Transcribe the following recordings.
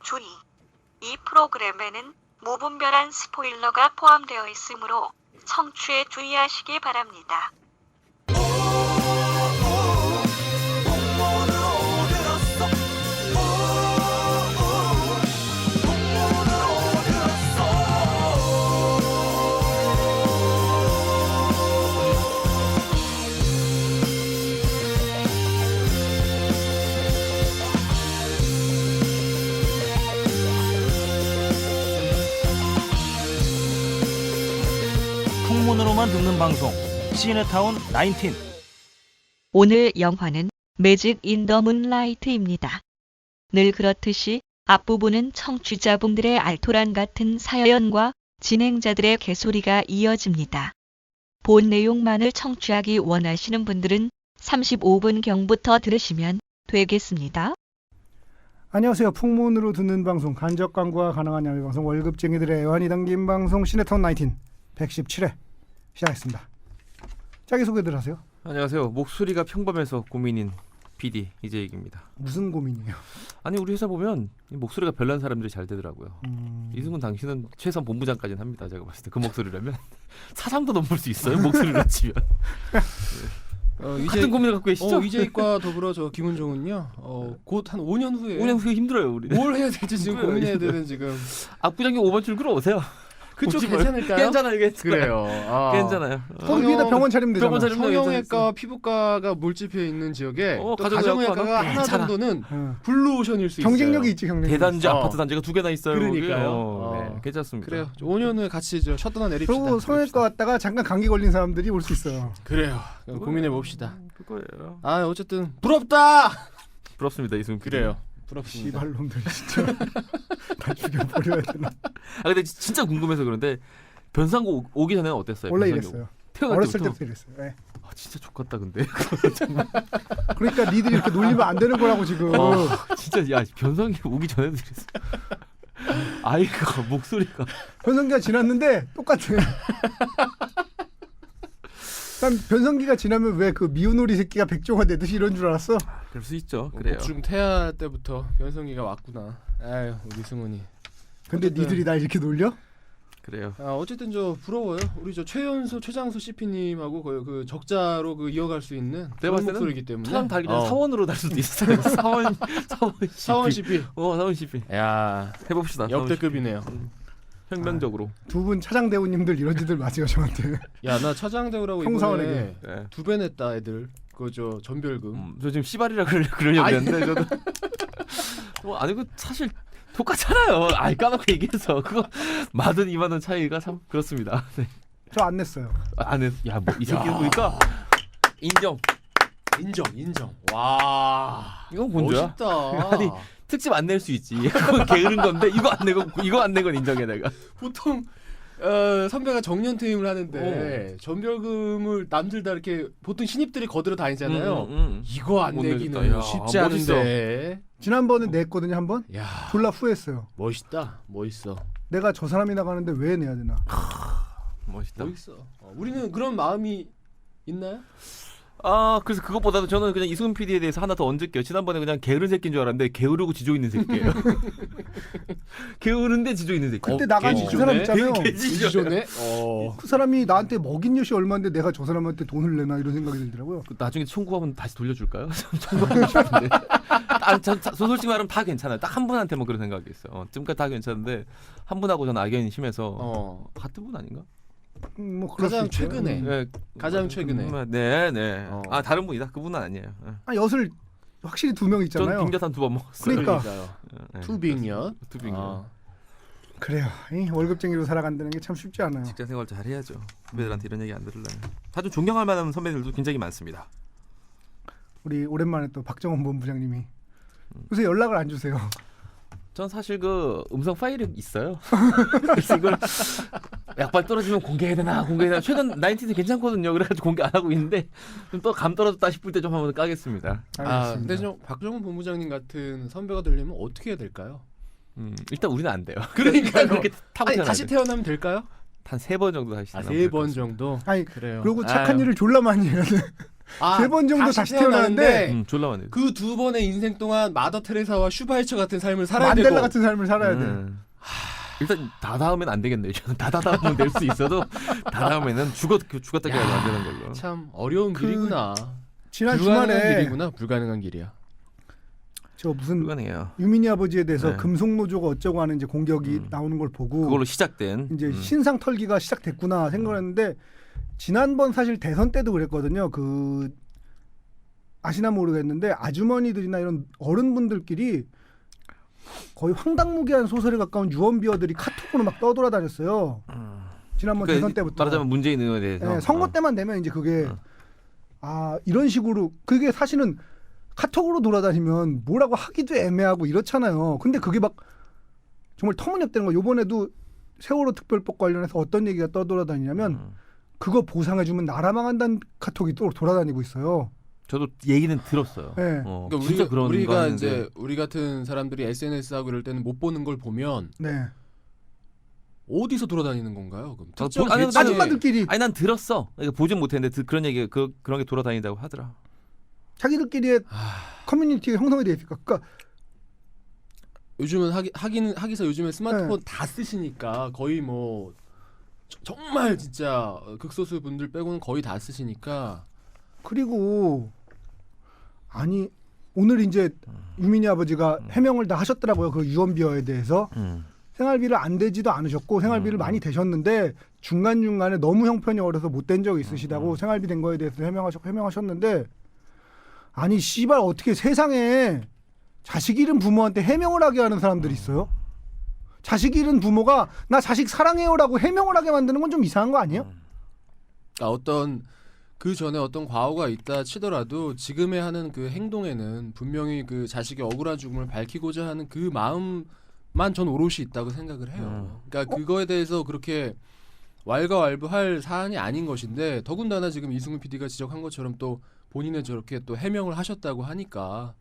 주의. 이 프로그램에는 무분별한 스포일러가 포함되어 있으므로 청취에 주의하시기 바랍니다. 풍문으로만 듣는 방송 시네타운 19. 오늘 영화는 매직 인 더 문라이트입니다. 늘 그렇듯이 앞부분은 청취자분들의 알토란 같은 사연과 진행자들의 개소리가 이어집니다. 본 내용만을 청취하기 원하시는 분들은 35분경부터 들으시면 되겠습니다. 안녕하세요. 풍문으로 듣는 방송 간접 광고가 가능한 야외 방송 월급쟁이들의 애환이 담긴 방송 시네타운 19 117회 시작했습니다. 자기소개들 하세요. 안녕하세요. 목소리가 평범해서 고민인 PD 이재익입니다. 무슨 고민이에요? 아니 우리 회사 보면 이 목소리가 별난 사람들이 잘 되더라고요. 이승훈 당신은 최선 본부장까지는 합니다. 제가 봤을 때 그 목소리라면 사장도 넘볼 수 있어요. 목소리를 치면. 같은 고민을 갖고 계시죠? 이재익과 더불어 저 김은종은요. 곧 한 5년 후에 5년 후에 힘들어요 우리. 뭘 해야 될지 지금 고민해야 되는 지금. 압구정역 5번 출구로 오세요. 그쪽 오지 마요. 괜찮을까요? 괜찮아요. 그래요. 괜찮아요. 거기 위에다 병원 차리면 되잖아. 병원 차리면 성형외과, 피부과가 몰집해 있는 지역에 또 가정의학과가 하나 괜찮아. 정도는 응. 블루오션일 수 있어요. 경쟁력이 있지, 경쟁력. 대단지 아파트 단지가 2개나 있어요. 그러니까요. 네, 괜찮습니다. 그래요. 5년 후에 같이 저 셔터나 내립시다. 그리고 성형외과 갔다가 잠깐 감기 걸린 사람들이 올 수 있어요. 그래요. 고민해 봅시다. 그거예요. 아 어쨌든 부럽다. 부럽습니다 이승훈 PD. 그래요. 부럽습니다. 씨발놈들 진짜 다 죽여버려야 되나. 아 근데 진짜 궁금해서 그런데 변상고 오기 전에는 어땠어요? 원래 변상고? 이랬어요. 태어날 어렸을 때부터? 때부터 이랬어요. 네. 아, 진짜 족같다 근데. 그러니까 니들이 이렇게 놀리면 안 되는 거라고 지금. 진짜 야 변상이 오기 전에도 이랬어. 아이가 목소리가. 변성기가 지났는데 똑같아. 난 변성기가 지나면 왜 그 미운 오리 새끼가 백종화 내듯이 이런 줄 알았어? 그럴 수 있죠. 그래요. 복중 태아 때부터 변성기가 왔구나. 아유 우리 승훈이. 근데 어쨌든. 니들이 날 이렇게 놀려? 그래요. 어쨌든 저 부러워요. 우리 저 최연소 최장수 CP님하고 그 적자로 그 이어갈 수 있는 내가 그런 봤을 때는 목소리이기 때문에. 차장 달기 전에 사원으로 달 수도 있어요. 사원 사원 CP. 사원 CP. 야 해봅시다. 역대급이네요. 혁명적으로. 두 분 차장대우님들 이런 짓들 마세요 저한테. 야 나 차장대우라고 형사원에게. 이번에 네. 2배 냈다 애들. 그 저 전별금. 저 지금 씨발이라 그러려고 했는데 저도. 아니 그 사실 똑같잖아요. 아이 까놓고 얘기해서 그거 만원 2만 원 차이가 참 그렇습니다. 네. 저 안 냈어요. 안에 야뭐 이 새끼 보니까 인정. 인정. 와. 이건 본조야. 멋있다. 아니, 특집 안 낼 수 있지. 그건 게으른 건데 이거 안 낸 건 인정해 내가. 보통 선배가 정년퇴임을 하는데 전별금을 남들 다 이렇게 보통 신입들이 거들어 다니잖아요. 이거 안 못 내기는 내겠다. 야, 쉽지 멋있어. 않은데. 지난번에 냈거든요 한번. 야 졸라 후회했어요. 멋있다. 멋있어. 내가 저 사람이 나가는데 왜 내야 되나? 멋있다. 멋있어. 우리는 그런 마음이 있나요? 아 그래서 그것보다도 저는 그냥 이승훈 PD에 대해서 하나 더 얹을게요. 지난번에 그냥 게으른 새끼인 줄 알았는데 게으르고 지조 있는 새끼예요. 게으른데 지조 있는 새끼. 그때 나간 그 사람 있잖아요. 지조네. 그 사람이 나한테 먹인 엿이 얼마인데 내가 저 사람한테 돈을 내나 이런 생각이 들더라고요. 나중에 청구하면 다시 돌려줄까요? 청구하고 싶은데. 솔직히 말하면 다 괜찮아요. 딱 한 분한테만 그런 생각이 있어요. 지금까지 다 괜찮은데 한 분하고 저는 악연이 심해서 같은 분 아닌가? 뭐 그럴 수 가장 있죠. 최근에. 네. 가장 최근에. 네. 아 다른 분이다. 그분은 아니에요. 아 엿을 확실히 두 명 전 있잖아요. 빙자탄 2번 먹었어요. 그러니까. 네. 투빙년. 투빙년. 그래요. 이 월급쟁이로 살아간다는 게 참 쉽지 않아요. 직장 생활 잘 해야죠. 선배들한테 이런 얘기 안 들으려면. 아주 존경할 만한 선배들도 굉장히 많습니다. 우리 오랜만에 또 박정원 본부장님이 요새 연락을 안 주세요. 전 사실 그 음성 파일이 있어요. 그래서 이걸 약발 떨어지면 공개해야 되나. 최근 19도 괜찮거든요. 그래가지고 공개 안 하고 있는데 좀 또 감 떨어졌다 싶을 때 좀 한번 까겠습니다. 알겠습니다. 근데 좀 박정훈 본부장님 같은 선배가 되려면 어떻게 해야 될까요? 일단 우리는 안 돼요. 그러니까요. 그렇게 타고 아니 다시 태어나면 될까요? 한 3번 정도 다시. 아, 3번 정도. 아니 그래요. 그리고 착한 아유. 일을 졸라 많이 해야 돼. 세 번 정도 다시 태어나는데 졸라 많네. 그 두 번의 인생 동안 마더 테레사와 슈바이처 같은 삶을 살아야 되고 만델라 같은 삶을 살아야 돼. 일단 다다음엔 안 되겠네요. 저는 다다음은 될 수 있어도 다다음에는 죽었다 깨야 안 되는 걸로. 참 어려운 길이구나. 지난 불가능한 주말에 길이구나. 불가능한 길이야. 저 무슨 불가능해요. 유민희 아버지에 대해서 네. 금속노조가 어쩌고 하는 이제 공격이 나오는 걸 보고 그걸로 시작된 이제 신상 털기가 시작됐구나 생각했는데 지난번 사실 대선 때도 그랬거든요. 그 아시나 모르겠는데 아주머니들이나 이런 어른분들끼리 거의 황당무계한 소설에 가까운 유언비어들이 카톡으로 막 떠돌아다녔어요. 지난번 그러니까 대선 때부터. 말하자면 문재인 의원에 대해서 네, 선거 때만 되면 이제 그게 이런 식으로 그게 사실은 카톡으로 돌아다니면 뭐라고 하기도 애매하고 이렇잖아요. 근데 그게 막 정말 터무니없다는 거. 요번에도 세월호 특별법 관련해서 어떤 얘기가 떠돌아다니냐면 그거 보상해주면 나라 망한다는 카톡이 또 돌아다니고 있어요. 저도 얘기는 들었어요. 네. 그러니까 진짜 그런 거 우리가 하는데. 이제 우리 같은 사람들이 SNS 하고 이럴 때는 못 보는 걸 보면 네. 어디서 돌아다니는 건가요? 그럼 아, 특정 아니, 계층의- 아줌마들끼리 아니 난 들었어. 그러니까 보진 못했는데 그런 얘기 그런 게 돌아다닌다고 하더라. 자기들끼리의 커뮤니티가 형성이 돼 있을까? 그러니까 요즘은 하기서 요즘에 스마트폰 다 쓰시니까 거의 뭐 정말 진짜 극소수 분들 빼고는 거의 다 쓰시니까 그리고 아니 오늘 이제 유민희 아버지가 해명을 다 하셨더라고요. 그 유언비어에 대해서. 생활비를 안 대지도 않으셨고 생활비를 많이 대셨는데 중간중간에 너무 형편이 어려서 못 된 적이 있으시다고 생활비 된 거에 대해서 해명하셨는데 아니 씨발 어떻게 세상에 자식 잃은 부모한테 해명을 하게 하는 사람들이 있어요? 자식 잃은 부모가 나 자식 사랑해요라고 해명을 하게 만드는 건 좀 이상한 거 아니에요? 그러니까 어떤 그 전에 어떤 과오가 있다 치더라도 지금의 하는 그 행동에는 분명히 그 자식의 억울한 죽음을 밝히고자 하는 그 마음만 전 오롯이 있다고 생각을 해요. 그러니까 그거에 대해서 그렇게 왈가왈부할 사안이 아닌 것인데 더군다나 지금 이승훈 PD가 지적한 것처럼 또 본인은 저렇게 또 해명을 하셨다고 하니까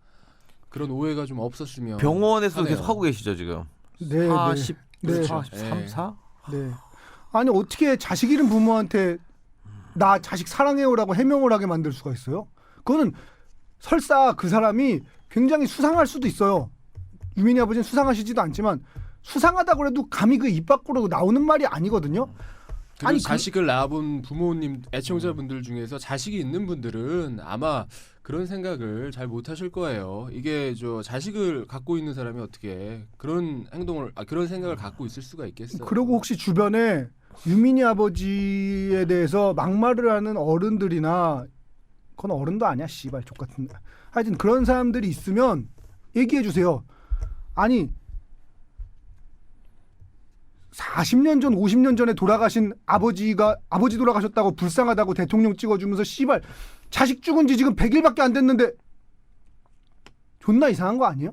그런 오해가 좀 없었으면 병원에서 하네요. 계속 하고 계시죠 지금. 네, 40, 네. 43, 네. 4? 네. 아니 어떻게 자식 잃은 부모한테 나 자식 사랑해요라고 해명을 하게 만들 수가 있어요? 그거는 설사 그 사람이 굉장히 수상할 수도 있어요. 유민희 아버지는 수상하시지도 않지만 수상하다고 해도 감히 그 입 밖으로 나오는 말이 아니거든요. 그리고 아니, 자식을 낳아본 부모님 애청자분들 중에서 자식이 있는 분들은 아마 그런 생각을 잘 못하실 거예요. 이게 저 자식을 갖고 있는 사람이 어떻게 그런 행동을 그런 생각을 갖고 있을 수가 있겠어요? 그리고 혹시 주변에 유민희 아버지에 대해서 막말을 하는 어른들이나 그건 어른도 아니야 씨발 족같은 하여튼 그런 사람들이 있으면 얘기해 주세요. 아니 40년 전 50년 전에 돌아가신 아버지 돌아가셨다고 불쌍하다고 대통령 찍어주면서 씨발 자식 죽은 지 지금 100일밖에 안 됐는데 존나 이상한 거 아니에요?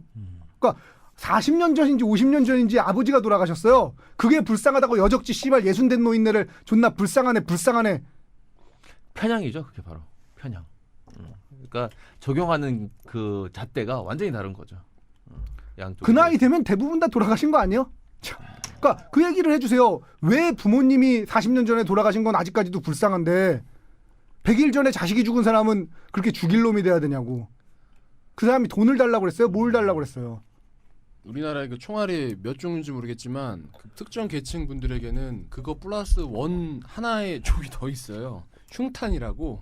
그러니까 40년 전인지 50년 전인지 아버지가 돌아가셨어요. 그게 불쌍하다고 여적지 씨발 60된 노인네를 존나 불쌍하네. 편향이죠 그게 바로 편향. 그러니까 적용하는 그 잣대가 완전히 다른 거죠. 양쪽. 그 나이 되면 대부분 다 돌아가신 거 아니에요? 그러니까 그 얘기를 해주세요. 왜 부모님이 40년 전에 돌아가신 건 아직까지도 불쌍한데 100일 전에 자식이 죽은 사람은 그렇게 죽일 놈이 돼야 되냐고. 그 사람이 돈을 달라고 그랬어요? 뭘 달라고 그랬어요? 우리나라의 그 총알이 몇 종인지 모르겠지만 그 특정 계층 분들에게는 그거 플러스 원 하나의 족이 더 있어요. 흉탄이라고.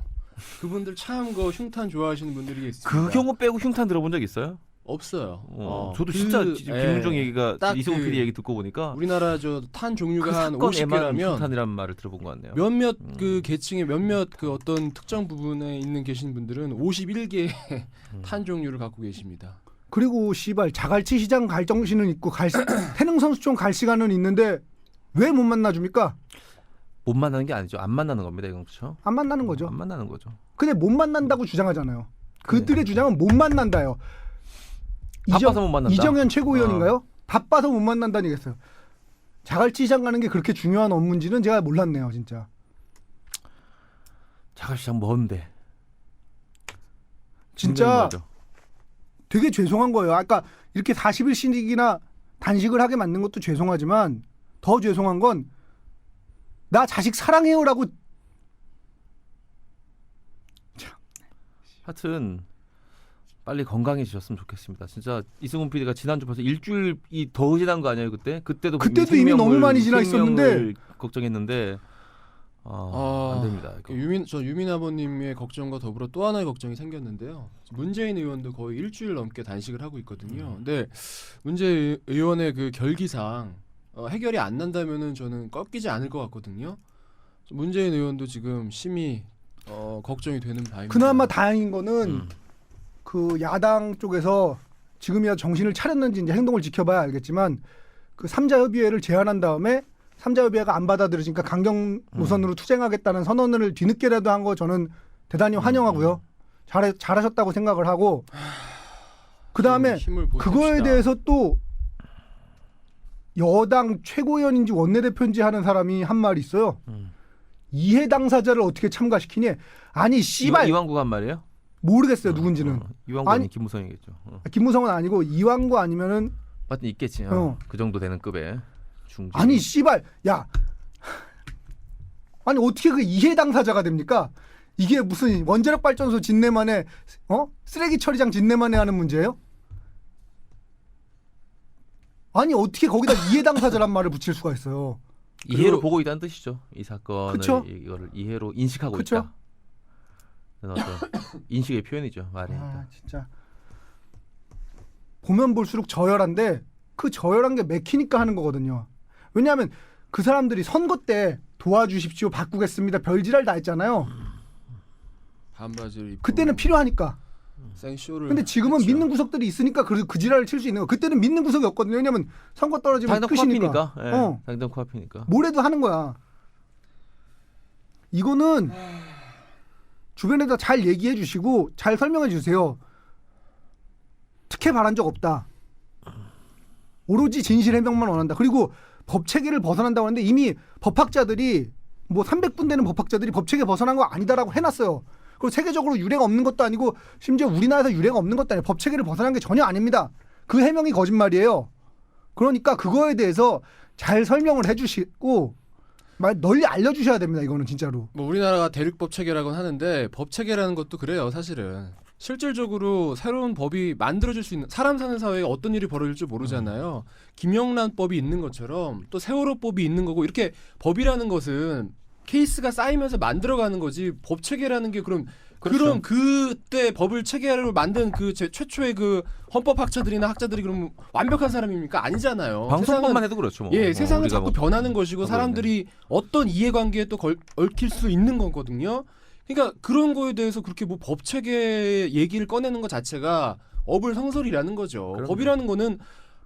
그분들 참 그 흉탄 좋아하시는 분들이 있습니다. 그 경우 빼고 흉탄 들어본 적 있어요? 없어요. 저도 진짜 김문정 얘기가 딱 이승훈 그 PD 얘기 듣고 보니까 우리나라 저 탄 종류가 그 한 사건에만 50개라면 흉탄이란 말을 들어본 것 같네요. 몇몇 그 계층의 몇몇 그 어떤 특정 부분에 있는 계신 분들은 51개의 탄 종류를 갖고 계십니다. 그리고 씨발 자갈치 시장 갈 정신은 있고 태릉 선수촌 갈 시간은 있는데 왜 못 만나줍니까? 못 만나는 게 아니죠. 안 만나는 겁니다. 이건 그렇죠? 안 만나는 거죠. 안 만나는 거죠. 근데 못 만난다고 주장하잖아요. 그들의 주장은 못 만난다요. 바빠서 못 만난다. 이정현 최고위원인가요? 바빠서 못 만난다는 얘기했어요. 자갈치 시장 가는 게 그렇게 중요한 업무인지는 제가 몰랐네요, 진짜. 자갈시장 뭔데? 진짜 되게 죄송한 거예요. 아까 이렇게 40일씩이나 단식을 하게 만든 것도 죄송하지만 더 죄송한 건 나 자식 사랑해요라고 하여튼 빨리 건강해지셨으면 좋겠습니다. 진짜 이승훈 PD가 지난주 벌써 일주일이 더 지난 거 아니에요 그때? 그때도 그때도 이미 너무 많이 지나 있었는데. 생명을 걱정했는데 안 됩니다. 이거. 유민 아버님의 걱정과 더불어 또 하나의 걱정이 생겼는데요. 문재인 의원도 거의 일주일 넘게 단식을 하고 있거든요. 근데 문재인 의원의 그 결기상 해결이 안 난다면은 저는 꺾이지 않을 것 같거든요. 문재인 의원도 지금 심히 걱정이 되는 바입니다. 그나마 다행인 거는 그 야당 쪽에서 지금이야 정신을 차렸는지 이제 행동을 지켜봐야 알겠지만 그 3자 협의회를 제안한 다음에 3자 협의회가 안 받아들여지니까 강경 노선으로 투쟁하겠다는 선언을 뒤늦게라도 한 거 저는 대단히 환영하고요. 잘하셨다고 생각을 하고 그 다음에 힘을 보여줍시다. 그거에 대해서 또 여당 최고위원인지 원내대표인지 하는 사람이 한 말이 있어요. 이해 당사자를 어떻게 참가시키니? 아니 씨발 이왕구가 한 말이에요? 모르겠어요 누군지는. 이왕구 아니, 아니 김무성이겠죠. 김무성은 아니고 이완구 아니면은 하여튼 있겠지. 그 정도 되는 급에. 중진. 아니 씨발 야 아니 어떻게 그 이해 당사자가 됩니까? 이게 무슨 원자력 발전소 진내만에 쓰레기 처리장 진내만에 하는 문제예요? 아니 어떻게 거기다 이해 당사자란 말을 붙일 수가 있어요? 이해로 보고 있다는 뜻이죠. 이 사건을 그쵸? 이거를 이해로 인식하고 그쵸? 있다. 그래서 어떤 인식의 표현이죠. 말이. 아 진짜 보면 볼수록 저열한데 그 저열한 게 맥히니까 하는 거거든요. 왜냐하면 그 사람들이 선거 때 도와주십시오 바꾸겠습니다 별지랄 다 했잖아요. 반바지를 입고 그때는 필요하니까. 생쇼를 근데 지금은 했죠. 믿는 구석들이 있으니까 그 지랄을 칠 수 있는 거. 그때는 믿는 구석이 없거든요. 왜냐면 선거 떨어지면 당장 끝이니까. 코앞이니까. 예, 당장 코앞이니까. 뭐래도 하는 거야. 이거는 주변에다 잘 얘기해 주시고 잘 설명해 주세요. 특혜 바란 적 없다. 오로지 진실 해명만 원한다. 그리고 법 체계를 벗어난다고 하는데 이미 법학자들이 뭐 300분 되는 법학자들이 법 체계 벗어난 거 아니다라고 해놨어요. 그리고 세계적으로 유례가 없는 것도 아니고 심지어 우리나라에서 유례가 없는 것도 아니에요. 법 체계를 벗어난 게 전혀 아닙니다. 그 해명이 거짓말이에요. 그러니까 그거에 대해서 잘 설명을 해주시고 널리 알려주셔야 됩니다. 이거는 진짜로. 뭐 우리나라가 대륙법 체계라고는 하는데 법 체계라는 것도 그래요. 사실은 실질적으로 새로운 법이 만들어질 수 있는 사람 사는 사회에 어떤 일이 벌어질지 모르잖아요. 김영란법이 있는 것처럼 또 세월호법이 있는 거고 이렇게 법이라는 것은 케이스가 쌓이면서 만들어가는 거지 법 체계라는 게 그럼 그때 법을 체계로 만든 그 최초의 그 헌법 학자들이나 학자들이 그럼 완벽한 사람입니까? 아니잖아요. 방송법만 해도 그렇죠. 뭐. 세상은 우리가 자꾸 뭐 변하는 것이고 사람들이 어떤 이해관계에 또 얽힐 수 있는 거거든요. 그러니까 그런 거에 대해서 그렇게 뭐 법 체계 얘기를 꺼내는 것 자체가 어불성설이라는 거죠. 그럼요. 법이라는 거는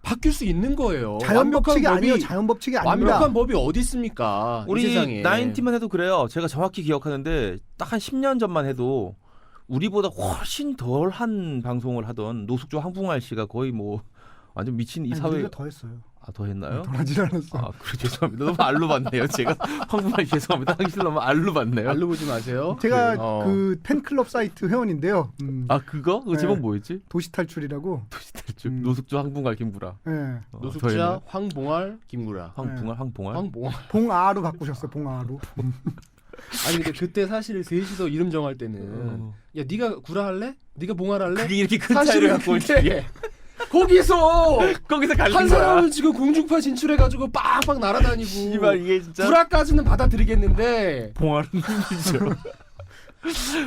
바뀔 수 있는 거예요. 자연법칙이 완벽한 아니에요. 법이 자연법칙이 아닙니다. 완벽한 법이 어디 있습니까? 이 우리 세상에. 나인티만 해도 그래요. 제가 정확히 기억하는데 딱 한 10년 전만 해도 우리보다 훨씬 덜한 방송을 하던 노숙조 황풍알 씨가 거의 뭐 완전 미친 이 사회. 우리가 더 했어요. 더 했나요? 덜하지 않았어. 아, 그래 죄송합니다. 너무 알로 봤네요. 제가 황풍알 죄송합니다. 당신 너무 알로 봤네요. 알로 보지 마세요. 제가 네. 그 팬클럽 사이트 회원인데요. 아 그거? 그 네. 제목 뭐였지? 도시탈출이라고. 도시탈출. 노숙조 황풍알 김구라. 예. 더 노숙자 했나요? 황봉알 김구라. 황풍알 황봉알. 황봉알. 봉아로 바꾸셨어요. 봉아로. 아니 근데 그때 사실 셋이서 이름 정할 때는 야 네가 구라 할래? 네가 봉알 할래? 그게 이렇게 큰 차이를 갖고 근데 거기서 갈린 한 거야. 사람은 지금 공중파 진출해가지고 빵빵 날아다니고 씨발 이게 진짜 구라까지는 받아들이겠는데 봉알은 힘들죠.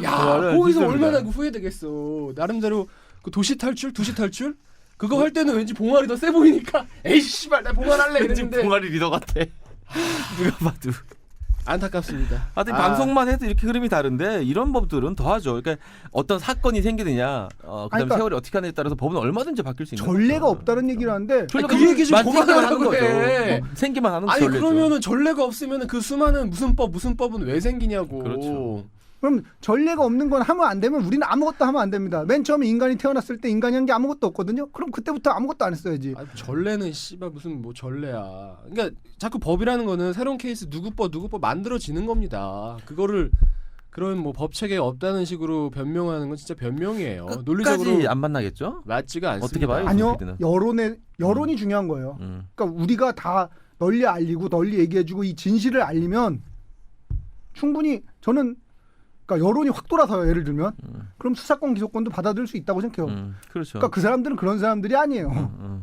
야 봉알은 거기서 힘듭니다. 얼마나 그 후회되겠어. 나름대로 그 도시 탈출 그거 할 때는 왠지 봉알이 더 세 보이니까 에이 씨발 나 봉알 할래 왠지 이랬는데 봉알이 리더 같아. 누가 봐도. 안타깝습니다. 하여튼 방송만 해도 이렇게 흐름이 다른데 이런 법들은 더하죠. 그러니까 어떤 사건이 생기느냐, 그다음에 그러니까 세월이 어떻게 하느냐에 따라서 법은 얼마든지 바뀔 수 있는 전례가 거죠. 없다는 얘기를 하는데 전례가 그 얘기 좀 생기만 하는 그만하라고 거죠. 해. 생기만 하는 아니 전례죠. 그러면은 전례가 없으면은 그 수많은 무슨 법은 왜 생기냐고. 그렇죠. 그럼 전례가 없는 건 하면 안 되면 우리는 아무것도 하면 안 됩니다. 맨 처음에 인간이 태어났을 때 인간이 한 게 아무것도 없거든요. 그럼 그때부터 아무것도 안 했어야지. 아, 전례는 씨발 무슨 뭐 전례야. 그러니까 자꾸 법이라는 거는 새로운 케이스 누구 법 만들어지는 겁니다. 그거를 그런 뭐 법 체계가 없다는 식으로 변명하는 건 진짜 변명이에요. 끝까지 논리적으로 안 만나겠죠? 맞지가 않습니다. 어떻게 봐요? 아니요. PD는. 여론이 중요한 거예요. 음. 그러니까 우리가 다 널리 알리고 널리 얘기해주고 이 진실을 알리면 충분히 저는 그러니까 여론이 확 돌아서요. 예를 들면 그럼 수사권 기소권도 받아들일 수 있다고 생각해요. 그렇죠. 그러니까 그 사람들은 그런 사람들이 아니에요.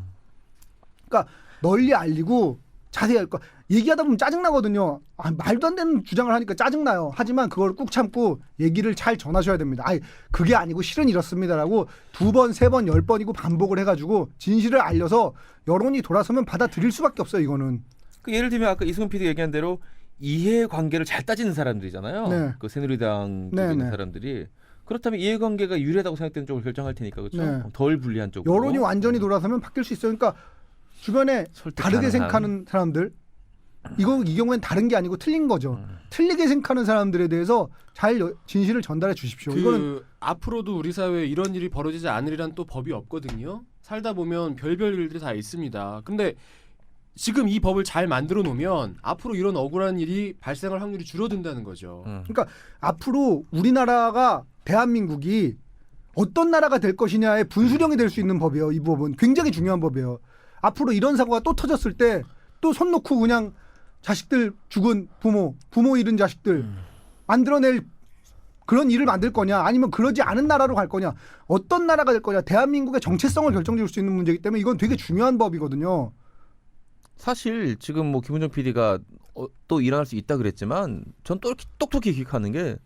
그러니까 널리 알리고 자세히 그러니까 얘기하다 보면 짜증나거든요. 말도 안 되는 주장을 하니까 짜증나요. 하지만 그걸 꾹 참고 얘기를 잘 전하셔야 됩니다. 그게 아니고 실은 이렇습니다라고 2번, 3번, 10번이고 반복을 해가지고 진실을 알려서 여론이 돌아서면 받아들일 수밖에 없어요. 이거는. 그 예를 들면 아까 이승훈 PD 얘기한 대로 이해관계를 잘 따지는 사람들이잖아요. 네. 그 새누리당 쪽에 네, 있는 네. 사람들이. 그렇다면 이해관계가 유리하다고 생각되는 쪽을 결정할 테니까 그렇죠. 네. 덜 불리한 쪽으로. 여론이 완전히 돌아서면 바뀔 수 있어요. 그러니까 주변에 설득 다르게 가능한. 생각하는 사람들 이 경우엔 다른 게 아니고 틀린 거죠. 틀리게 생각하는 사람들에 대해서 잘 진실을 전달해 주십시오. 이거는 앞으로도 우리 사회에 이런 일이 벌어지지 않으리란 또 법이 없거든요. 살다 보면 별별 일들이 다 있습니다. 근데 지금 이 법을 잘 만들어 놓으면 앞으로 이런 억울한 일이 발생할 확률이 줄어든다는 거죠. 그러니까 앞으로 우리나라가 대한민국이 어떤 나라가 될 것이냐의 분수령이 될 수 있는 법이에요. 이 법은 굉장히 중요한 법이에요. 앞으로 이런 사고가 또 터졌을 때 또 손 놓고 그냥 자식들 죽은 부모 잃은 자식들 만들어낼 그런 일을 만들 거냐 아니면 그러지 않은 나라로 갈 거냐 어떤 나라가 될 거냐 대한민국의 정체성을 결정지을 수 있는 문제이기 때문에 이건 되게 중요한 법이거든요. 사실 지금 뭐 김은정 PD가 또 일어날 수 있다 그랬지만 전 또 이렇게 똑똑히 기억하는 게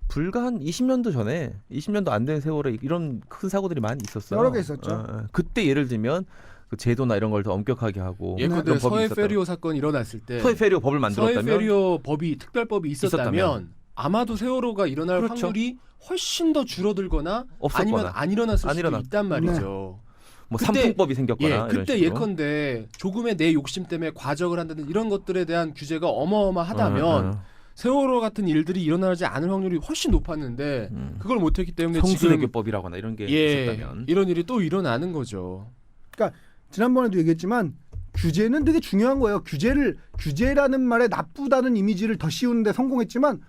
불과 한 20년도 전에 20년도 안 된 세월에 이런 큰 사고들이 많이 있었어요. 여러 개 있었죠. 그때 예를 들면 그 제도나 이런 걸 더 엄격하게 하고 예컨대 그런 법이 서해 있었다고. 페리오 사건이 일어났을 때 서해 페리오 법을 만들었다면 서해 페리오 법이 특별법이 있었다면 있었다면 아마도 세월호가 일어날 그렇죠. 확률이 훨씬 더 줄어들거나 없었거나. 아니면 안 일어났을 안 수도 일어났- 있단 말이죠. 뭐 그때- 삼풍법이 생겼거나 이런 그때 식으로. 예컨대 조금의 내 욕심 때문에 과적을 한다는 이런 것들에 대한 규제가 어마어마하다면 세월호 같은 일들이 일어나지 않을 확률이 훨씬 높았는데 그걸 못했기 때문에 지금 성수대교법이라거나 이런 게 있었다면 이런 일이 또 일어나는 거죠. 지난번에도 얘기했지만 규제는 되게 중요한 거예요. 규제라는 말에 나쁘다는 이미지를 더 씌우는데 성공했지만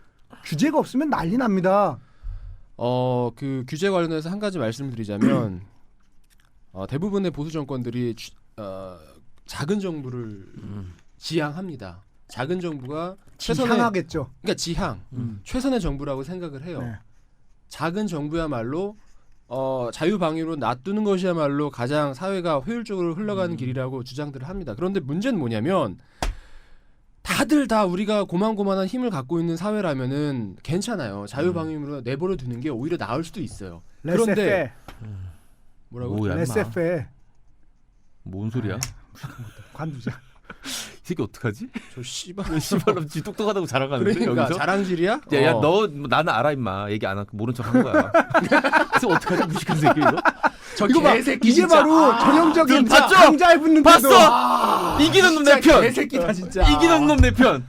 규제가 없으면 난리 납니다. 그 규제 관련해서 한 가지 말씀드리자면 대부분의 보수 정권들이 작은 정부를 지향합니다. 작은 정부가 지향하겠죠. 그러니까 지향 최선의 정부라고 생각을 해요. 네. 작은 정부야말로 자유방위로 놔두는 것이야말로 가장 사회가 효율적으로 흘러가는 길이라고 주장들을 합니다. 그런데 문제는 뭐냐면 다들 다 우리가 고만고만한 힘을 갖고 있는 사회라면은 괜찮아요. 자유방위로 내버려 두는 게 오히려 나을 수도 있어요. 그런데 뭐라고? 뭐야, 임마. 레세페 뭔 소리야? 관두자. 이 새끼 어떡하지? 저 씨발 씨발로 지 똑똑하다고 자랑하는데 그러니까 여기서? 자랑질이야? 야, 너 나는 알아 임마. 얘기 안 하고 모른 척 한 거야. 그래서 어떡하지 무식한 새끼 이거? 저 이거 봐. 개새끼 이게 진짜. 바로 전형적인 봤죠? 강자에 붙는 태도. 봤어? 이기는 놈 내 편. 개새끼다 진짜. 이기는 놈 내 편.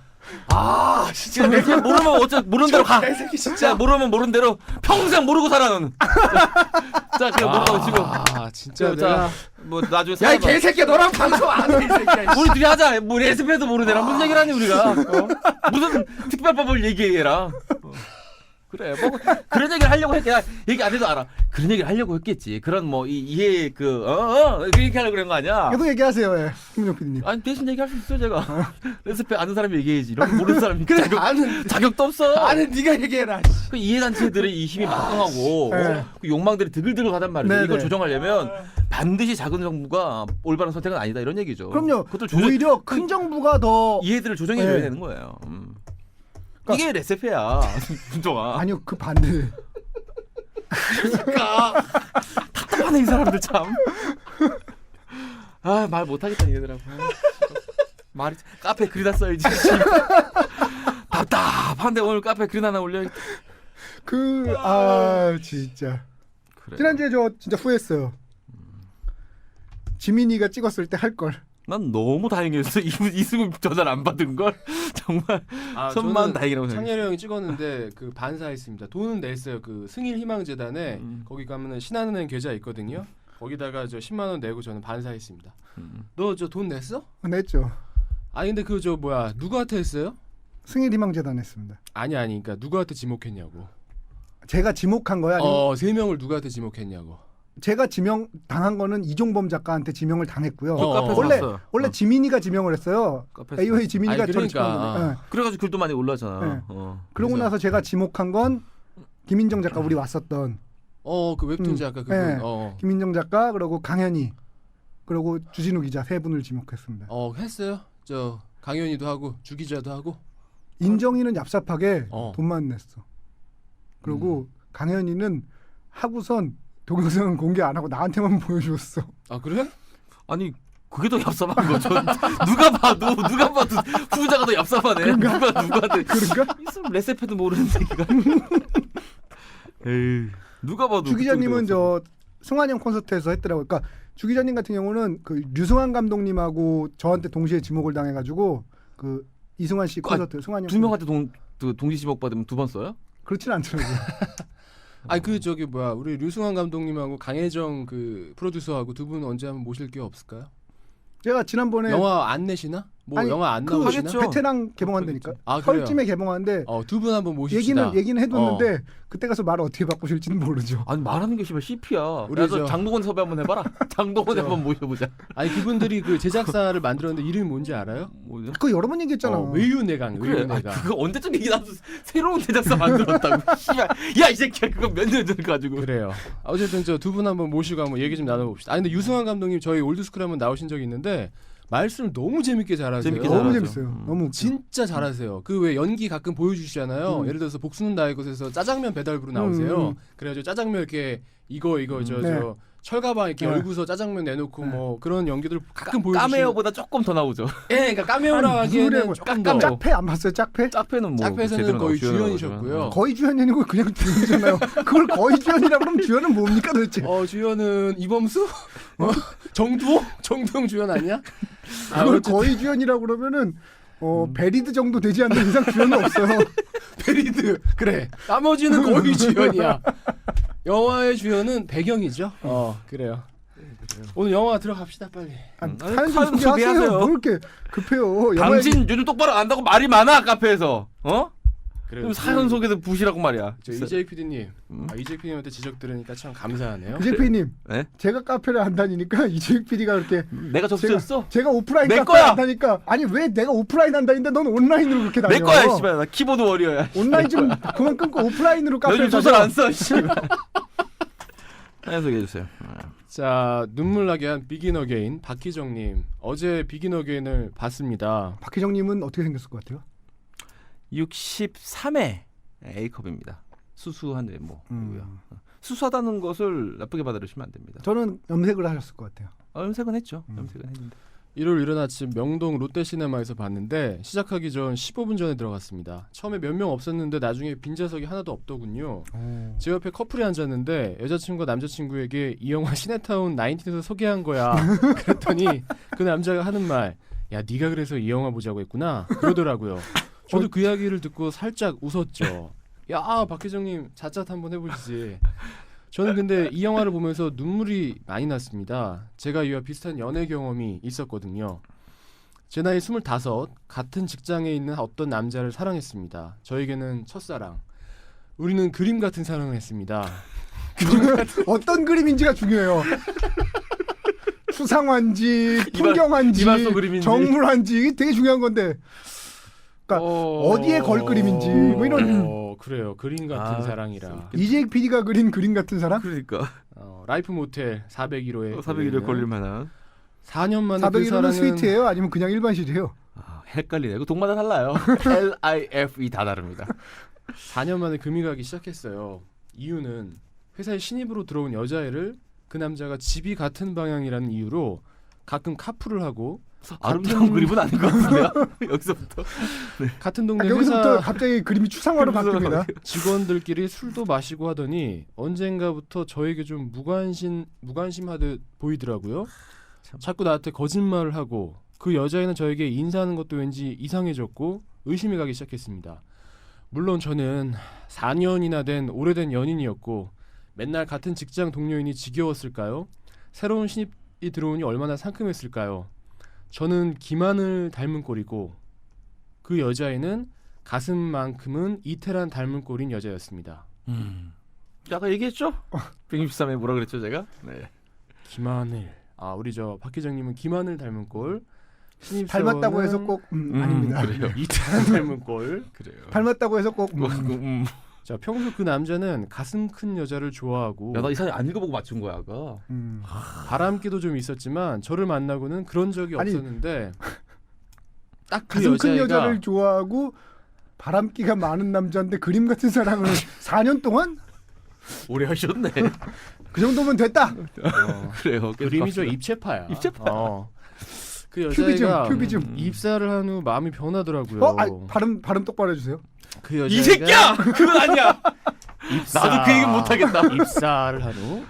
진짜 모르면 모르는 대로 가. 개새끼 자, 진짜. 모르면 모르는 대로 평생 모르고 살아 너는. 자, 그냥 모르고 지금. 진짜 자, 내가 뭐 나중에 야 이 살아봐. 개새끼야 너랑 방송 안 해 이 새끼야. 우리 둘이 하자. 뭐 레시피도 모르대라. 무슨 얘기를 하니 우리가? 무슨 특별법을 얘기해라. 그래. 뭐 그런 얘기를 하려고 했겠. 얘기 안 해도 알아. 그런 얘기를 하려고 했겠지. 그런 뭐 이해 그 얘기 하려고 그런 거 아니야? 계속 얘기하세요, 예. 김민정 PD님. 아니 대신 얘기할 수 있어 제가. 레시피 아는 사람이 얘기해야지. 이런 거 모르는 사람이 그래 아는 자격도 없어. 네가 얘기해라. 그 이해단체들의 이 힘이 막강하고 네. 그 욕망들이 드글드글 하단 말이죠. 네, 이걸 네. 조정하려면 반드시 작은 정부가 올바른 선택은 아니다 이런 얘기죠. 그럼요. 그것들 조정, 오히려 큰 정부가 더 이해들을 조정해줘야 네. 되는 거예요. 그러니까- 이게 레세페야, 문정아. 아니요 그 반대. 그러니까 답답하네 이 사람들 참. 말 못하겠다 얘들하고. 말이 카페 글이나 써야지. 답답한데 오늘 카페 글 하나 올려야겠다. 진짜. 그래. 지난주에 저 진짜 후회했어요. 지민이가 찍었을 때 할 걸. 난 너무 다행이었어. 이승훈 전화를 안 받은 걸 정말 천만 저는 다행이라고 생각해. 창렬이 형이 찍었는데 그 반사했습니다. 돈은 냈어요. 그 승일희망재단에 거기 가면은 신한은행 계좌 있거든요. 거기다가 저 10만 원 내고 저는 반사했습니다. 너 저 돈 냈어? 냈죠. 아니 근데 그 저 뭐야 누구한테 했어요? 승일희망재단 했습니다. 아니 그러니까 누구한테 지목했냐고. 제가 지목한 거야. 아니면 3명을 누구한테 지목했냐고. 제가 지명 당한 거는 이종범 작가한테 지명을 당했고요. 카페에서 원래 봤어요. 원래 지민이가 지명을 했어요. 카페에서 AOA 지민이가 아니, 저를 그러니까. 지명한 건데. 예. 그래가지고 글도 많이 올라잖아. 네. 어. 그러고 그래서- 나서 제가 지목한 건 김인정 작가 우리 왔었던 그 웹툰 작가 그분. 네. 김인정 작가 그리고 강현이 그리고 주진우 기자 세 분을 지목했습니다. 했어요. 저 강현이도 하고 주 기자도 하고. 인정이는 얍삽하게 어. 돈만 냈어. 그리고 강현이는 하고선 동영상은 공개 안 하고 나한테만 보여줬어. 아 그래? 아니 그게 더 얍삽한 거죠. 누가 봐도 후자가 더 얍삽하네. 누구한테 그런가? 있으면 레세페도 모르는 새끼가. 에이, 누가 봐도 주 기자님은 그쪽이 더 저 승환이 형 콘서트에서 했더라고요. 그러니까 주 기자님 같은 경우는 그 류승환 감독님하고 저한테 동시에 지목을 당해가지고 그 이승환 씨 콘서트 승환이 형 두 명한테 동시 지목 받으면 두 번 써요? 그렇진 않더라고요. 아니 그 저기 뭐야 우리 류승환 감독님하고 강혜정 그 프로듀서하고 두 분 언제 한번 모실 기회 없을까요? 제가 지난번에 영화 안 내시나? 뭐 아니, 영화 안 그 나오시나? 하겠죠. 베테랑 개봉한다니까. 아, 그래요? 설쯤에 개봉하는데 두 분 한번 모십시다. 얘기는 해뒀는데 그때 가서 말 어떻게 바꾸실지는 모르죠. 아니 말하는 게 씨발 CP야. 우리 그래서 저- 장동건 섭외 한번 해봐라. 장동건에 한번 모셔보자. 아니 그분들이 그 제작사를 만들었는데 이름이 뭔지 알아요? 뭐죠? 그거 여러 번 얘기했잖아. 외유내강. 그래. 외유내강. 그거 언제쯤 얘기 나서 새로운 제작사 만들었다고. 씨발. 야 이 새끼야 그거 몇 년 전 가지고. 그래요. 어쨌든 저 두 분 한번 모시고 한번 얘기 좀 나눠봅시다. 아니 근데 유승환 감독님 저희 올드스쿨 한번 나오신 적이 있는데 말씀을 너무 재밌게 잘하세요. 재밌게 너무 잘하죠. 재밌어요. 너무 웃겨. 진짜 잘하세요. 그 왜 연기 가끔 보여주시잖아요. 예를 들어서 복수는 나의 것에서 짜장면 배달부로 나오세요. 그래가지고 짜장면 이렇게 이거 저 네. 철가방 이렇게 네. 열고서 짜장면 내놓고 네. 뭐 그런 연기들 가끔 보여주시는. 까메오보다 조금 더 나오죠. 예, 그러니까 까메오라 아니, 무슨 하기에는 소리야, 조금 깜깜 더. 짝패 안 봤어요? 짝패? 짝패는 뭐 짝패에서는 제대로 거의 나오고 주연이셨고요. 거의 주연이 아니고 그냥 주연이잖아요. 그걸 거의 주연이라 그러면 주연은 뭡니까 도대체? 주연은 이범수? 정두홍? 정두홍 주연 아니야? 그걸 어쨌든 거의 주연이라고 그러면은 베리드 정도 되지 않는 이상 주연은 없어요. 베리드 그래. 나머지는 거의 주연이야. 영화의 주연은 배경이죠. 그래요. 오늘 영화 들어갑시다 빨리. 아니, 사연 사연 좀 소개하세요. 소개하세요. 뭘 이렇게 급해요? 영화 당신 요즘 똑바로 안 한다고 말이 많아 카페에서. 그래요. 좀 사연 소개도 부시라고 말이야. 저 이재익 PD님, 이재익 PD님한테 지적 들으니까 참 감사하네요. 이재PD님, 네? 제가 카페를 안 다니니까 이재익 PD가 그렇게 내가 접수했어. 제가 오프라인 내 카페 거야. 안 다니까 아니 왜 내가 오프라인 한다는데 넌 온라인으로 그렇게 다녀? 내 거야 씨발 나 키보드 워리어야. 온라인 좀 그만 끊고 오프라인으로 너 카페를 요즘 소설 다녀. 안 써. 씨발. 사연 소개해 주세요. 자, 눈물 나게 한 비긴 어게인 박희정님. 어제 비긴 어게인을 봤습니다. 박희정님은 어떻게 생겼을 것 같아요? 63회 A컵입니다. 수수한데 뭐 고요 수수하다는 것을 나쁘게 받아들이시면 안 됩니다. 저는 염색을 하셨을 것 같아요. 염색은 했죠. 염색은 했는데. 일요일 이른 아침 명동 롯데시네마에서 봤는데 시작하기 전 15분 전에 들어갔습니다. 처음에 몇 명 없었는데 나중에 빈좌석이 하나도 없더군요. 제 옆에 커플이 앉았는데 여자친구가 남자친구에게 이 영화 시네타운 19에서 소개한 거야. 그랬더니 그 남자가 하는 말, 야 네가 그래서 이 영화 보자고 했구나 그러더라고요. 저도 그 이야기를 듣고 살짝 웃었죠. 야 박혜정님 자짠 한번 해보시지. 저는 근데 이 영화를 보면서 눈물이 많이 났습니다. 제가 이와 비슷한 연애 경험이 있었거든요. 제 나이 25, 같은 직장에 있는 어떤 남자를 사랑했습니다. 저에게는 첫사랑. 우리는 그림 같은 사랑을 했습니다. 어떤 그림인지가 중요해요. 수상한지 풍경한지 이발소 그림인지. 정물한지 이게 되게 중요한 건데 그러니까 어디에 걸 그림인지 뭐 이런 그래요. 그림 같은 아, 사랑이라. 이재익 PD가 그린 그림 같은 사람? 그러니까 라이프 모텔 401호에 401에 걸릴 만한. 4년 만에 그 401호는 사랑은 스위트예요? 아니면 그냥 일반실이에요? 헷갈리네. 그 동마다 달라요. LIFE 다 다릅니다. 4년 만에 금이 가기 시작했어요. 이유는 회사에 신입으로 들어온 여자애를 그 남자가 집이 같은 방향이라는 이유로 가끔 카풀을 하고 아름다운 그림은 아닌 것 같은데요. 여기서부터. 같은 동네 여기서부터 회사 갑자기 그림이 추상화로 바뀝니다. 직원들끼리 술도 마시고 하더니 언젠가부터 저에게 좀 무관심하듯 보이더라고요. 자꾸 나한테 거짓말을 하고 그 여자애는 저에게 인사하는 것도 왠지 이상해졌고 의심이 가기 시작했습니다. 물론 저는 4년이나 된 오래된 연인이었고 맨날 같은 직장 동료이니 지겨웠을까요? 새로운 신입이 들어오니 얼마나 상큼했을까요? 저는 김하늘 닮은 꼴이고 그 여자애는 가슴만큼은 이태란 닮은 꼴인 여자였습니다. 아까 얘기했죠? 163에 뭐라 그랬죠 제가? 네. 김하늘. 우리 저 박희정님은 김하늘 닮은 꼴. 닮았다고 해서 꼭 아닙니다. 그래요. 이태란 닮은 꼴. 그래요. 닮았다고 해서 꼭 뭐, 자, 평소 그 남자는 가슴 큰 여자를 좋아하고 야, 나 이 사연 안 읽어보고 맞춘 거야, 아까. 바람기도 좀 있었지만 저를 만나고는 그런 적이 아니, 없었는데 딱 그 가슴 큰 여자애가 여자를 좋아하고 바람기가 많은 남자인데 그림 같은 사랑을 4년 동안 오래 하셨네. 그 정도면 됐다. 그래요. 그림이 좀 입체파야. 입체파. 그 여자애가 큐비즘. 입사를 한 후 마음이 변하더라고요. 발음 똑바로 해주세요. 그 여자애가 이 새끼야! 그거 아니야. 입사, 나도 그 얘기 못하겠다. 입사를 한 후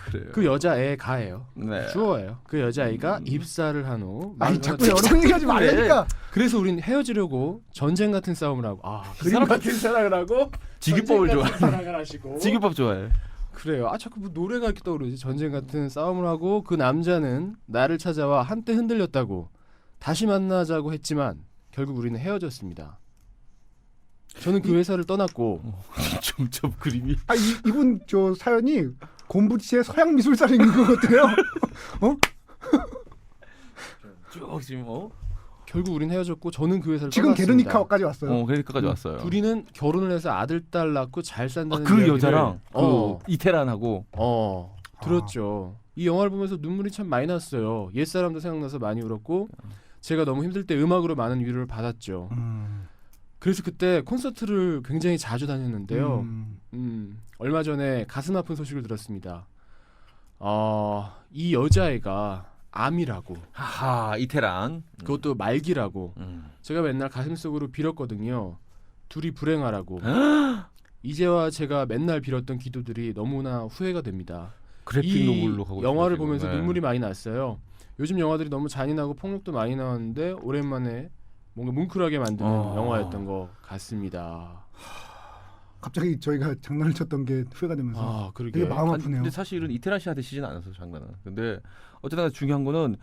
그래요. 그 여자애가예요. 네. 주어예요. 그 여자아이가 입사를 한 후 아니 자꾸 여러 얘기하지 말라니까. 그래서 우린 헤어지려고 전쟁 같은 싸움을 하고 그림 같은 사랑을 하고 직유법을 좋아해. 사랑을 하시고 직유법 좋아해. 그래요. 자꾸 뭐 노래가 이렇게 떠오르지. 전쟁 같은 싸움을 하고 그 남자는 나를 찾아와 한때 흔들렸다고 다시 만나자고 했지만 결국 우리는 헤어졌습니다. 저는 그 회사를 떠났고 점점 그림이. 이분 저 사연이 곰부치의 서양 미술사를 읽는 것 같아요. 쭉 지금 결국 우린 헤어졌고 저는 그 회사를 지금 떠났습니다. 게르니카까지 왔어요. 그러니까까지 왔어요. 둘이는 결혼을 해서 아들 딸 낳고 잘 산다는 그 이야기를 여자랑 그 이태란하고 들었죠. 이 영화를 보면서 눈물이 참 많이 났어요. 옛사람도 생각나서 많이 울었고 제가 너무 힘들 때 음악으로 많은 위로를 받았죠. 그래서 그때 콘서트를 굉장히 자주 다녔는데요. 얼마 전에 가슴 아픈 소식을 들었습니다. 이 여자애가 암이라고. 하하 이태란. 그것도 말기라고. 제가 맨날 가슴속으로 빌었거든요. 둘이 불행하라고. 이제와 제가 맨날 빌었던 기도들이 너무나 후회가 됩니다. 그래픽 이 노블로 가고 영화를 싶어요, 보면서 지금. 네. 눈물이 많이 났어요. 요즘 영화들이 너무 잔인하고 폭력도 많이 나왔는데 오랜만에 뭔가 뭉클하게 만드는 영화였던 것 같습니다. 갑자기 저희가 장난을 쳤던 게 후회가 되면서 그러게. 되게 마음 아니, 아프네요. 근데 사실은 이태란 씨한테 시진 않았어 장난은. 근데 어쨌든 중요한 거는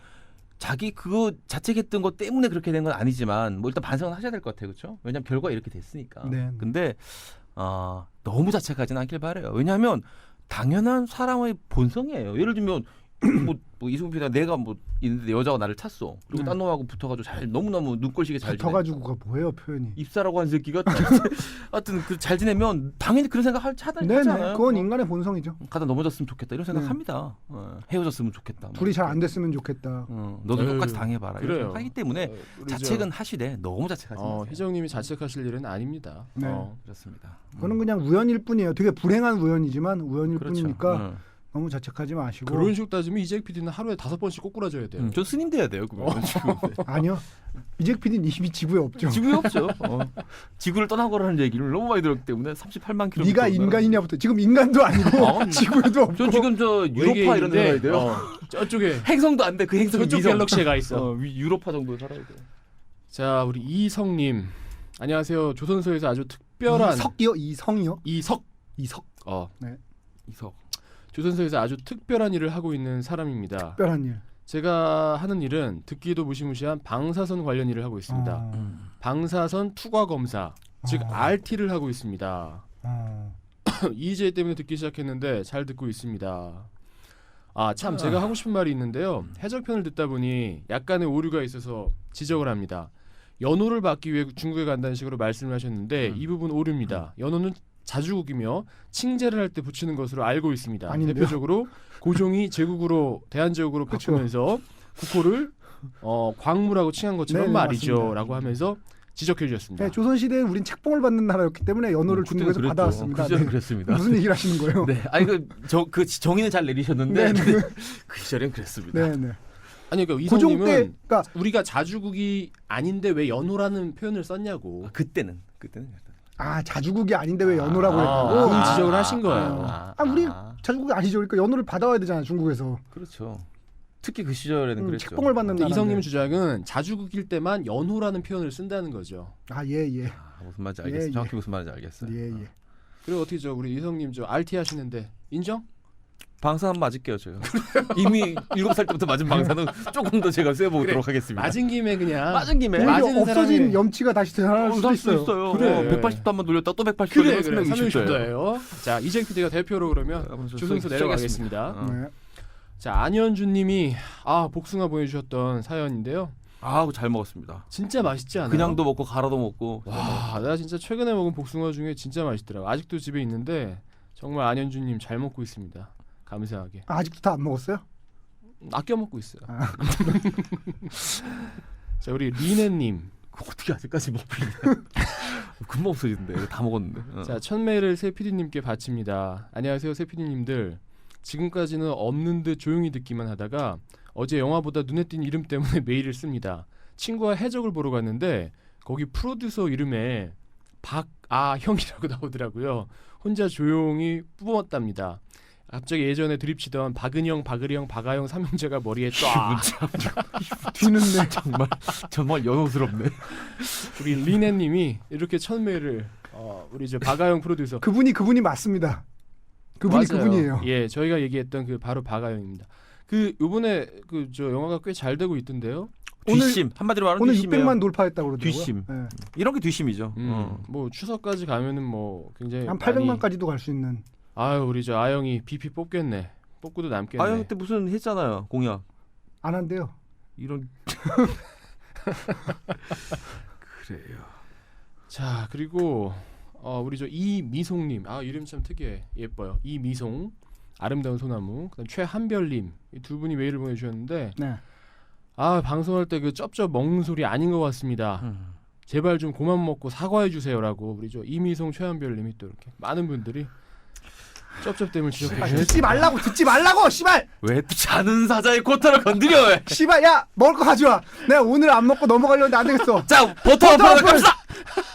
자기 그거 자책했던 것 때문에 그렇게 된 건 아니지만 뭐 일단 반성은 하셔야 될 것 같아요, 그렇죠? 왜냐하면 결과가 이렇게 됐으니까. 네. 근데 너무 자책하지는 않길 바래요. 왜냐하면 당연한 사람의 본성이에요. 예를 들면 뭐 이승훈 PD가 내가 뭐 있는데 여자가 나를 찼어. 그리고 네. 딴 놈하고 붙어가지고 잘 너무너무 눈꼴시게 잘 지내. 붙어가지고가 뭐예요 표현이? 입사라고 한 새끼가 하여튼 그 잘 지내면 당연히 그런 생각 네네, 하잖아요. 그건 인간의 본성이죠. 가다 넘어졌으면 좋겠다 이런 네. 생각합니다. 헤어졌으면 좋겠다. 둘이 잘 안 됐으면 좋겠다. 너도 에휴, 똑같이 당해봐라. 이런 그래요. 생각하기 때문에 우리 자책은 하시되 너무 자책하지 마세요. 희정님이 자책하실 일은 아닙니다. 네. 그렇습니다. 그거는 그냥 우연일 뿐이에요. 되게 불행한 우연이지만 우연일 그렇죠. 뿐이니까 너무 자책하지 마시고. 그런 식으로 따지면 이재익 PD는 하루에 5번씩 꼬꾸라져야 돼요. 전 스님 돼야 돼요. 그러면 아니요. 이잭 PD는 이미 지구에 없죠. 지구에 없죠. 지구를 떠나거라는 얘기를 너무 많이 들었기 때문에 38만 킬로미터. 네가 인간이냐부터 지금 인간도 아니고 지구에도 없고. 전 지금 저 유로파 이런 데 살아야 돼요. 저쪽에 행성도 안 돼. 그 행성 저쪽 갤럭시에 가 있어. 유로파 정도 살아야 돼. 자, 우리 이성님 안녕하세요. 조선소에서 아주 특별한 이성이요? 이석. 네. 이석. 조선소에서 아주 특별한 일을 하고 있는 사람입니다. 특별한 일. 제가 하는 일은 듣기도 무시무시한 방사선 관련 일을 하고 있습니다. 방사선 투과 검사, 즉 RT를 하고 있습니다. 이제 때문에 듣기 시작했는데 잘 듣고 있습니다. 참 제가 하고 싶은 말이 있는데요. 해적편을 듣다 보니 약간의 오류가 있어서 지적을 합니다. 연호를 받기 위해 중국에 간다는 식으로 말씀을 하셨는데 이 부분 오류입니다. 연호는 자주국이며 칭제를 할 때 붙이는 것으로 알고 있습니다. 아닌데요? 대표적으로 고종이 제국으로 대한제국으로 그쵸. 바꾸면서 국호를 광무라고 칭한 것처럼 네네, 말이죠. 맞습니다. 라고 하면서 지적해 주셨습니다. 네, 조선시대에 우린 책봉을 받는 나라였기 때문에 연호를 중국에서 그랬죠. 받아왔습니다. 그 시절에 네. 그랬습니다. 무슨 얘기를 하시는 거예요? 네, 아니 그 정의는 잘 내리셨는데 네, 그 시절엔 그랬습니다. 네, 네. 아니 그러니까 고종 이성님은 때, 그러니까 우리가 자주국이 아닌데 왜 연호라는 표현을 썼냐고. 그때는 자주국이 아닌데 왜 연호라고 했다고? 그 지적을 하신 거예요. 우리 자주국이 아니죠. 그러니까 연호를 받아와야 되잖아요, 중국에서. 그렇죠. 특히 그 시절에는 그랬죠. 책봉을 받는 나라. 이성님 주장은 자주국일 때만 연호라는 표현을 쓴다는 거죠. 예. 무슨 말인지 알겠어. 예. 정확히 무슨 말인지 알겠어요. 예. 그리고 어떻게 우리 이성님 RT 하시는데 인정? 방사는 맞을게요, 제가. 이미 7살 때부터 맞은 방사는 조금 더 제가 쐬보도록 하겠습니다. 맞은 김에 그냥 맞은 김에 오히려 맞은 없어진 사람이- 염치가 다시 되살아날 수도 할 수 있어요. 있어요. 그래. 180도 한번 돌렸다 또 180도 그래 돌렸다 360도예요. 자, 이재익 PD가 대표로 그러면 조선소 내려가겠습니다. 어. 네. 자, 안현주님이 복숭아 보내주셨던 사연인데요. 아, 잘 먹었습니다. 진짜 맛있지 않아요? 그냥도 먹고 갈아도 먹고. 와, 나 진짜 최근에 먹은 복숭아 중에 진짜 맛있더라고. 아직도 집에 있는데 정말 안현주님 잘 먹고 있습니다. 감사하게. 아직도 다 안 먹었어요? 아껴 먹고 있어요. 자, 우리 리네님. 어떻게 아직까지 먹히냐. 금방 없어지는데 이거 다 먹었는데. 자, 첫 메일을 새 PD님께 바칩니다. 안녕하세요, 새 PD님들. 지금까지는 없는 듯 조용히 듣기만 하다가 어제 영화보다 눈에 띈 이름 때문에 메일을 씁니다. 친구와 해적을 보러 갔는데 거기 프로듀서 이름에 박아형이라고 나오더라고요. 혼자 조용히 뿜었답니다. 갑자기 예전에 드립치던 박은영, 박의령, 박아영 삼형제가 머리에 쫙. 뒤늦네. 정말 연호스럽네. 우리 리네님이 이렇게 첫 메일을 우리 저 박아영 프로듀서. 그분이 맞습니다. 그분이 맞아요. 그분이에요. 예, 저희가 얘기했던 그 바로 박아영입니다. 그 요번에 그 저 영화가 꽤 잘 되고 있던데요. 뒷심 한마디로 말하면 오늘 뒷심이에요. 600만 돌파했다고 그러더라고요. 뒷심. 예. 이런 게 뒷심이죠. 뭐 추석까지 가면은 뭐 굉장히 한 많이- 800만까지도 갈 수 있는. 아유, 우리 저 아영이 BP 뽑겠네. 뽑고도 남겠네. 아영 그때 무슨 했잖아요 공약. 안 한대요. 이런. 그래요. 자, 그리고 우리 저 이미송님, 이름 참 특이해, 예뻐요. 이미송, 아름다운 소나무, 그다음 최한별님, 이 두 분이 메일을 보내주셨는데, 네. 방송할 때 그 쩝쩝 먹는 소리 아닌 것 같습니다. 제발 좀 그만 먹고 사과해 주세요라고 우리 저 이미송, 최한별님이 또 이렇게 많은 분들이 쩝쩝댐을 지적해 주셨어요. 듣지 말라고 씨발. 왜 또 자는 사자의 코타를 건드려? 왜? 씨발 야 먹을 거 가져와. 내가 오늘 안 먹고 넘어가려는데 안 되겠어. 자 버터 버터 와플 와플! 갑시다.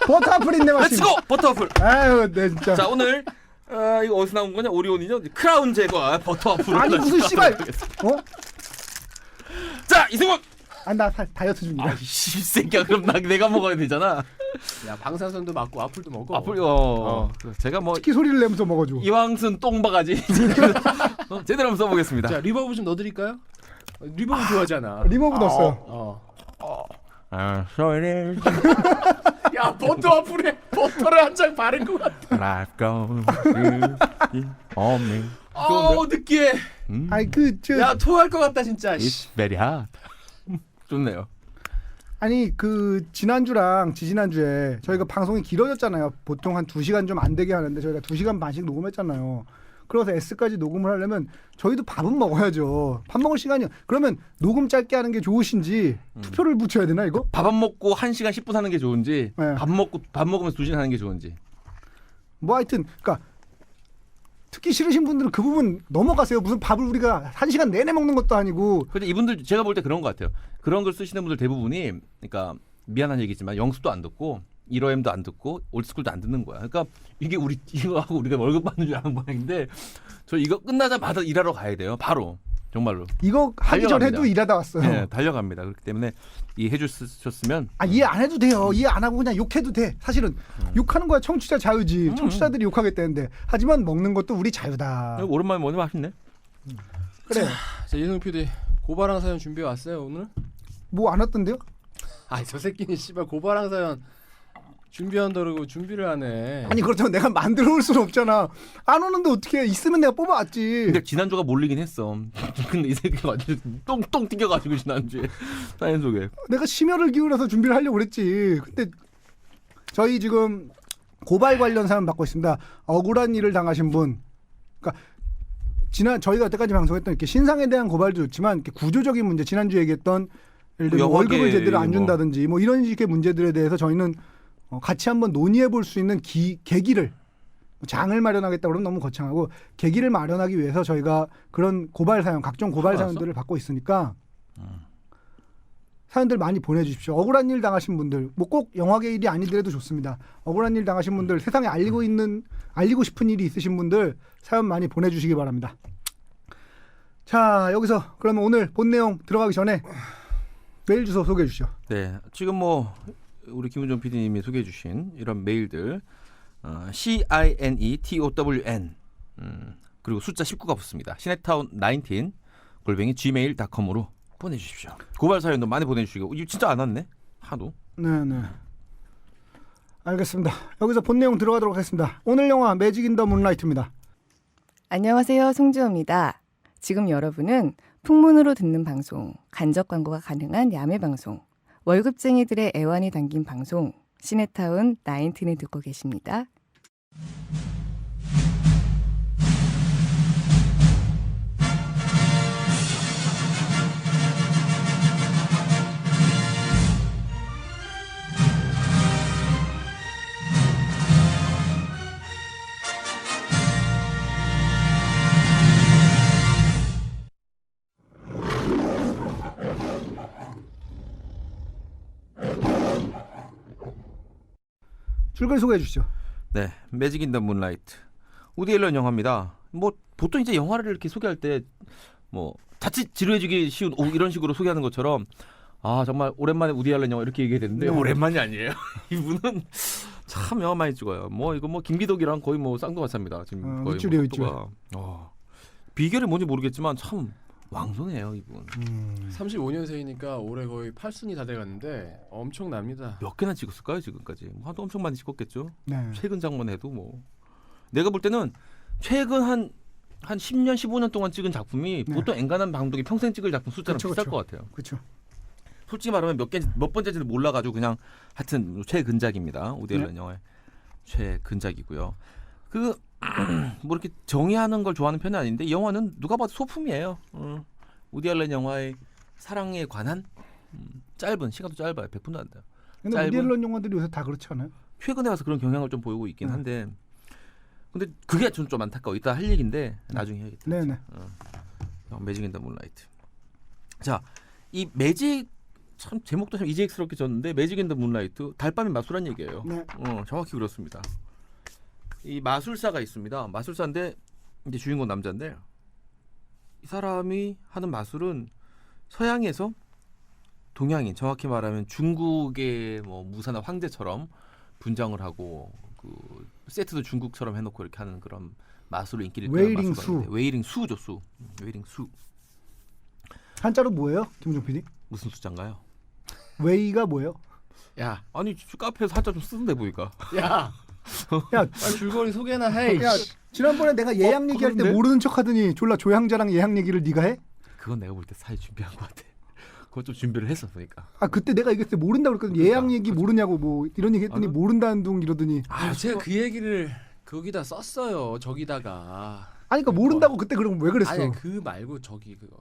버터 와플 있네 마침. 렛츠고 버터 와플. 아유 내 진짜. 자 오늘 이거 어디서 나온 거냐? 오리온이죠. 크라운 제거 버터 와플. 아니 무슨 씨발. 자 이승훈. 나 다이어트 중이다. 아 씨새끼야 그럼 내가 먹어야 되잖아. 야, 방사선도 맞고 와플도 먹어. 와플 제가 뭐 특히 소리를 내면서 먹어줘. 이왕순 똥바가지 제대로 한번 써보겠습니다. 자, 리버브 좀 넣어드릴까요? 리버브 좋아하잖아. 리버브 넣었어요. 소리. 야, 버터 와플에 버터를 한 장 바른 것 같아. 느끼해. 아니 야, 토할 것 같다 진짜. It's very hot. 좋네요. 아니 지난주랑 지지난주에 저희가 방송이 길어졌잖아요. 보통 한 2시간 좀 안 되게 하는데 저희가 2시간 반씩 녹음했잖아요. 그래서 S까지 녹음을 하려면 저희도 밥은 먹어야죠. 밥 먹을 시간이요. 그러면 녹음 짧게 하는 게 좋으신지 투표를 붙여야 되나 이거? 밥 안 먹고 1시간 10분 하는 게 좋은지 네. 밥 먹으면서 2시간 하는 게 좋은지. 뭐 하여튼 그러니까 듣기 싫으신 분들은 그 부분 넘어가세요. 무슨 밥을 우리가 1시간 내내 먹는 것도 아니고. 근데 이분들 제가 볼 때 그런 것 같아요. 그런 걸 쓰시는 분들 대부분이 그러니까 미안한 얘기지만 영수도 안 듣고 1호M도 안 듣고 올드스쿨도 안 듣는 거야. 그러니까 이게 이거 하고 우리가 월급 받는 줄 아는 모양인데 저 이거 끝나자마자 일하러 가야 돼요. 바로 정말로. 이거 하기 달려갑니다. 전에도 일하다 왔어요. 네, 달려갑니다. 그렇기 때문에 이해해 주셨으면 이해 안 해도 돼요. 이해 안 하고 그냥 욕해도 돼. 사실은 욕하는 거야 청취자 자유지. 청취자들이 욕하겠다는데. 하지만 먹는 것도 우리 자유다. 오랜만에 먹으니 맛있네. 그래. 자, 이승우 PD 고바랑 사연 준비해 왔어요 오늘? 뭐 안 왔던데요? 저 새끼는 씨발 고바랑 사연 준비한다고 준비를 하네. 아니 그렇다고 내가 만들어 올 수는 없잖아. 안 오는데 어떻게 해. 있으면 내가 뽑아왔지. 근데 지난주가 몰리긴 했어. 근데 이 새끼가 완전 똥 튀겨가지고 지난주에 사연 속에. 내가 심혈을 기울여서 준비를 하려고 그랬지. 근데 저희 지금 고발 관련 사연 받고 있습니다. 억울한 일을 당하신 분. 그러니까 저희가 여태까지 방송했던 이렇게 신상에 대한 고발도 좋지만 이렇게 구조적인 문제, 지난주 얘기했던 예를 들면 영화계 월급을 제대로 안 뭐. 준다든지 뭐 이런 식의 문제들에 대해서 저희는 같이 한번 논의해 볼 수 있는 계기를, 장을 마련하겠다 그러면 너무 거창하고, 계기를 마련하기 위해서 저희가 그런 고발 사연, 각종 고발 사연들을 받고 있으니까 사연들 많이 보내주십시오. 억울한 일 당하신 분들, 뭐 꼭 영화계 일이 아니더라도 좋습니다. 억울한 일 당하신 분들, 세상에 알리고 싶은 일이 있으신 분들 사연 많이 보내주시기 바랍니다. 자, 여기서 그러면 오늘 본 내용 들어가기 전에 메일 주소 소개해 주시죠. 네, 지금 뭐 우리 김은정 PD님이 소개해주신 이런 메일들 CINETOWN 그리고 숫자 19가 붙습니다. 시네타운19 @gmail.com으로 보내주십시오. 고발 사연도 많이 보내주시고. 이거 진짜 안 왔네 하도. 네네. 알겠습니다. 여기서 본 내용 들어가도록 하겠습니다. 오늘 영화 매직 인 더 문라이트입니다. 안녕하세요. 송지호입니다. 지금 여러분은 풍문으로 듣는 방송, 간접 광고가 가능한 야매 방송, 월급쟁이들의 애환이 담긴 방송 시네타운 19을 듣고 계십니다. 줄거리 소개해 주시죠. 네, 매직 인 더 문라이트. 우디 앨런 영화입니다. 뭐 보통 이제 영화를 이렇게 소개할 때 뭐 자칫 지루해지기 쉬운 이런 식으로 소개하는 것처럼 아 정말 오랜만에 우디 앨런 영화 이렇게 얘기해야 되는데 네. 오랜만이 아니에요. 이분은 참 영화 많이 찍어요. 뭐 이거 뭐 김기덕이랑 거의 뭐 쌍둥이랍니다. 지금 거의 윗줄이에요, 속도가. 비결이 뭔지 모르겠지만 참 왕성해요 이분. 35년생이니까 올해 거의 8순이 다 돼갔는데 엄청납니다. 몇 개나 찍었을까요 지금까지? 뭐 하도 엄청 많이 찍었겠죠. 네. 최근 장만 해도 뭐 내가 볼 때는 최근 한 10년 15년 동안 찍은 작품이 네. 보통 엔간한 감독이 평생 찍을 작품 숫자랑 그쵸, 비쌀 그쵸. 것 같아요. 그렇죠. 솔직히 말하면 몇 번째인지 몰라가지고 그냥 하여튼 최근작입니다. 우디 앨런 영화의 최근작이고요. 그 뭐 이렇게 정의하는 걸 좋아하는 편은 아닌데 이 영화는 누가 봐도 소품이에요. 우디 앨런 영화의 사랑에 관한 짧은 시간도 짧아요. 100분도 안 돼요. 근데 짧은- 우디 앨런 영화들이 요새 다 그렇지 않아요? 최근에 와서 그런 경향을 좀 보이고 있긴 한데 근데 그게 좀 안타까워. 이따 할 얘기인데 나중에 해야겠다. 네네. 매직 인 더 문라이트. 자, 이 매직 참 제목도 참 이지익스럽게 졌는데 매직 인 더 문라이트 달밤의 마술한 얘기예요. 네. 정확히 그렇습니다. 이 마술사가 있습니다. 마술사인데 이제 주인공 남자인데 이 사람이 하는 마술은 서양에서 동양인, 정확히 말하면 중국의 뭐 무사나 황제처럼 분장을 하고 그 세트도 중국처럼 해놓고 이렇게 하는 그런 마술로 인기를 끌는 웨이링 마술가 있는데 웨이링 수죠 수. 웨이링 수. 한자로 뭐예요, 김종 PD? 무슨 숫자인가요? 웨이가 뭐예요? 야, 아니 카페에서 한자 좀 쓰는데 보니까. 야, 야, 빨리 줄거리 소개나 해. 야, 지난번에 내가 예약 얘기할 때 그런데? 모르는 척하더니 졸라 조향자랑 예약 얘기를 네가 해? 그건 내가 볼 때 사회 준비한 것 같아. 그거 좀 준비를 했어 보니까. 아 그때 내가 얘기했을 때 모른다고 그랬거든. 예약 얘기 모르냐고 뭐 이런 얘기 했더니 아, 모른다는 둥 이러더니 아, 제가 그 얘기를 거기다 썼어요. 저기다가. 아니 그러니까 모른다고 그때 그럼 왜 그랬어? 아니 그 말고 저기 그거.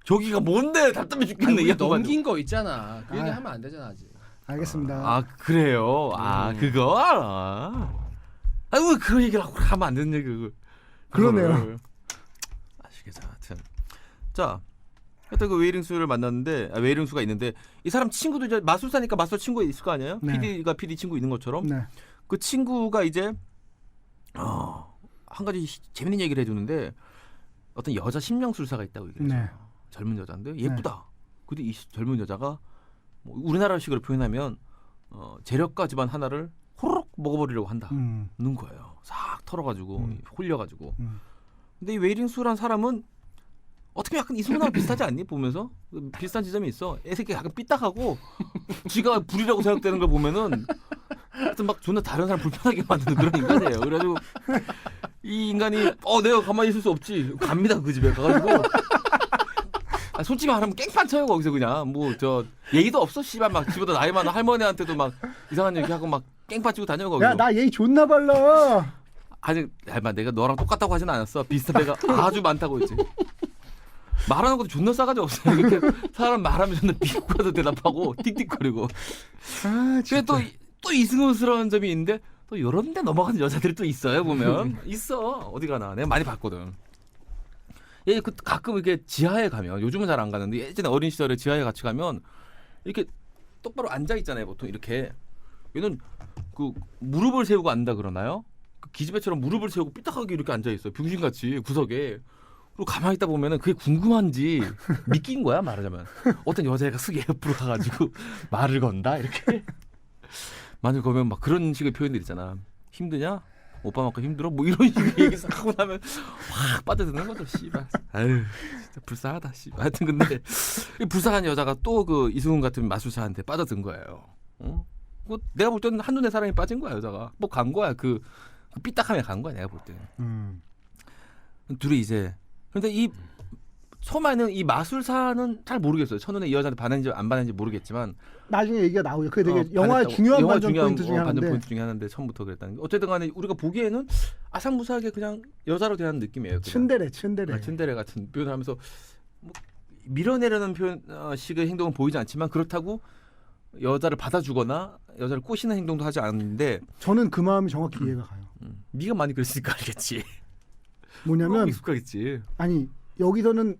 저기가 뭔데 답답해 죽겠네. 아니, 이 우리 양반은. 넘긴 거 있잖아. 그 얘기 아. 하면 안 되잖아 아직. 알겠습니다. 아 그래요. 그거. 아니 왜 그런 얘기를 하면 안 되는 얘기 그걸. 그러네요. 그거를. 아시겠죠. 하여튼 자 하여튼 그 웨이링수를 만났는데 웨이링수가 있는데 이 사람 친구도 이제 마술사니까 마술 친구가 있을 거 아니에요? 네. PD가 PD 친구 있는 것처럼 네. 그 친구가 이제 한 가지 재밌는 얘기를 해주는데 어떤 여자 심령술사가 있다고 얘기를 해요. 네. 젊은 여자인데 예쁘다. 근데 이 젊은 여자가 뭐 우리나라식으로 표현하면 재력가 집안 하나를 호로록 먹어버리려고 한다는 거예요. 싹 털어가지고 홀려가지고. 근데 이 웨이링수란 사람은 어떻게 약간 이승훈하고 비슷하지 않니? 보면서 비슷한 지점이 있어. 애새끼 약간 삐딱하고 지가 불이라고 생각되는 걸 보면은 하여튼 막 존나 다른 사람 불편하게 만드는 그런 인간이에요. 그래가지고 이 인간이 내가 가만히 있을 수 없지. 갑니다 그 집에 가가지고. 솔직히 말하면 깽판 쳐요 거기서 그냥 뭐 저 예의도 없어 씨발 막 집보다 나이 많은 할머니한테도 막 이상한 얘기 하고 막 깽판 치고 다녀 거기서. 야 나 예의 존나 발라. 아니 얇아 내가 너랑 똑같다고 하진 않았어. 비슷한 데가 아주 많다고 했지. 말하는 것도 존나 싸가지 없어. 이렇게 사람 말하면 존나 비꼬아도 대답하고 틱틱거리고. 아 근데 또 이승훈스러운 점이 있는데 또 이런 데 넘어가는 여자들이 또 있어요 보면. 있어 어디 가나 내가 많이 봤거든. 얘 가끔 이렇게 지하에 가면 요즘은 잘 안 가는데 예전에 어린 시절에 지하에 같이 가면 이렇게 똑바로 앉아 있잖아요 보통 이렇게. 얘는 그 무릎을 세우고 앉는다 그러나요? 그 기집애처럼 무릎을 세우고 삐딱하게 이렇게 앉아 있어요 병신같이 구석에. 그리고 가만히 있다 보면은 그게 궁금한지 믿긴 거야 말하자면. 어떤 여자애가 쓱 옆으로 가가지고 말을 건다 이렇게. 만약 거면 막 그런 식의 표현들 있잖아. 힘드냐? 오빠만큼 힘들어? 뭐 이런 식의 얘기 싹 하고 나면 확 빠져드는 거죠. 씨발. 아유 진짜 불쌍하다. 씨발. 하여튼 근데 이 불쌍한 여자가 또 그 이승훈 같은 마술사한테 빠져든 거예요. 뭐 내가 볼 때는 한눈에 사랑에 빠진 거야 여자가. 뭐 간 거야 그 삐딱함에 간 거야 내가 볼 때는. 둘이 이제 근데 이 처음에는 이 마술사는 잘 모르겠어요. 첫눈에 이 여자한테 반했는지 안 반했는지 모르겠지만 나중에 얘기가 나오죠. 그게 되게 반했다고. 영화의 중요한 영화 반전 포인트 중에 반전 하나인데 포인트 중에 하나인데 처음부터 그랬다는 게 어쨌든 간에 우리가 보기에는 아상무사하게 그냥 여자로 대하는 느낌이에요. 그냥. 츤데레. 츤데레 같은 표현을 하면서 뭐 밀어내려는 표현 식의 행동은 보이지 않지만 그렇다고 여자를 받아주거나 여자를 꼬시는 행동도 하지 않는데 저는 그 마음이 정확히 이해가 가요. 네가 많이 그랬으니까 알겠지. 뭐냐면 너무 익숙하겠지. 아니 여기서는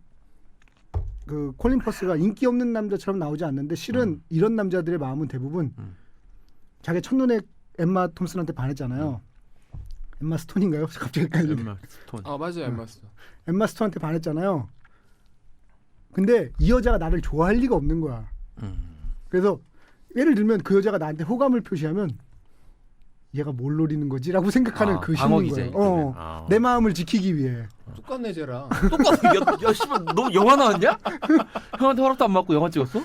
그 콜린 퍼스가 인기 없는 남자처럼 나오지 않는데 실은 이런 남자들의 마음은 대부분 자기 첫눈에 엠마 톰슨한테 반했잖아요. 엠마 스톤인가요? 갑자기 헷갈리네. 엠마 스톤. 아 맞아요, 엠마 스톤. 엠마 스톤한테 반했잖아요. 근데 이 여자가 나를 좋아할 리가 없는 거야. 그래서 예를 들면 그 여자가 나한테 호감을 표시하면 얘가 뭘 노리는 거지라고 생각하는 그 심리인 방어기제. 거예요. 내 마음을 지키기 위해. 똑같네 쟤랑. 똑같아. 야, 씨발, 너 영화 나왔냐? 형한테 허락도 안 받고 영화 찍었어?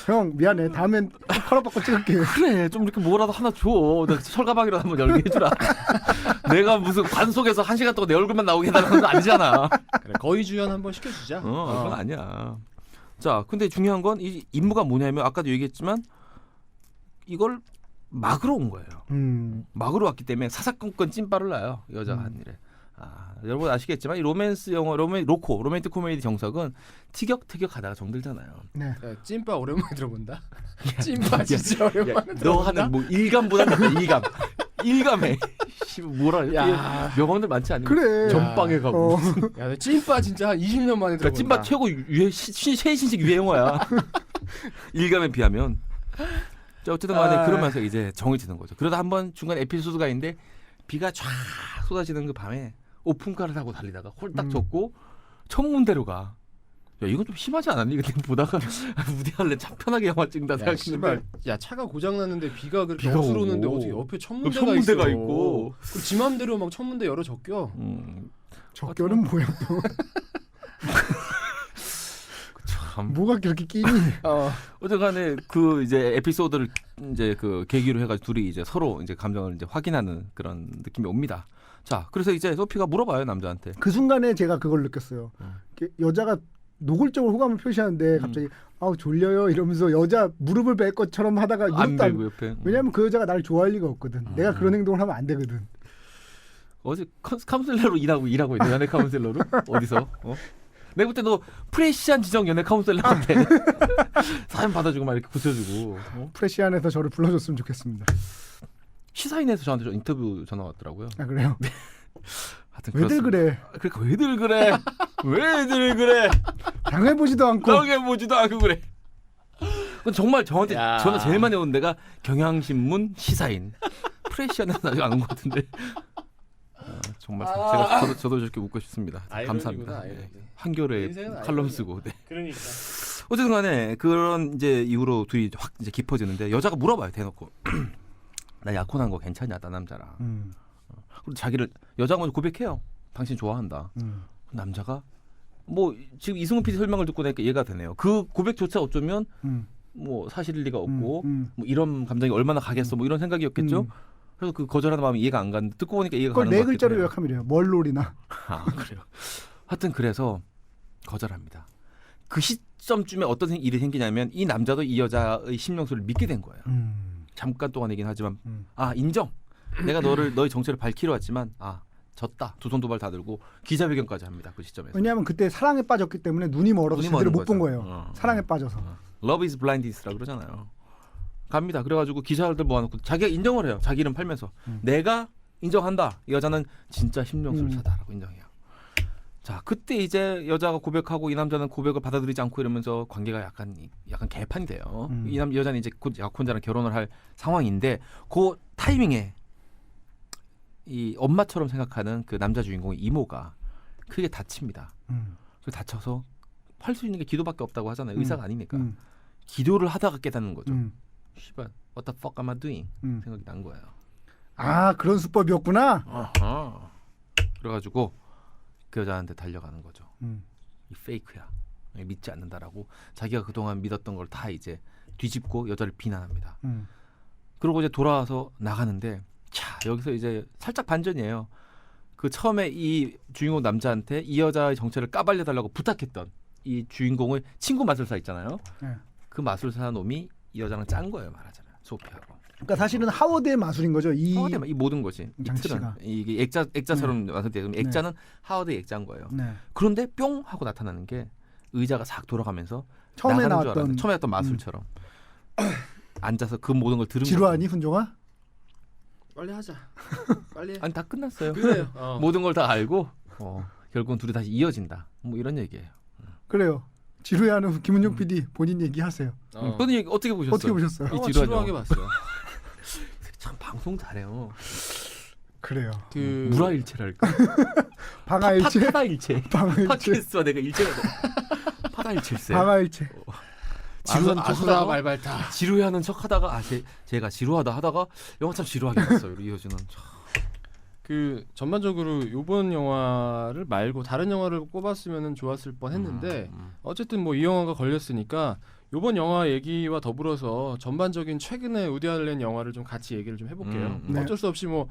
형 미안해. 다음엔 허락받고 찍을게. 그래, 좀 이렇게 뭐라도 하나 줘. 나 철가방이라도 한번 열게 해주라. 내가 무슨 관 속에서 1시간 동안 내 얼굴만 나오게 해달라는 거 아니잖아. 그래, 거의 주연 한번 시켜주자. 그건 아니야. 자, 근데 중요한 건 이 임무가 뭐냐면 아까도 얘기했지만 이걸 막으러 온 거예요. 막으러 왔기 때문에 사사건건 찐빠를 놔요. 여자가 한 일에. 여러분 아시겠지만 이 로맨스 영화 로맨틱 코미디 정석은 티격태격하다가 정들잖아요. 네. 야, 찐빠 오랜만에 들어본다. 찐빠 진짜 오랜만에 들어본다. 너 하는 뭐 일감보다 일감. 일감해. 뭐라 야. 명언들 많지 않니? 그래. 전방에 가고. 야, 너 찐빠 진짜 한 20년 만에 그러니까 들어본다. 찐빠 최고 최신식 유행어야. 일감에 비하면. 자, 어쨌든 간에 그러면서 이제 정이 드는 거죠. 그러다 한번 중간 에피소드가 있는데 비가 쫙 쏟아지는 그 밤에 오픈카를 타고 달리다가 홀딱 젖고 천문대로 가. 야, 이건 좀 심하지 않았니? 근데 보다가 우디 알렌 참 편하게 영화 찍는다 야, 생각했는데 씨발. 야, 차가 고장 났는데 비가 그렇게 비가 억수로 오는데 오고. 어떻게 옆에 천문대가, 천문대가 있어. 있고. 그럼 지 맘대로 막 천문대 열어 적겨. 적결은 뭐야 또. 참. 뭐가 그렇게 끼니. 어쨌간에 그 이제 에피소드를 이제 그 계기로 해가지고 둘이 이제 서로 이제 감정을 이제 확인하는 그런 느낌이 옵니다. 자, 그래서 이제 소피가 물어봐요 남자한테. 그 순간에 제가 그걸 느꼈어요. 이렇게 여자가 노골적으로 호감을 표시하는데 갑자기 아우 졸려요 이러면서 여자 무릎을 뺄 것처럼 하다가 안 무릎도 들고 옆에. 왜냐면 그 여자가 나를 좋아할 리가 없거든. 내가 그런 행동을 하면 안 되거든. 어제 카운셀러로 일하고 있네. 연애 카운셀러로 어디서? 내가 볼 때 너 프레시한 지정 연애 카운셀러 같아. 사연 받아주고 막 이렇게 붙여주고. 프레시안에서 저를 불러줬으면 좋겠습니다. 시사인에서 저한테 인터뷰 전화 왔더라고요. 아 그래요? 하여튼 왜들 그렇습니다. 그래? 그러니까 왜들 그래? 왜들 그래? 당해보지도 않고. 당해보지도 않고 그래. 그건 정말 저한테 야. 전화 제일 많이 온 데가 경향신문 시사인. 프레시안에서 아직 안 온 것 같은데. 정말 저도 저렇게 묻고 싶습니다. 감사합니다. 네. 한겨레 인생은 칼럼 아이러니야. 쓰고. 네. 그러니까. 어쨌든 간에 그런 이제 이후로 둘이 확 이제 깊어지는데 여자가 물어봐요 대놓고. 나 약혼한 거 괜찮냐 나 남자랑. 그리고 자기를 여자가 먼저 고백해요. 당신 좋아한다. 남자가 뭐 지금 이승훈 PD 설명을 듣고 나니까 이해가 되네요. 그 고백조차 어쩌면 뭐 사실일 리가 없고 뭐 이런 감정이 얼마나 가겠어 뭐 이런 생각이었겠죠. 그래서 그 거절하는 마음이 이해가 안 갔는데 듣고 보니까 이해가 그걸 가는 네 것 같아요. 글자로 요약하면 이래요. 멀놀이나. 아 그래요. 하여튼 그래서 거절합니다. 그 시점쯤에 어떤 일이 생기냐면 이 남자도 이 여자의 심령소리를 믿게 된 거예요. 잠깐 동안이긴 하지만 인정. 내가 너의 정체를 밝히러 왔지만 졌다. 두 손 두 발 다 들고 기자회견까지 합니다. 그 시점에서. 왜냐하면 그때 사랑에 빠졌기 때문에 눈이 멀어서 눈이 제대로 멀은 못 본 거죠. 거예요. 사랑에 빠져서. Love is blindness라 그러잖아요. 갑니다. 그래가지고 기자들 모아놓고 자기가 인정을 해요. 자기 이름 팔면서 내가 인정한다. 이 여자는 진짜 심령술사다라고 인정해요. 자, 그때 이제 여자가 고백하고 이 남자는 고백을 받아들이지 않고 이러면서 관계가 약간 개판이 돼요. 이 여자는 이제 곧 약혼자랑 결혼을 할 상황인데 그 타이밍에 이 엄마처럼 생각하는 그 남자 주인공의 이모가 크게 다칩니다. 그 다쳐서 할 수 있는 게 기도밖에 없다고 하잖아요. 의사가 아니니까. 기도를 하다가 깨닫는 거죠. 씨발, what the fuck am I doing? 생각이 난 거예요. 아 그런 수법이었구나. 아하. 그래가지고 그 여자한테 달려가는 거죠. 이 페이크야. 믿지 않는다라고 자기가 그동안 믿었던 걸 다 이제 뒤집고 여자를 비난합니다. 그러고 이제 돌아와서 나가는데 자 여기서 이제 살짝 반전이에요. 그 처음에 이 주인공 남자한테 이 여자의 정체를 까발려달라고 부탁했던 이 주인공의 친구 마술사 있잖아요. 네. 그 마술사 놈이 이 여자랑 짠 거예요, 말하자면 소피하고. 그러니까 사실은 하워드의 마술인 거죠. 이 이 모든 것이 이 장치가. 틀은 이게 액자처럼 왔을 때 액자는 하워드의 액자인 거예요. 네. 그런데 뿅 하고 나타나는 게 의자가 싹 돌아가면서 처음에 나가는 줄 나왔던 알았는데 처음에 나왔던 마술처럼 앉아서 그 모든 걸 들은 지루하니 훈종아? 빨리 하자. 빨리 해. 아니 다 끝났어요. 그래요. 모든 걸 다 알고 결국은 둘이 다시 이어진다. 뭐 이런 얘기예요. 그래요. 지루해하는 김은종 PD 본인 얘기하세요. 그런 얘기 어떻게 보셨어요? 어떻게 보셨어요? 이 지루하게 봤어요. 참 방송 잘해요. 그래요. 그 무라일체랄까? 방아일체, 파다일체. 방아일체, 팟캐스트와 내가 일체가 돼. 파다일체세. 방아일체. 지루한 아수라 척하다가 말발타. 지루해하는 척하다가 제가 지루하다 하다가 영화 참 지루하게 봤어요. 이어지는. 그 전반적으로 이번 영화를 말고 다른 영화를 꼽았으면 좋았을 뻔했는데 어쨌든 뭐 이 영화가 걸렸으니까 이번 영화 얘기와 더불어서 전반적인 최근의 우디 알렌 영화를 좀 같이 얘기를 좀 해볼게요. 네. 어쩔 수 없이 뭐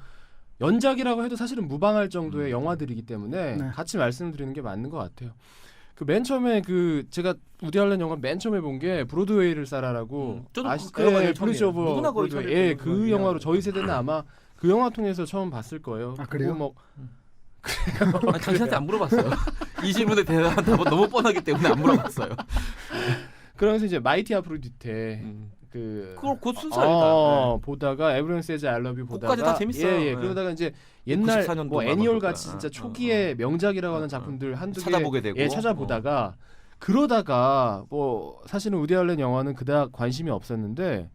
연작이라고 해도 사실은 무방할 정도의 영화들이기 때문에 네. 같이 말씀드리는 게 맞는 것 같아요. 그 맨 처음에 그 제가 우디 알렌 영화 맨 처음에 본 게 브로드웨이를 싸라라고 저도 그 영화를 브리지 처음이에요. 오브 누구나 거의 브로드웨이. 처음에 예, 보는 그 거예요. 영화로 저희 세대는 아마 그 영화 통해서 처음 봤을 거예요. 아, 그래요? 그리고 뭐 아니, 당신한테 안 물어봤어요. 이 질문에 대한 답은 너무 뻔하기 때문에 안 물어봤어요. 그러면서 이제 마이티 아프로디테 그걸 곧 순서니까. 보다가 에브리언 세즈 아이 러브 유 보다가 그것까지 다 재밌어요. 예, 네. 그러다가 이제 옛날 94년도 뭐 막 애니얼 그럴 같이 거야. 진짜 초기의 명작이라고 하는 작품들 한두 개 찾아보게 되고. 예, 찾아보다가 그러다가 뭐 사실은 우디 알렌 영화는 그닥 관심이 없었는데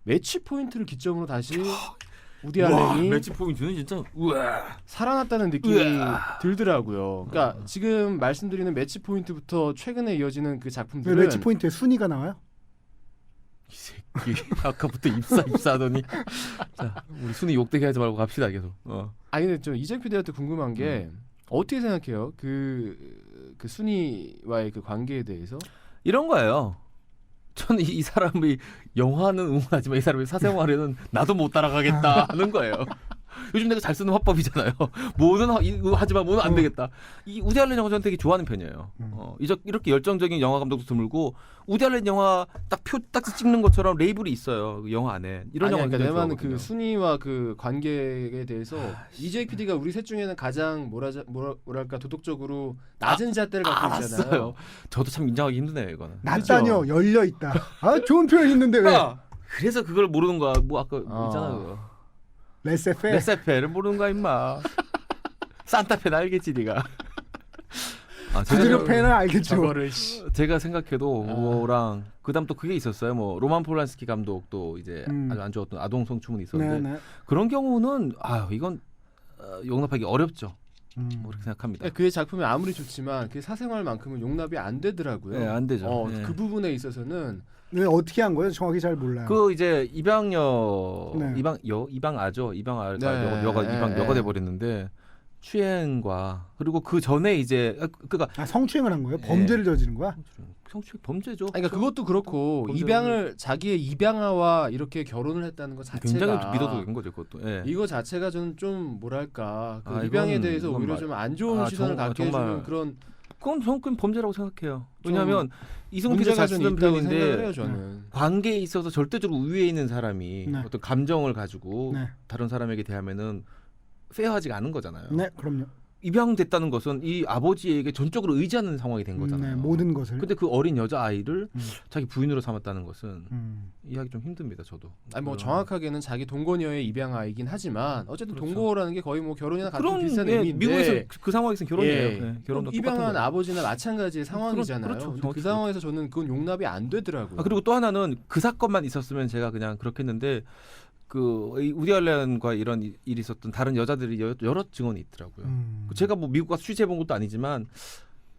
매치 포인트를 기점으로 다시 우디 알렌이 매치 포인트는 진짜 우와. 살아났다는 느낌이 으아. 들더라고요. 그러니까 지금 말씀드리는 매치 포인트부터 최근에 이어지는 그 왜 작품들은 매치 포인트에 순위가 나와요? 이 새끼 아까부터 입사하더니 자 우리 순위 욕되게 하지 말고 갑시다 계속. 아니 근데 좀 이재규 PD한테 궁금한 게 어떻게 생각해요? 그 순위와의 그 관계에 대해서? 이런 거예요. 저는 이 사람이 영화는 응원하지만 이 사람의 사생활에는 나도 못 따라가겠다 하는 거예요. 요즘 내가 잘 쓰는 화법이잖아요. 뭐는 하지만 뭐는 안 되겠다. 이 우디 알렌 영화 저는 되게 좋아하는 편이에요. 이렇게 열정적인 영화 감독도 드물고 우디 알렌 영화 딱 표 딱 찍는 것처럼 레이블이 있어요. 그 영화 안에. 이런 영화 그러니까 굉장히 내 말은 그 좋아하거든요. 순위와 그 관계에 대해서 이재규 PD가 우리 셋 중에는 가장 뭐랄까 도덕적으로 낮은 잣대를 갖고 있잖아요. 알았어요. 저도 참 인정하기 힘드네요 이거는. 낫다뇨 열려 있다. 아 좋은 표현 있는데 왜? 그래서 그걸 모르는 거야. 뭐 아까 있잖아요. 그거. 레세페. 레세페를 모르는 거야 임마. 산타페는 알겠지 네가. 두드려 패는 알겠죠. 저거를 제가 생각해도 그거랑 그다음 또 그게 있었어요. 뭐 로만 폴란스키 감독도 이제 아주 안 좋았던 아동 성추문이 있었는데 네. 그런 경우는 이건 용납하기 어렵죠. 뭐 그렇게 생각합니다. 그의 작품이 아무리 좋지만 그 사생활만큼은 용납이 안 되더라고요. 네, 안 되죠. 네. 그 부분에 있어서는 왜 어떻게 한 거예요? 정확히 잘 몰라요. 그 이제 입양녀 네. 입양아죠. 입양아가 네. 여가 돼 버렸는데 추행과 그리고 그 전에 이제 그러니까 성추행을 한 거예요? 범죄를 저지른 거야? 성추행 범죄죠. 그러니까 그것도 그렇고 자기의 입양아와 이렇게 결혼을 했다는 것 자체가 굉장히 미도덕인 거죠, 그것도. 예. 이거 자체가 저는 좀 뭐랄까 그 이건 입양에 대해서 오히려 말- 좀 안 좋은 시선을 갖게 정말. 해주는 그런 그건 범죄라고 생각해요. 좀 왜냐하면 이승훈 피디 문제가 잘 좀 쓰는 있다고 생각을 표현인데 해요 저는. 관계에 있어서 절대적으로 우위에 있는 사람이 네. 어떤 감정을 가지고 네. 다른 사람에게 대하면은 페어하지가 않은 거잖아요. 네, 그럼요. 입양됐다는 것은 이 아버지에게 전적으로 의지하는 상황이 된 거잖아요. 네, 모든 것을. 근데 그 어린 여자 아이를 음. 자기 부인으로 삼았다는 것은 음. 이해하기 좀 힘듭니다. 저도. 아니 뭐 정확하게는 자기 동거녀의 입양아이긴 하지만 어쨌든 그렇죠. 동거라는 게 거의 뭐 결혼이나 같은 그런 비슷한 예, 의미인데 미국에서 그 상황에서는 결혼이에요. 예. 네, 결혼도 입양한 똑같은 거예요. 아버지나 마찬가지의 상황이잖아요. 그렇죠. 근데 정확히 그 상황에서 저는 그건 용납이 안 되더라고요. 그리고 또 하나는 그 사건만 있었으면 제가 그냥 그렇겠는데 이 우디 알렌과 이런 일이 있었던 다른 여자들이 여러 증언이 있더라고요. 제가 뭐 미국 가서 취재해 본 것도 아니지만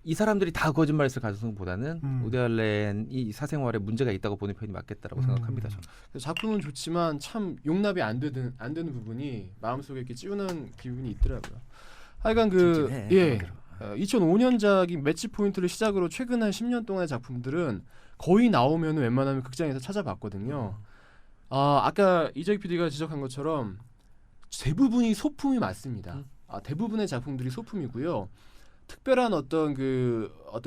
이 사람들이 다 거짓말했을 가능성보다는 우디 알렌이 사생활에 문제가 있다고 보는 편이 맞겠다라고 생각합니다. 저는. 작품은 좋지만 참 용납이 안 되는 부분이 마음속에 이렇게 찌우는 기분이 있더라고요. 하여간 찜찜해. 2005년작인 매치 포인트를 시작으로 최근 한 10년 동안의 작품들은 거의 나오면 웬만하면 극장에서 찾아봤거든요. 아까 이재규 PD가 지적한 것처럼 대부분이 소품이 맞습니다. 대부분의 작품들이 소품이고요. 특별한 어떤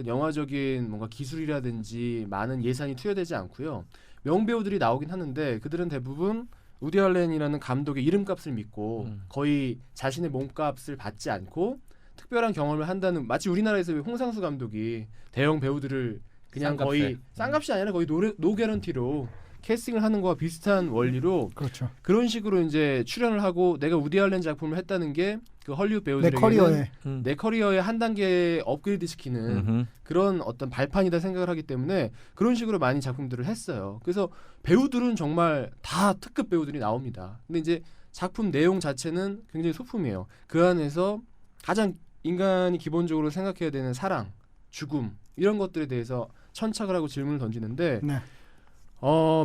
영화적인 뭔가 기술이라든지 많은 예산이 투여되지 않고요. 명배우들이 나오긴 하는데 그들은 대부분 우디 알렌이라는 감독의 이름값을 믿고 거의 자신의 몸값을 받지 않고 특별한 경험을 한다는, 마치 우리나라에서 홍상수 감독이 대형 배우들을 그냥 싼 값에. 거의 싼 값이 아니라 거의 노 개런티로 캐스팅을 하는 거와 비슷한 원리로 그렇죠. 그런 식으로 이제 출연을 하고 내가 우디 알렌 작품을 했다는 게 그 헐리우드 내 배우들에게는 커리어에 내 커리어에 한 단계 업그레이드 시키는 그런 어떤 발판이다 생각을 하기 때문에 그런 식으로 많이 작품들을 했어요. 그래서 배우들은 정말 다 특급 배우들이 나옵니다. 근데 이제 작품 내용 자체는 굉장히 소품이에요. 그 안에서 가장 인간이 기본적으로 생각해야 되는 사랑, 죽음 이런 것들에 대해서 천착을 하고 질문을 던지는데 네.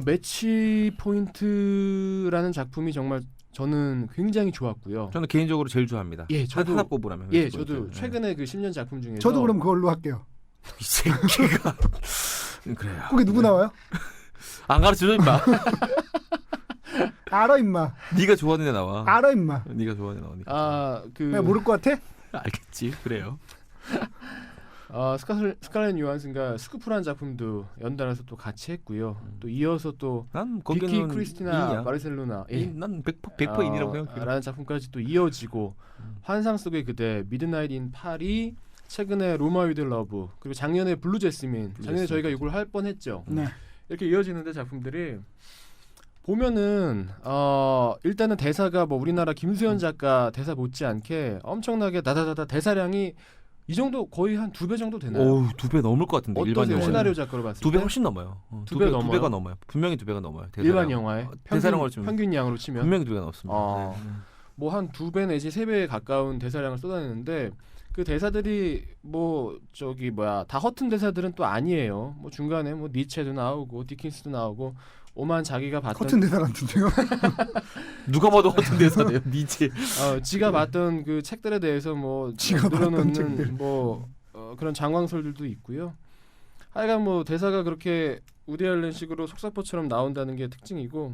매치 포인트라는 작품이 정말 저는 굉장히 좋았고요. 저는 개인적으로 제일 좋아합니다. 예, 저도- 하나 뽑으라면. 예, 매치 저도 포인트. 최근에 그 10년 작품 중에서 저도 그럼 그걸로 할게요. 이 새끼가 그래요. 거기 누구 나와요? 안 가르쳐줘 임마. 알아 임마. 네가 좋아하는 애 나와. 알아 임마. 네가 좋아하는 애 나오니까. 내가 모를 것 같아? 알겠지. 그래요. 스칼렛 요한슨과 스쿠프라는 작품도 연달아서 또 같이 했고요. 또 이어서 또 난 비키 거기는 크리스티나 인이야. 바르셀로나 난 100% 인이라고 생각해. 라는 작품까지 또 이어지고 환상 속의 그대, 미드나잇 인 파리, 최근에 로마 위드 러브, 그리고 작년에 블루 제스민, 작년에 저희가 이걸 할 뻔했죠. 네. 이렇게 이어지는데 작품들이 보면은 일단은 대사가 뭐 우리나라 김수현 작가 대사 못지않게 엄청나게 다다다다 대사량이 이 정도 거의 한 2배 정도 되나요? 오우 2배 넘을 것 같은데 일반 어떠세요? 영화. 시나리오 작가로 봤을 때 2배 훨씬 넘어요. 두 배 넘어요? 2배가 넘어요. 분명히 2배가 넘어요. 일반 영화에 대사량으로 치면 평균 양으로 치면 분명히 2배가 넘습니다. 뭐 한 2배 내지 3배에 가까운 대사량을 쏟아내는데 그 대사들이 뭐 다 허튼 대사들은 또 아니에요. 뭐 중간에 뭐 니체도 나오고 디킨스도 나오고 오만 자기가 봤던 커튼 대사 같은데요. 누가 봐도 같은 대사네요. 니체. 지가 봤던 그 책들에 대해서 뭐 지가 봤던 책들. 늘어놓는 그런 장광설들도 있고요. 하여간 뭐 대사가 그렇게 우디 알렌식으로 속사포처럼 나온다는 게 특징이고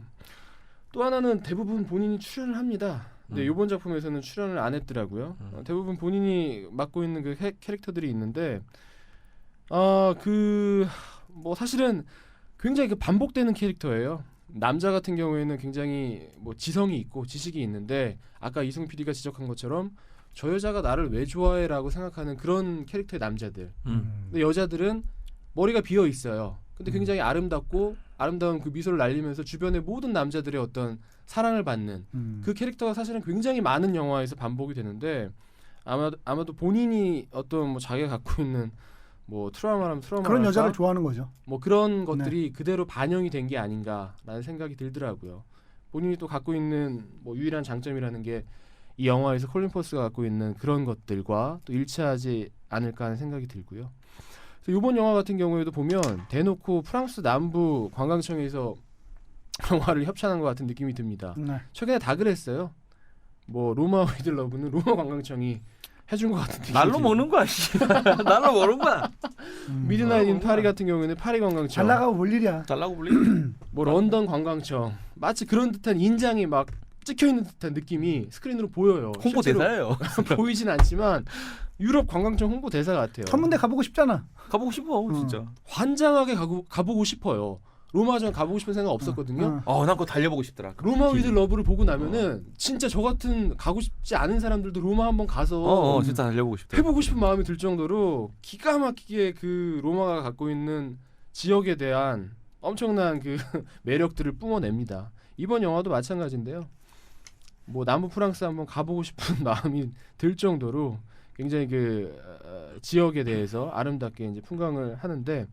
또 하나는 대부분 본인이 출연을 합니다. 근데 이번 작품에서는 출연을 안 했더라고요. 대부분 본인이 맡고 있는 그 캐릭터들이 있는데 뭐 사실은 굉장히 그 반복되는 캐릭터예요. 남자 같은 경우에는 굉장히 뭐 지성이 있고 지식이 있는데 아까 이승 PD가 지적한 것처럼 저 여자가 나를 왜 좋아해라고 생각하는 그런 캐릭터의 남자들. 근데 여자들은 머리가 비어 있어요. 근데 굉장히 아름다운 그 미소를 날리면서 주변의 모든 남자들의 어떤 사랑을 받는 그 캐릭터가 사실은 굉장히 많은 영화에서 반복이 되는데 아마도 본인이 어떤 뭐 자기가 갖고 있는 뭐 트라우마라면 그런 여자를 좋아하는 거죠. 뭐 그런 것들이 그대로 반영이 된 게 아닌가라는 생각이 들더라고요. 본인이 또 갖고 있는 뭐 유일한 장점이라는 게 이 영화에서 콜린 퍼스가 갖고 있는 그런 것들과 또 일치하지 않을까 하는 생각이 들고요. 이번 영화 같은 경우에도 보면 대놓고 프랑스 남부 관광청에서 영화를 협찬한 것 같은 느낌이 듭니다. 네. 최근에 다 그랬어요. 뭐 로마 위드 러브는 로마 관광청이 해준 것 같은 느낌이 날로 들고. 먹는 거야. 씨. 날로 먹는 거야. 미드나잇 인 파리 같은 경우에는 파리 관광청, 잘 나가고 볼 일이야. 달라고 불리. 뭐 런던 관광청, 마치 그런 듯한 인장이 막 찍혀 있는 듯한 느낌이 스크린으로 보여요. 홍보 실제로 대사예요. 보이진 않지만 유럽 관광청 홍보 대사 같아요. 한문대 가보고 싶잖아. 가보고 싶어 진짜. 환장하게 가보고 싶어요. 로마전 가보고 싶은 생각 없었거든요. 난 그거 달려보고 싶더라. 로마 위드 러브를 보고 나면은 진짜 저 같은 가고 싶지 않은 사람들도 로마 한번 가서 진짜 달려보고 싶다. 해보고 싶은 마음이 들 정도로 기가 막히게 그 로마가 갖고 있는 지역에 대한 엄청난 그 매력들을 뿜어냅니다. 이번 영화도 마찬가지인데요. 뭐 남부 프랑스 한번 가보고 싶은 마음이 들 정도로 굉장히 그 지역에 대해서 아름답게 이제 풍광을 하는데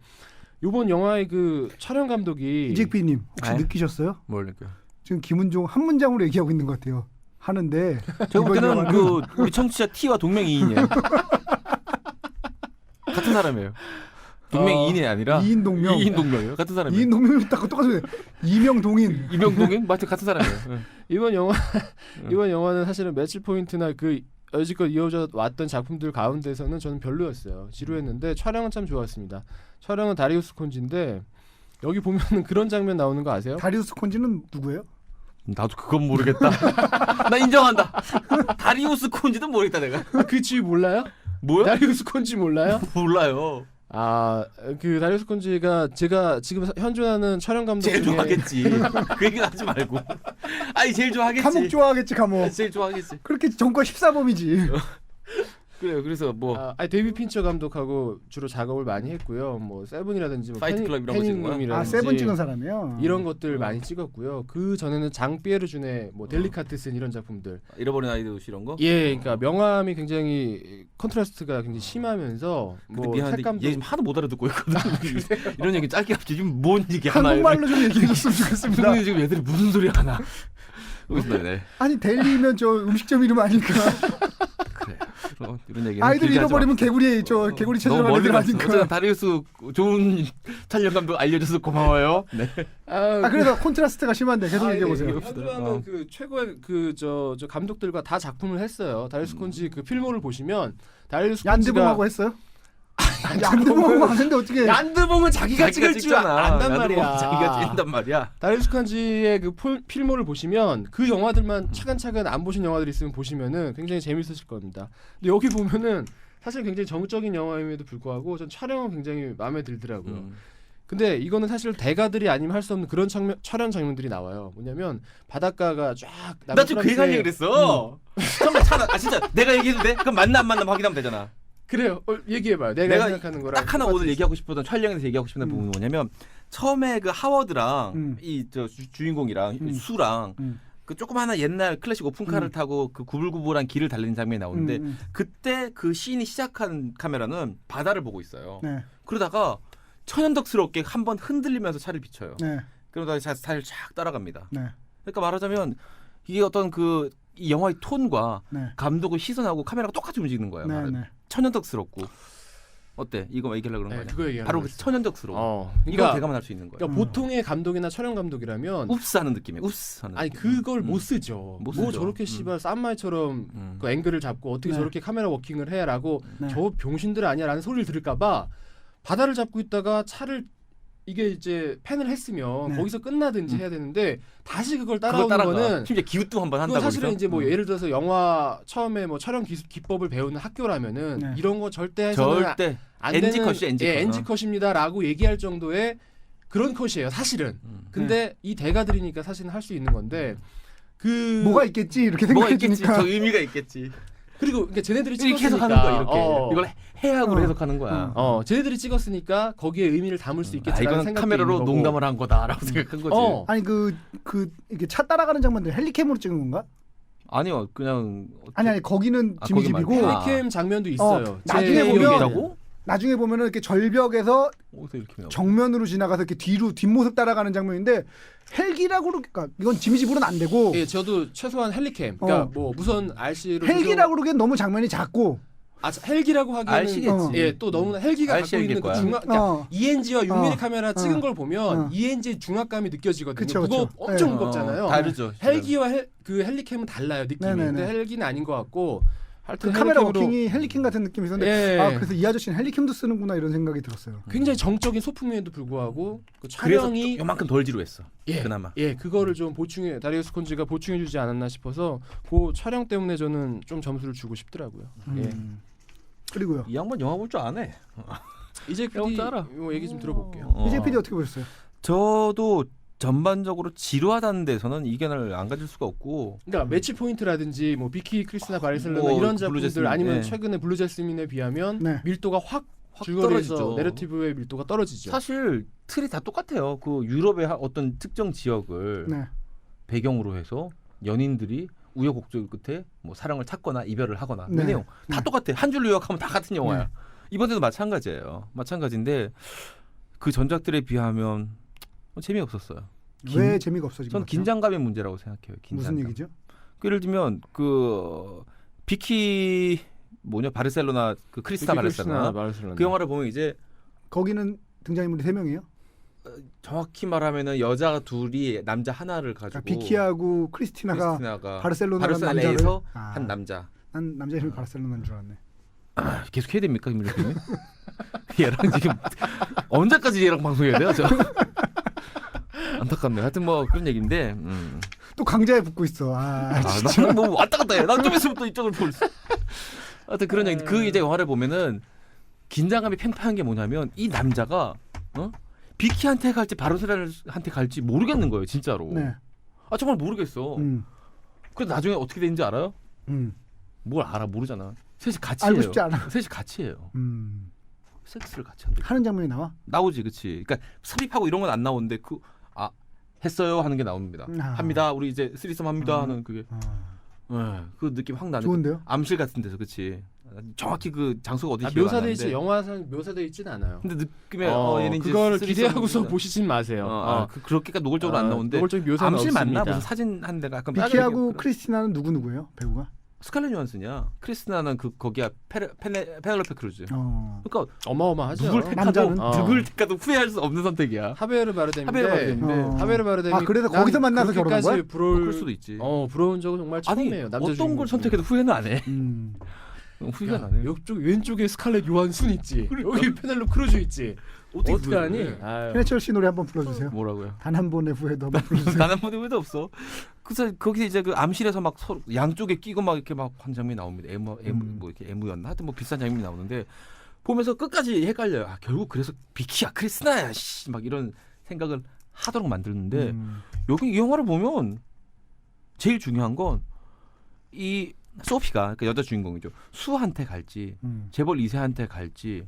이번 영화의 그 촬영 감독이 이직비님 혹시 네? 느끼셨어요? 뭘 느껴? 지금 김은종 한 문장으로 얘기하고 있는 것 같아요. 하는데 제가 볼 이번 때는 영화는 그 우리 청취자 T와 동명이인이에요. 같은 사람이에요. 동명이인이 아니라 이인 동명. 이인 동명이에요. 같은 사람이에요. 이인 동명이 딱 똑같은 이명 동인. 이명동인 맞죠? 같은 사람이에요. 네. 이번 영화는 사실은 매치 포인트나 그 여지껏 이어져 왔던 작품들 가운데서는 저는 별로였어요. 지루했는데 촬영은 참 좋았습니다. 촬영은 다리우스 콘지인데 여기 보면은 그런 장면 나오는 거 아세요? 다리우스 콘지는 누구예요? 나도 그건 모르겠다. 나 인정한다. 다리우스 콘지도 모르겠다 내가. 그 지위 몰라요? 뭐야? 다리우스 콘지 몰라요? 몰라요. 그 다리우스 콘지가 제가 지금 현존하는 촬영 감독 제일 중에 좋아하겠지. 그 얘기는 하지 말고. 아니 제일 좋아하겠지. 감옥 좋아하겠지 감옥. 제일 좋아하겠지. 그렇게 정권 14범이지. 그래요. 그래서 뭐 데이비 핀처 감독하고 주로 작업을 많이 했고요. 뭐 세븐이라든지 뭐 파이트 클럽 이런 거 찍은 거야? 패닝룸이라든지 세븐 찍은 사람이요. 이런 것들 많이 찍었고요. 그 전에는 장 피에르준의 뭐 델리카테슨 이런 작품들. 잃어버린 아이들 이런 거? 예, 그러니까 명암이 굉장히 컨트라스트가 굉장히 심하면서 근데 뭐 미안한데 색감도 얘 지금 하나도 못 알아듣고 있거든. 이런 얘기 짧게 합치 지금 뭔 얘기 하나. 한국말로 좀 얘기해줬으면 좋겠습니다. 분명히 지금 애들이 무슨 소리 하나. 네. 아니 델리면 저 음식점 이름 아닐까? 그래. 이런 얘기. 아이들 잃어버리면 개구리 개구리 찾으러 너무 가는 멀리 애들 갔어. 아닌가? 어쨌든 다리우스 좋은 촬영 감독 알려줘서 고마워요. 네. 그래서 콘트라스트가 심한데 계속 얘기해 보세요. 현존하는 그 최고의 그 저 감독들과 다 작품을 했어요. 다리우스 콘지 그 필모를 보시면 다리우스 콘지가 얀드봉하고 했어요? 얀드봉하고 하는데 어떻게? 얀드봉은 자기가 찍을 줄 안단 말이야. 자기가 찍는단 말이야. 다리우스 콘지의 그 필모를 보시면 그 영화들만 차근차근 안 보신 영화들 있으면 보시면은 굉장히 재밌으실 겁니다. 근데 여기 보면은 사실 굉장히 정적인 영화임에도 불구하고 전 촬영은 굉장히 마음에 들더라고요. 근데 이거는 사실 대가들이 아니면 할 수 없는 그런 촬영 장면들이 나와요. 뭐냐면 바닷가가 쫙 나 지금 그 얘기 하려고 그랬어. 처음에 진짜 내가 얘기해도 돼? 그럼 맞나 안 맞나 확인하면 되잖아. 그래요. 얘기해봐요. 내가 생각하는 거랑 딱 하나 오늘 얘기하고 싶었던 촬영에서 얘기하고 싶은 부분이 뭐냐면 처음에 그 하워드랑 이 저 주인공이랑 수랑 그 조금 하나 옛날 클래식 오픈카를 타고 그 구불구불한 길을 달리는 장면이 나오는데 그때 그 씬이 시작한 카메라는 바다를 보고 있어요. 네. 그러다가 천연덕스럽게 한번 흔들리면서 차를 비춰요. 네. 그러다가 차를 쫙 따라갑니다. 네. 그러니까 말하자면 이게 어떤 그 이 영화의 톤과 네. 감독의 시선하고 카메라가 똑같이 움직이는 거예요. 네. 말은. 네. 천연덕스럽고 어때? 이거 얘기하려고 그런 거 아니야? 그거 얘기하는 바로 거죠. 그 천연덕스러워. 이거 그러니까, 대감을 할 수 있는 거예요. 그러니까 보통의 감독이나 촬영 감독이라면 웁스 하는 느낌이에요. 웁스 하는 아니 느낌. 그걸 못 쓰죠. 못 뭐 쓰죠. 저렇게 씨발 쌈마이처럼 그 앵글을 잡고 어떻게 네. 저렇게 카메라 워킹을 해라고 네. 저 병신들 아니야라는 소리를 들을까봐 바다를 잡고 있다가 차를 이게 이제 팬을 했으면 네. 거기서 끝나든지 해야 되는데 다시 그걸 그걸 따라오는 따라가. 거는 심지어 기웃도 한번 그건 한다고 사실은 그러죠? 이제 뭐 예를 들어서 영화 처음에 뭐 촬영 기법을 배우는 학교라면은 네. 이런 거 절대 해서는 절대 안 NG 되는 컷이야, NG 컷. NG 컷입니다라고 얘기할 정도의 그런 컷이에요. 사실은. 근데 이 대가들이니까 사실은 할 수 있는 건데 그 뭐가 있겠지 이렇게 뭐가 생각해 있겠지. 주니까. 저 의미가 있겠지. 그리고 그러니까 쟤네들이 이렇게 찍었으니까 해석하는 거야 이렇게. 이걸 해악으로 해석하는 거야. 쟤네들이 찍었으니까 거기에 의미를 담을 수 있겠지라는 이건 생각이 카메라로 있는 거고. 농담을 한 거다라고 생각한 거지. 아니 그 이렇게 차 따라가는 장면들 헬리캠으로 찍은 건가? 아니요, 그냥 아니 거기는 아, 지미 거기 집이고 말고. 헬리캠 장면도 있어요. 나중에 제 보면 기억에. 있다고? 나중에 보면은 이렇게 절벽에서 어디서 이렇게 나와? 정면으로 지나가서 이렇게 뒤로 뒷모습 따라가는 장면인데 헬기라고 그러니까 이건 지미 집으로는 안 되고 예, 저도 최소한 헬리캠. 그러니까 뭐 무선 RC로 헬기라고 그러기엔 너무 장면이 작고 헬기라고 하기에는 RC겠지. 예, 또 너무나 헬기가 갖고 있는 그 거야. 중압 그러니까 어. ENG와 6mm 카메라 찍은 걸 보면 어. ENG의 중압감이 느껴지거든요. 그쵸, 그거 그쵸. 엄청 네. 무겁잖아요. 다르죠. 헬기와 그 헬리캠은 달라요, 느낌이. 네네네. 근데 헬기는 아닌 것 같고 그 하여튼 카메라 헬리캠으로 워킹이 헬리캠 같은 느낌이 있었는데 예. 그래서 이 아저씨는 헬리캠도 쓰는구나 이런 생각이 들었어요. 굉장히 정적인 소품임에도 불구하고 그 그래서 촬영이 요만큼 덜 지루했어. 예, 그나마. 예, 그거를 좀 다리우스 콘지가 보충해주지 않았나 싶어서 그 촬영 때문에 저는 좀 점수를 주고 싶더라고요. 예. 그리고요. 이 양반 영화 볼 줄 아네. 이제 형 PD 따라. 뭐 얘기 좀 들어볼게요. 이제 PD 어떻게 보셨어요? 저도 전반적으로 지루하다는 데서는 이견을 안 가질 수가 없고 그러니까 매치 포인트라든지 뭐 비키 크리스나 바르셀로나 뭐 이런 블루 작품들 제스민, 아니면 네. 최근에 블루 제스민에 비하면 네. 밀도가 확 떨어지죠. 줄거리에서 내러티브의 밀도가 떨어지죠. 사실 틀이 다 똑같아요. 그 유럽의 어떤 특정 지역을 네. 배경으로 해서 연인들이 우여곡절 끝에 뭐 사랑을 찾거나 이별을 하거나 네. 그 내용 다 네. 똑같아. 한 줄로 요약하면 다 같은 영화야. 네. 이번에도 마찬가지예요. 마찬가지인데 그 전작들에 비하면 재미없었어요. 왜 재미가 없어진 저는 것 같아요? 긴장감의 문제라고 생각해요. 긴장감. 무슨 얘기죠? 예를 들면 그 비키 바르셀로나 그 크리스타 바르셀로나 그 영화를 보면 이제 거기는 등장인물이 3명이에요? 정확히 말하면은 여자 둘이 남자 하나를 가지고 그러니까 비키하고 크리스티나가 바르셀로나 바르셀로나에서 남자를- 한 남자. 난 남자 이름이 바르셀로나인 줄 알았네. 계속 해야 됩니까 김민호 팀이? 얘랑 지금 언제까지 얘랑 방송해야 돼요? 저 안타깝네요. 하여튼 뭐 그런 얘기인데. 또 강자에 붙고 있어. 아, 진짜. 나는 뭐 왔다 갔다 해. 난 좀 있으면 또 이쪽을 볼 수. 하여튼 그런 얘기. 그 이제 영화를 보면은 긴장감이 팽팽한 게 뭐냐면 이 남자가 비키한테 갈지 바르셀한테 갈지 모르겠는 거예요, 진짜로. 네. 아 정말 모르겠어. 그래서 나중에 어떻게 되는지 알아요? 뭘 알아? 모르잖아. 셋이 같이 알고 해요. 싶지 않아. 셋이 같이 해요. 섹스를 같이 한다. 하는 장면이 나와? 나오지, 그치. 그러니까 삽입하고 이런 건 안 나오는데 했어요 하는 게 나옵니다. 합니다. 우리 이제 쓰리썸 합니다 하는 그게. 그 느낌 확 나는. 좋은데요? 암실 같은 데서, 그치. 정확히 그 장소가 어디지? 묘사돼 있지 영화상 묘사돼 있지는 않아요. 근데 느낌에 얘는 이제 그걸 쓰리썸 기대하고서 합니다. 보시진 마세요. 그렇게까지 노골적으로 안 나오는데 노골적인 묘사는 암실 없습니다. 맞나? 무슨 사진 한 데가 약간 비키하고 빠르게- 크리스티나는 누구예요? 배우가? 스칼렛 요한슨이야. 크리스티나는 거기야 페넬로페 크루즈. 그러니까 어마어마하죠. 누굴 택하도 남자는? 누굴 택하도 후회할 수 없는 선택이야. 하베르 바르뎀인데 하베르 바르뎀인데. 하베르 바르뎀이 그래서 거기서 만나서 결혼한 거야? 그럴 수도 있지. 부러운 적은 정말 아니 처음이에요. 남자 어떤 주인공이. 걸 선택해도 후회는 안 해. 후회가 안 해. 이쪽 왼쪽에 스칼렛 요한슨 있지. 여기 페넬로 크루즈 있지. 어떻게 하니? 신해철 씨 노래 한번 불러주세요. 뭐라고요? 단 한 번의 후회도 한번 불러주세요. 단 한 번의 후회도 없어. 그래서 거기서 이제 그 암실에서 막 서로 양쪽에 끼고 막 이렇게 막 한 장면이 나옵니다. 뭐 이렇게 애무였나? 하여튼 뭐 비싼 장면이 나오는데 보면서 끝까지 헷갈려요. 결국 그래서 비키야 크리스나야 씨 막 이런 생각을 하도록 만드는데 여기 이 영화를 보면 제일 중요한 건 이 소피가 그러니까 여자 주인공이죠. 수한테 갈지 재벌 2세한테 갈지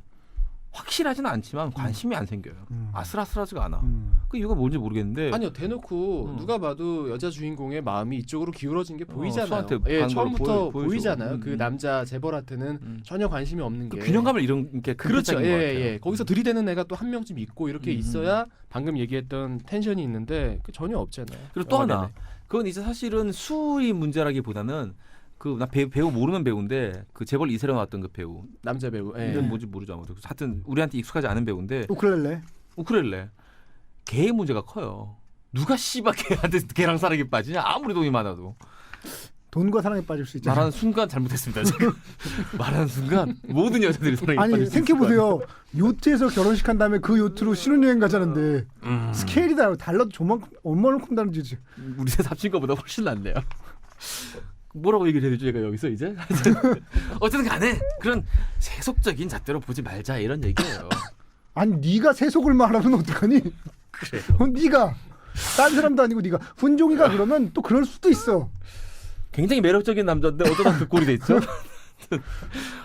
확실하지는 않지만 관심이 안 생겨요. 아슬아슬하지가 않아. 그 이유가 뭔지 모르겠는데. 아니요, 대놓고 누가 봐도 여자 주인공의 마음이 이쪽으로 기울어진 게 보이잖아요. 수한테 예, 가는 처음부터 걸로 보이잖아요. 그 남자 재벌한테는 전혀 관심이 없는 게. 그 균형감을 이런 게 그렇죠. 예. 거기서 들이대는 애가 또 한 명쯤 있고 이렇게 있어야 방금 얘기했던 텐션이 있는데 그 전혀 없잖아요. 그리고 또 하나, 네네. 그건 이제 사실은 수의 문제라기보다는 그 나 배우 모르는 배우인데 그 재벌 2세로 나왔던 그 배우 남자 배우. 예. 이름 뭔지 모르죠 아무도. 하여튼 우리한테 익숙하지 않은 배우인데 우크렐레 걔의 문제가 커요. 누가 씨발 걔랑 사랑에 빠지냐 아무리 돈이 많아도. 돈과 사랑에 빠질 수 있잖아요. 말하는 순간 잘못했습니다. 지금 말하는 순간 모든 여자들이 사랑에 빠질 아니 수 있을 생각해보세요. 요트에서 결혼식 한 다음에 그 요트로 신혼여행 가자는데 스케일이 달라도 저만큼 얼마만큼 다른지. 우리 새 삽친 거보다 훨씬 낫네요. 뭐라고 얘기를 해야 되죠 제가 여기서 이제? 어쨌든 간에 그런 세속적인 잣대로 보지 말자 이런 얘기예요. 아니 네가 세속을 말하면 어떡하니? 그래요. 네가 딴 사람도 아니고 네가 훈종이가 그러면 또 그럴 수도 있어. 굉장히 매력적인 남자인데 어쩌다 그 꼴이 됐죠?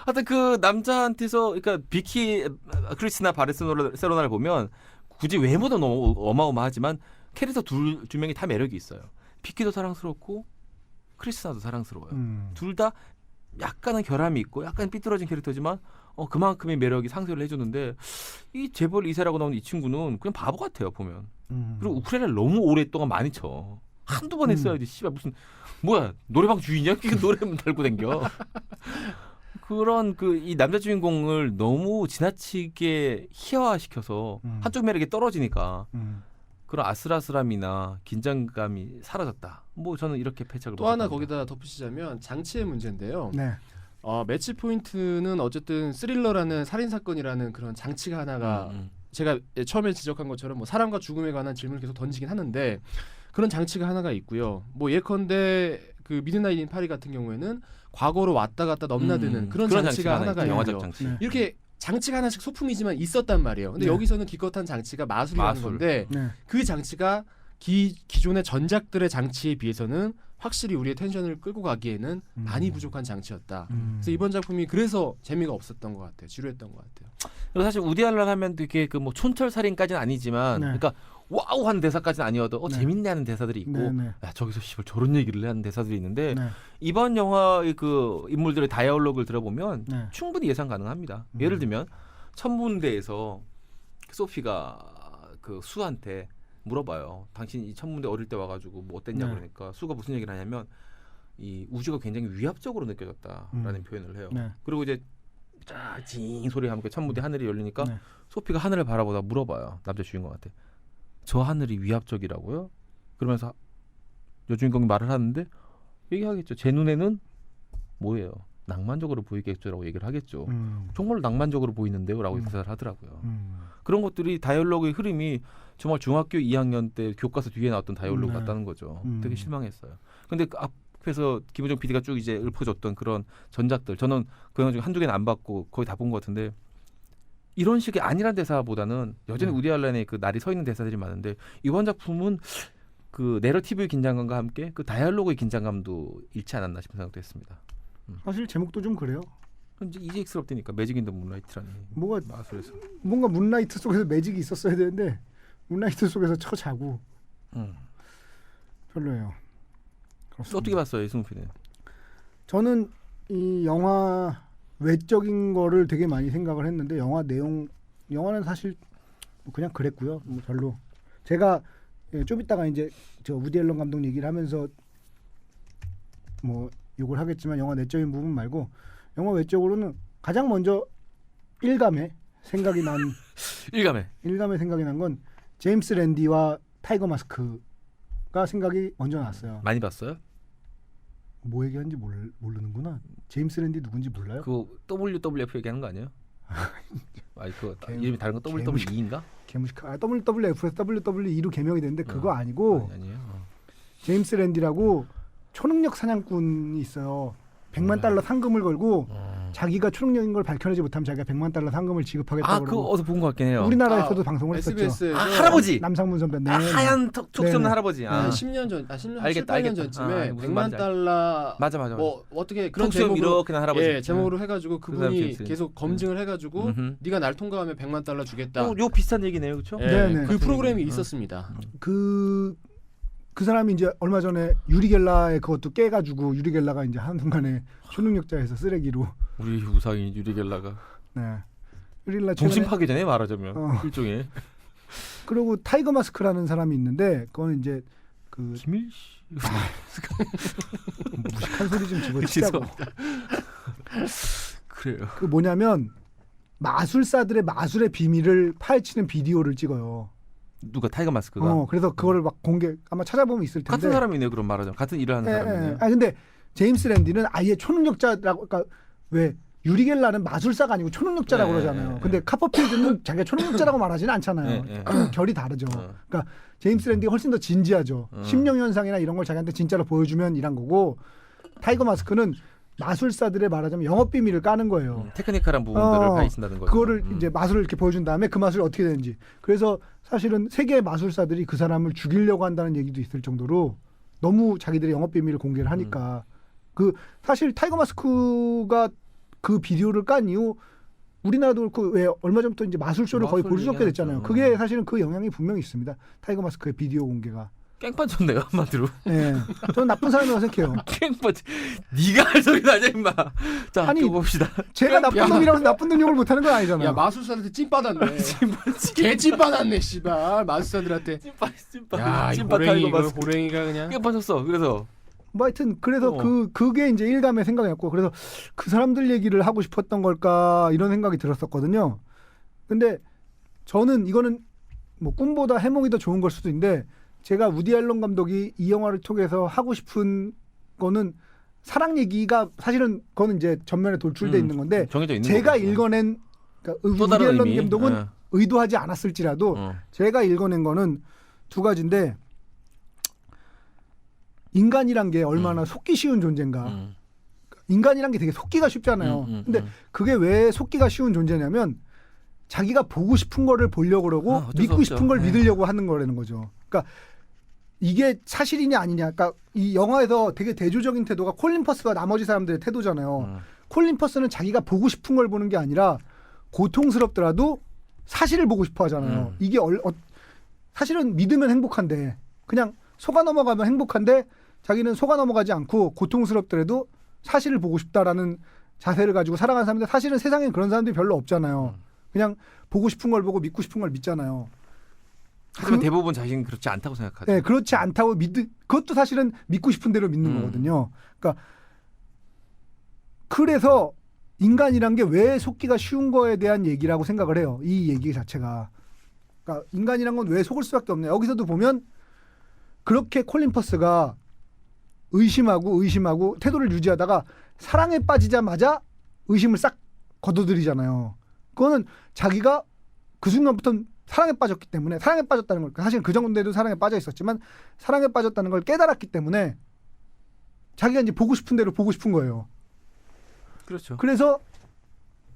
하여튼 그 남자한테서 그러니까 비키 크리스티나 바르셀로나를 보면 굳이 외모도 너무 어마어마하지만 캐릭터 두 명이 다 매력이 있어요. 비키도 사랑스럽고 크리스티나도 사랑스러워요. 둘 다 약간은 결함이 있고 약간 삐뚤어진 캐릭터지만 그만큼의 매력이 상쇄를 해주는데 이 재벌 2세라고 나오는 이 친구는 그냥 바보 같아요 보면. 그리고 우크렐레를 너무 오랫동안 많이 쳐. 한두 번 했어야지. 씨발 무슨 뭐야 노래방 주인이야? 그 노래만 달고 댕겨. 그런 그 이 남자 주인공을 너무 지나치게 희화화시켜서 한쪽 매력이 떨어지니까 그런 아슬아슬함이나 긴장감이 사라졌다. 뭐 저는 이렇게 패착을 또 하나 못합니다. 거기다 덧붙이자면 장치의 문제인데요. 네. 매치 포인트는 어쨌든 스릴러라는 살인 사건이라는 그런 장치가 하나가 제가 처음에 지적한 것처럼 뭐 사람과 죽음에 관한 질문을 계속 던지긴 하는데 그런 장치가 하나가 있고요. 뭐 예컨대 그 미드나잇 인 파리 같은 경우에는 과거로 왔다 갔다 넘나드는 그런 장치가 하나가 영화적 있고요. 장치. 네. 이렇게 장치가 하나씩 소품이지만 있었단 말이에요. 근데 네. 여기서는 기껏한 장치가 마술이라는 마술. 건데 네. 그 장치가 기존의 전작들의 장치에 비해서는 확실히 우리의 텐션을 끌고 가기에는 많이 부족한 장치였다. 그래서 이번 작품이 그래서 재미가 없었던 것 같아요. 지루했던 것 같아요. 그리고 사실 우디 알런 하면 되게 그 뭐 촌철살인까지는 아니지만, 네. 그러니까 와우한 대사까지는 아니어도 네. 재밌네 하는 대사들이 있고, 네, 네. 야 저기서 씨발 저런 얘기를 하는 대사들이 있는데 네. 이번 영화의 그 인물들의 다이얼로그를 들어보면 네. 충분히 예상 가능합니다. 예를 들면 천문대에서 소피가 그 수한테 물어봐요. 당신 이 천문대 어릴 때 와가지고 뭐 어땠냐 네. 그러니까 수가 무슨 얘기를 하냐면 이 우주가 굉장히 위압적으로 느껴졌다라는 표현을 해요. 네. 그리고 이제 찡 소리 하면 천문대 하늘이 열리니까 네. 소피가 하늘을 바라보다 물어봐요. 남자 주인공한테 저 하늘이 위압적이라고요? 그러면서 여주인공이 말을 하는데 얘기하겠죠. 제 눈에는 뭐예요? 낭만적으로 보이겠죠라고 얘기를 하겠죠. 정말 낭만적으로 보이는데요 라고 대사를 하더라고요. 그런 것들이 다이얼로그의 흐름이 정말 중학교 2학년 때 교과서 뒤에 나왔던 다이얼로그 네. 같다는 거죠. 음. 되게 실망했어요. 근데 그래서 김우정 PD가 쭉 이제 읊어줬던 그런 전작들 저는 그 영화 중에 한두 개는 안 봤고 거의 다 본 것 같은데 이런 식의 안일한 대사보다는 여전히 우디 알렌의 그 날이 서 있는 대사들이 많은데 이번 작품은 그 내러티브의 긴장감과 함께 그 다이얼로그의 긴장감도 잃지 않았나 싶은 생각도 했습니다. 사실 제목도 좀 그래요. 이제 이직스럽다니까 매직 인더 문라이트라니. 뭐가 마술에서. 뭔가 문라이트 속에서 매직이 있었어야 되는데 문라이트 속에서 쳐자고 별로예요. 그렇습니다. 어떻게 봤어요, 이승훈 PD는? 저는 이 영화 외적인 거를 되게 많이 생각을 했는데 영화는 사실 뭐 그냥 그랬고요. 뭐 별로 제가 좀 이따가 이제 저 우디 앨런 감독 얘기를 하면서 뭐 욕을 하겠지만 영화 내적인 부분 말고 영화 외적으로는 가장 먼저 일감에 생각이 난 건 제임스 랜디와 타이거 마스크가 생각이 먼저 났어요. 많이 봤어요? 뭐 얘기하는지 모르는구나. 제임스 랜디 누군지 몰라요? 그 WWF 얘기하는 거 아니에요? 아니 그 이름이 다른 거 WWE인가? 개무식한 WWF에서 WWE로 개명이 됐는데 그거 아니고 아니에요. 제임스 랜디라고 초능력 사냥꾼이 있어요. 100만 달러 상금을 걸고 자기가 초능력인 걸 밝혀내지 못하면 자기가 100만 달러 상금을 지급하겠다고. 그거 어디서 본 것 같긴 해요. 우리나라에서도 방송을 했었죠. SBS에서 할아버지. 남상문 선배님. 하얀 톡 쏘는 할아버지. 10년 전, 8년 전쯤에 무슨 100만 말인지 달러 맞아. 뭐 어떻게 그런 톡 쏘면 제목으로 이렇게 난 할아버지. 제목으로 해가지고 그 사람 그분이 기억이 계속 검증을 해가지고 네가 날 통과하면 100만 달러 주겠다. 요 비슷한 얘기네요, 그렇죠? 네네. 그 프로그램이 있었습니다. 그 사람이 이제 얼마 전에 유리겔라의 그것도 깨가지고 유리겔라가 이제 한순간에 초능력자에서 쓰레기로. 우리 우상인 유리겔라가. 네. 유리겔라 정신 파괴잖아요, 말하자면 일종의. 그리고 타이거 마스크라는 사람이 있는데 그거는 이제 그 김일 씨. 무식한 소리 좀 집어치자고. 그래요. 그 뭐냐면 마술사들의 마술의 비밀을 파헤치는 비디오를 찍어요. 누가 타이거 마스크가? 그래서 그거를 막 공개 아마 찾아보면 있을 텐데. 같은 사람이네요, 그럼 말하자면 같은 일을 하는 사람이네요. 근데 제임스 랜디는 아예 초능력자라고, 그러니까 왜 유리겔라는 마술사가 아니고 초능력자라고 그러잖아요. 근데 카퍼필드는 자기가 초능력자라고 말하지는 않잖아요. 결이 다르죠. 그러니까 제임스 랜디가 훨씬 더 진지하죠. 심령 현상이나 이런 걸 자기한테 진짜로 보여주면 이란 거고, 타이거 마스크는 마술사들의 말하자면 영업 비밀을 까는 거예요. 테크니컬한 부분들을 파헤친다는 거죠. 그거를 이제 마술을 이렇게 보여준 다음에 그 마술이 어떻게 되는지. 그래서 사실은 세계의 마술사들이 그 사람을 죽이려고 한다는 얘기도 있을 정도로 너무 자기들의 영업 비밀을 공개를 하니까 그 사실 타이거 마스크가 그 비디오를 깐 이후 우리나라도 그렇고 왜 얼마 전부터 이제 마술쇼를 거의 볼 수 없게 됐잖아요. 그게 사실은 그 영향이 분명히 있습니다. 타이거 마스크의 비디오 공개가. 깽판 쳤네요, 한마디로. 네, 저는 나쁜 사람이라고 생각해요. 깽판. 네가 할 소리 나냐 임마. 자, 아니, 봅시다. 제가 나쁜 놈이라고 해서 나쁜 놈 욕을 못하는 건 아니잖아요. 야, 마술사한테 찐 받았네. 개찐 받았네, 씨발. 마술사들한테. 찐 타이거 마스크. 호랭이가 그냥. 깽판 쳤어. 그래서 뭐 하여튼 그래서 그게 이제 일감의 생각이었고, 그래서 그 사람들 얘기를 하고 싶었던 걸까 이런 생각이 들었었거든요. 근데 저는 이거는 뭐 꿈보다 해몽이 더 좋은 걸 수도 있는데, 제가 우디 앨런 감독이 이 영화를 통해서 하고 싶은 거는 사랑 얘기가 사실은 그거는 이제 전면에 돌출돼 있는 건데, 정해져 있는 제가 거죠. 읽어낸, 그러니까 우디 다른 앨런 의미. 감독은 의도하지 않았을지라도 제가 읽어낸 거는 두 가지인데, 인간이란 게 얼마나 속기 쉬운 존재인가. 인간이란 게 되게 속기가 쉽잖아요. 근데 그게 왜 속기가 쉬운 존재냐면 자기가 보고 싶은 거를 보려고 그러고 믿고 싶은 걸 믿으려고 하는 거라는 거죠. 그러니까 이게 사실이냐 아니냐. 그러니까 이 영화에서 되게 대조적인 태도가 콜린 퍼스와 나머지 사람들의 태도잖아요. 콜린 퍼스는 자기가 보고 싶은 걸 보는 게 아니라 고통스럽더라도 사실을 보고 싶어 하잖아요. 이게 사실은 믿으면 행복한데, 그냥 속아 넘어가면 행복한데 자기는 속아 넘어가지 않고 고통스럽더라도 사실을 보고 싶다라는 자세를 가지고 살아가는 사람인데, 사실은 세상에 그런 사람들이 별로 없잖아요. 그냥 보고 싶은 걸 보고 믿고 싶은 걸 믿잖아요. 하지만 대부분 자신은 그렇지 않다고 생각하죠. 네, 그렇지 않다고 그것도 사실은 믿고 싶은 대로 믿는 거거든요. 그러니까 그래서 인간이란 게 왜 속기가 쉬운 거에 대한 얘기라고 생각을 해요. 이 얘기 자체가. 그러니까 인간이란 건 왜 속을 수밖에 없냐. 여기서도 보면 그렇게 콜린 퍼스가 의심하고 태도를 유지하다가 사랑에 빠지자마자 의심을 싹 거둬들이잖아요. 그거는 자기가 그 순간부터 사랑에 빠졌기 때문에, 사랑에 빠졌다는 걸, 사실 그 정도에도 사랑에 빠져 있었지만 사랑에 빠졌다는 걸 깨달았기 때문에 자기가 이제 보고 싶은 대로 보고 싶은 거예요. 그렇죠. 그래서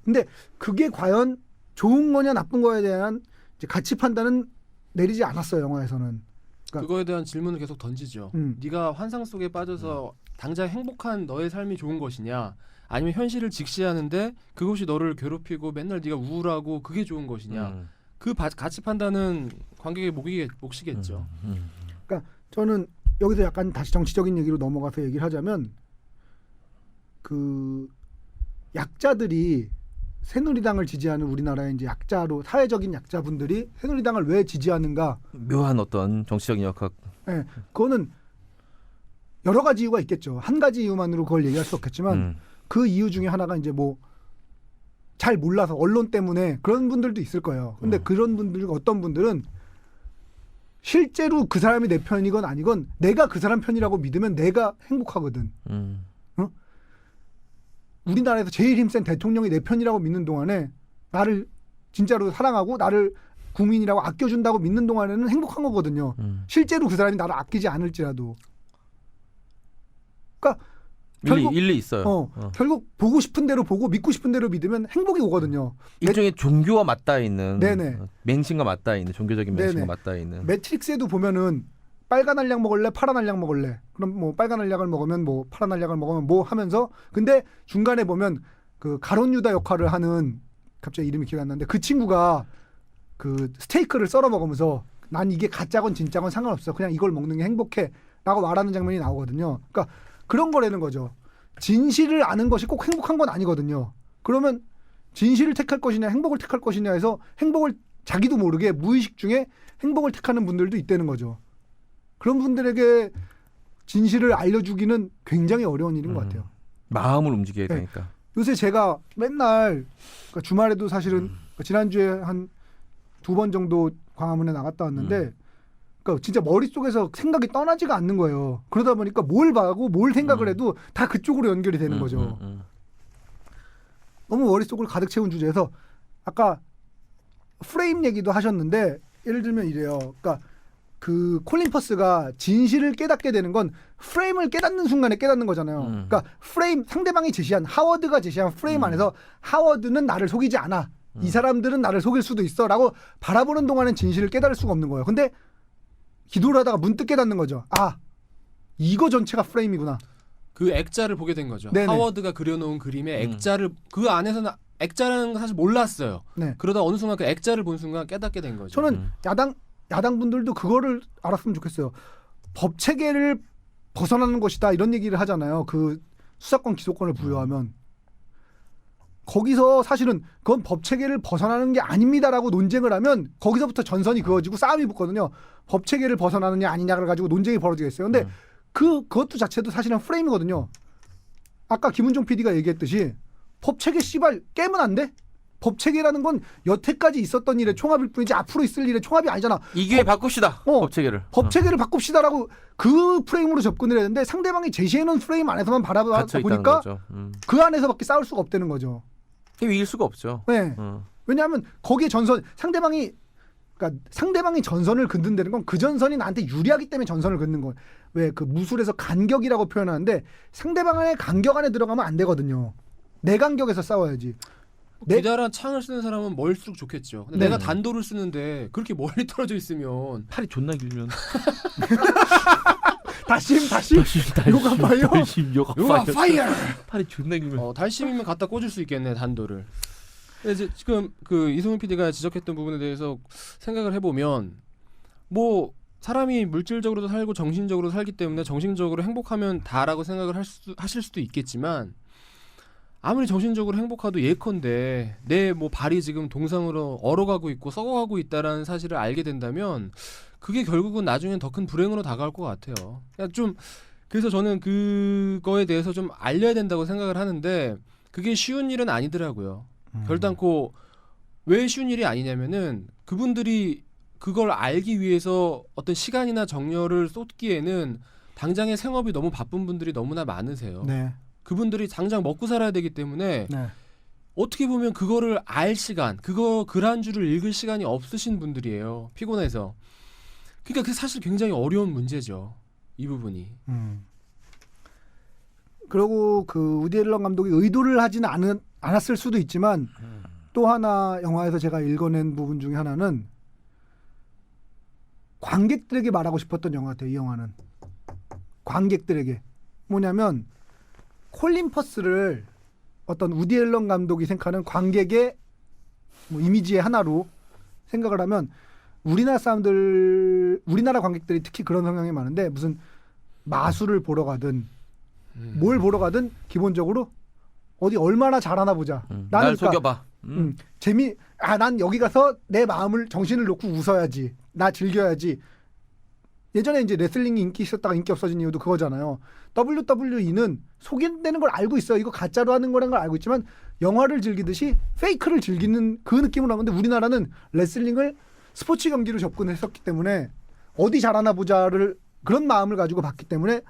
근데 그게 과연 좋은 거냐 나쁜 거에 대한 이제 가치 판단은 내리지 않았어요, 영화에서는. 그러니까 그거에 대한 질문을 계속 던지죠. 네가 환상 속에 빠져서 당장 행복한 너의 삶이 좋은 것이냐, 아니면 현실을 직시하는데 그것이 너를 괴롭히고 맨날 네가 우울하고 그게 좋은 것이냐. 그 가치 판단은 관객의 몫이겠죠. 그러니까 저는 여기서 약간 다시 정치적인 얘기로 넘어가서 얘기를 하자면 그 약자들이 새누리당을 지지하는 우리나라의 이제 약자로 사회적인 약자분들이 새누리당을 왜 지지하는가? 묘한 어떤 정치적인 역학. 네, 그거는 여러 가지 이유가 있겠죠. 한 가지 이유만으로 그걸 얘기할 수 없겠지만 그 이유 중에 하나가 이제 뭐 잘 몰라서 언론 때문에 그런 분들도 있을 거예요. 근데 그런 분들 어떤 분들은 실제로 그 사람이 내 편이건 아니건 내가 그 사람 편이라고 믿으면 내가 행복하거든. 어? 우리나라에서 제일 힘센 대통령이 내 편이라고 믿는 동안에 나를 진짜로 사랑하고 나를 국민이라고 아껴준다고 믿는 동안에는 행복한 거거든요. 실제로 그 사람이 나를 아끼지 않을지라도. 그러니까 일리 있어요. 결국 보고 싶은 대로 보고 믿고 싶은 대로 믿으면 행복이 오거든요. 일종의 종교와 맞닿아 있는, 네네. 맹신과 맞닿아 있는, 종교적인 맹신과 네네. 맞닿아 있는. 매트릭스에도 보면은 빨간 알약 먹을래, 파란 알약 먹을래. 그럼 뭐 빨간 알약을 먹으면 뭐 파란 알약을 먹으면 뭐 하면서 근데 중간에 보면 그 가론 유다 역할을 하는 갑자기 이름이 기억이 안 나는데 그 친구가 그 스테이크를 썰어 먹으면서 난 이게 가짜건 진짜건 상관없어. 그냥 이걸 먹는 게 행복해라고 말하는 장면이 나오거든요. 그러니까 그런 거라는 거죠. 진실을 아는 것이 꼭 행복한 건 아니거든요. 그러면 진실을 택할 것이냐 행복을 택할 것이냐 해서 행복을 자기도 모르게 무의식 중에 행복을 택하는 분들도 있다는 거죠. 그런 분들에게 진실을 알려주기는 굉장히 어려운 일인 것 같아요. 마음을 움직여야 네. 되니까. 요새 제가 맨날 그러니까 주말에도 사실은 지난주에 한 2번 정도 광화문에 나갔다 왔는데 그러니까 진짜 머릿속에서 생각이 떠나지가 않는 거예요. 그러다 보니까 뭘 봐고 뭘 생각을 해도 다 그쪽으로 연결이 되는 거죠. 너무 머릿속을 가득 채운 주제에서 아까 프레임 얘기도 하셨는데 예를 들면 이래요. 그러니까 그 콜린 퍼스가 진실을 깨닫게 되는 건 프레임을 깨닫는 순간에 깨닫는 거잖아요. 그러니까 프레임 상대방이 제시한 하워드가 제시한 프레임 안에서 하워드는 나를 속이지 않아. 이 사람들은 나를 속일 수도 있어라고 바라보는 동안엔 진실을 깨달을 수가 없는 거예요. 근데 기도를 하다가 문득 깨닫는 거죠. 아, 이거 전체가 프레임이구나. 그 액자를 보게 된 거죠. 네네. 하워드가 그려놓은 그림의 액자를 그 안에서는 액자라는 거 사실 몰랐어요. 네. 그러다 어느 순간 그 액자를 본 순간 깨닫게 된 거죠. 저는 야당 분들도 그거를 알았으면 좋겠어요. 법 체계를 벗어나는 것이다 이런 얘기를 하잖아요. 그 수사권 기소권을 부여하면 거기서 사실은 그건 법 체계를 벗어나는 게 아닙니다라고 논쟁을 하면 거기서부터 전선이 그어지고 싸움이 붙거든요. 법 체계를 벗어나느냐 아니냐를 가지고 논쟁이 벌어지겠어요. 근데 그것도 자체도 사실은 프레임이거든요. 아까 김은종 PD가 얘기했듯이 법 체계 씨발 깨면 안 돼? 법 체계라는 건 여태까지 있었던 일의 총합일 뿐이지 앞으로 있을 일의 총합이 아니잖아. 이 기회에 바꿉시다. 법 체계를. 법 체계를 바꿉시다라고 그 프레임으로 접근을 했는데 상대방이 제시해놓은 프레임 안에서만 바라보다 보니까 그 안에서밖에 싸울 수가 없다는 거죠. 이길 수가 없죠. 네. 왜냐하면 거기에 전선 상대방이 전선을 긋는다는 건 그 전선이 나한테 유리하기 때문에 전선을 긋는 거예요. 왜 그 무술에서 간격이라고 표현하는데 상대방의 간격 안에 들어가면 안 되거든요. 내 간격에서 싸워야지. 기다란 창을 쓰는 사람은 멀수록 좋겠죠. 근데 내가 단도를 쓰는데 그렇게 멀리 떨어져 있으면 팔이 존나 길면 다시 요가 파이어. 요가 파이어. 팔이 존나 길면 달심이면 갖다 꽂을 수 있겠네 단도를. 이제 지금 그 이승훈 PD가 지적했던 부분에 대해서 생각을 해보면 뭐 사람이 물질적으로도 살고 정신적으로 살기 때문에 정신적으로 행복하면 다라고 생각을 하실 수도 있겠지만 아무리 정신적으로 행복하도 예컨대 내 뭐 발이 지금 동상으로 얼어가고 있고 썩어가고 있다라는 사실을 알게 된다면 그게 결국은 나중엔 더 큰 불행으로 다가올 것 같아요. 그러니까 좀 그래서 저는 그거에 대해서 좀 알려야 된다고 생각을 하는데 그게 쉬운 일은 아니더라고요. 결단코 왜 쉬운 일이 아니냐면은 그분들이 그걸 알기 위해서 어떤 시간이나 정열을 쏟기에는 당장의 생업이 너무 바쁜 분들이 너무나 많으세요. 네. 그분들이 당장 먹고 살아야 되기 때문에 네. 어떻게 보면 그거를 알 시간, 글 한 줄을 읽을 시간이 없으신 분들이에요. 피곤해서. 그러니까 그게 사실 굉장히 어려운 문제죠. 이 부분이. 그리고 그 우디 앨런 감독이 의도를 하지는 않았을 수도 있지만 또 하나 영화에서 제가 읽어낸 부분 중에 하나는 관객들에게 말하고 싶었던 영화 같아요. 이 영화는 관객들에게 뭐냐면 콜린 퍼스를 어떤 우디 앨런 감독이 생각하는 관객의 뭐 이미지의 하나로 생각을 하면 우리나라 관객들이 특히 그런 성향이 많은데 무슨 마술을 보러 가든 뭘 보러 가든 기본적으로 어디 얼마나 잘하나 보자. 날 속여봐. 난 여기 가서 내 마음을 정신을 놓고 웃어야지. 나 즐겨야지. 예전에 이제 레슬링이 인기 있었다가 인기 없어진 이유도 그거잖아요. WWE는 속인다는 걸 알고 있어요. 이거 가짜로 하는 거라는 걸 알고 있지만 영화를 즐기듯이 페이크를 즐기는 그 느낌으로 하는데 우리나라는 레슬링을 스포츠 경기로 접근했었기 때문에 어디 잘하나 보자를 그런 마음을 가지고 봤기 때문에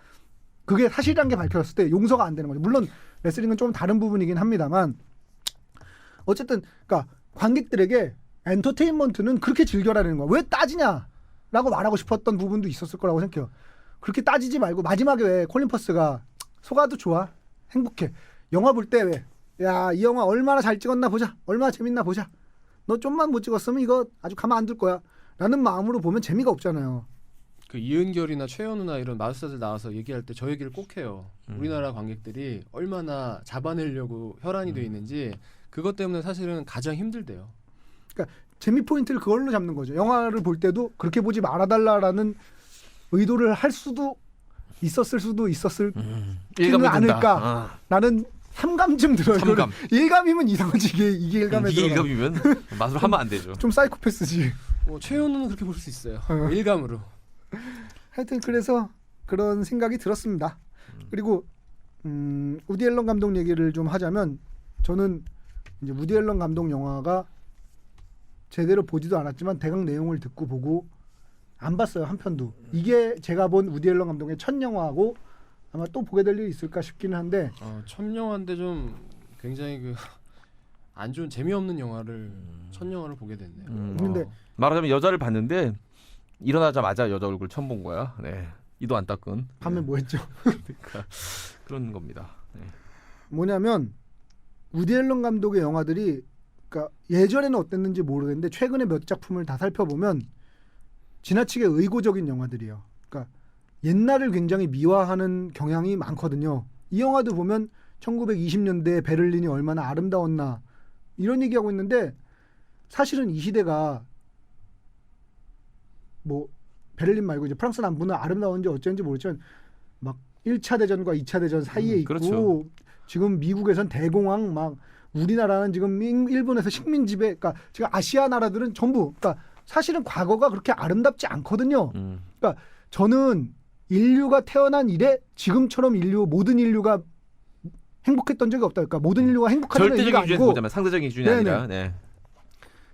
그게 사실이라는 게 밝혀졌을 때 용서가 안 되는 거죠. 물론 레슬링은 좀 다른 부분이긴 합니다만 어쨌든 그러니까 관객들에게 엔터테인먼트는 그렇게 즐겨라는 거야. 왜 따지냐라고 말하고 싶었던 부분도 있었을 거라고 생각해요. 그렇게 따지지 말고 마지막에 왜 콜린 퍼스가 속아도 좋아 행복해 영화 볼 때 왜 야 이 영화 얼마나 잘 찍었나 보자 얼마나 재밌나 보자 너 좀만 못 찍었으면 이거 아주 가만 안 둘 거야 라는 마음으로 보면 재미가 없잖아요. 그 이은결이나 최현우나 이런 마술사들 나와서 얘기할 때 저 얘기를 꼭 해요. 우리나라 관객들이 얼마나 잡아내려고 혈안이 돼 있는지 그것 때문에 사실은 가장 힘들대요. 그러니까 재미 포인트를 그걸로 잡는 거죠. 영화를 볼 때도 그렇게 보지 말아달라라는 의도를 할 수도 있었을 지는 않을까. 나는 삼감쯤 들어요. 삼감. 일감이면 이상하지 이게 일감에 이게 들어가. 일감이면 마술 하면 안 되죠. 좀 사이코패스지. 뭐 최현우는 그렇게 볼 수 있어요. 일감으로. 하여튼 그래서 그런 생각이 들었습니다. 그리고 우디 앨런 감독 얘기를 좀 하자면 저는 이제 우디 앨런 감독 영화가 제대로 보지도 않았지만 대강 내용을 듣고 보고 안 봤어요. 한 편도. 이게 제가 본 우디 앨런 감독의 첫 영화고 아마 또 보게 될 일이 있을까 싶기는 한데 첫 영화인데 좀 굉장히 그 안 좋은 재미없는 영화를 첫 영화를 보게 됐네요. 근데 말하자면 여자를 봤는데 일어나자마자 여자 얼굴 처음 본 거야. 네. 이도 안 닦은. 밤에 뭐 했죠? 그러니까 그런 겁니다. 네. 뭐냐면 우디 앨런 감독의 영화들이 그러니까 예전에는 어땠는지 모르겠는데 최근에 몇 작품을 다 살펴보면 지나치게 의고적인 영화들이에요. 그러니까 옛날을 굉장히 미화하는 경향이 많거든요. 이 영화도 보면 1920년대 베를린이 얼마나 아름다웠나 이런 얘기하고 있는데 사실은 이 시대가 뭐 베를린 말고 이제 프랑스 남부는 아름다운지 어쩐지 모르지만 막 1차 대전과 2차 대전 사이에 있고 그렇죠. 지금 미국에선 대공황 막 우리나라는 지금 일본에서 식민 지배 그러니까 지금 아시아 나라들은 전부 그러니까 사실은 과거가 그렇게 아름답지 않거든요. 그러니까 저는 인류가 태어난 이래 지금처럼 모든 인류가 행복했던 적이 없다. 그러니까 모든 인류가 행복하다는 얘기가 절대적인 기준에서 아니고 보자면 상대적인 기준이 네네. 아니라. 네.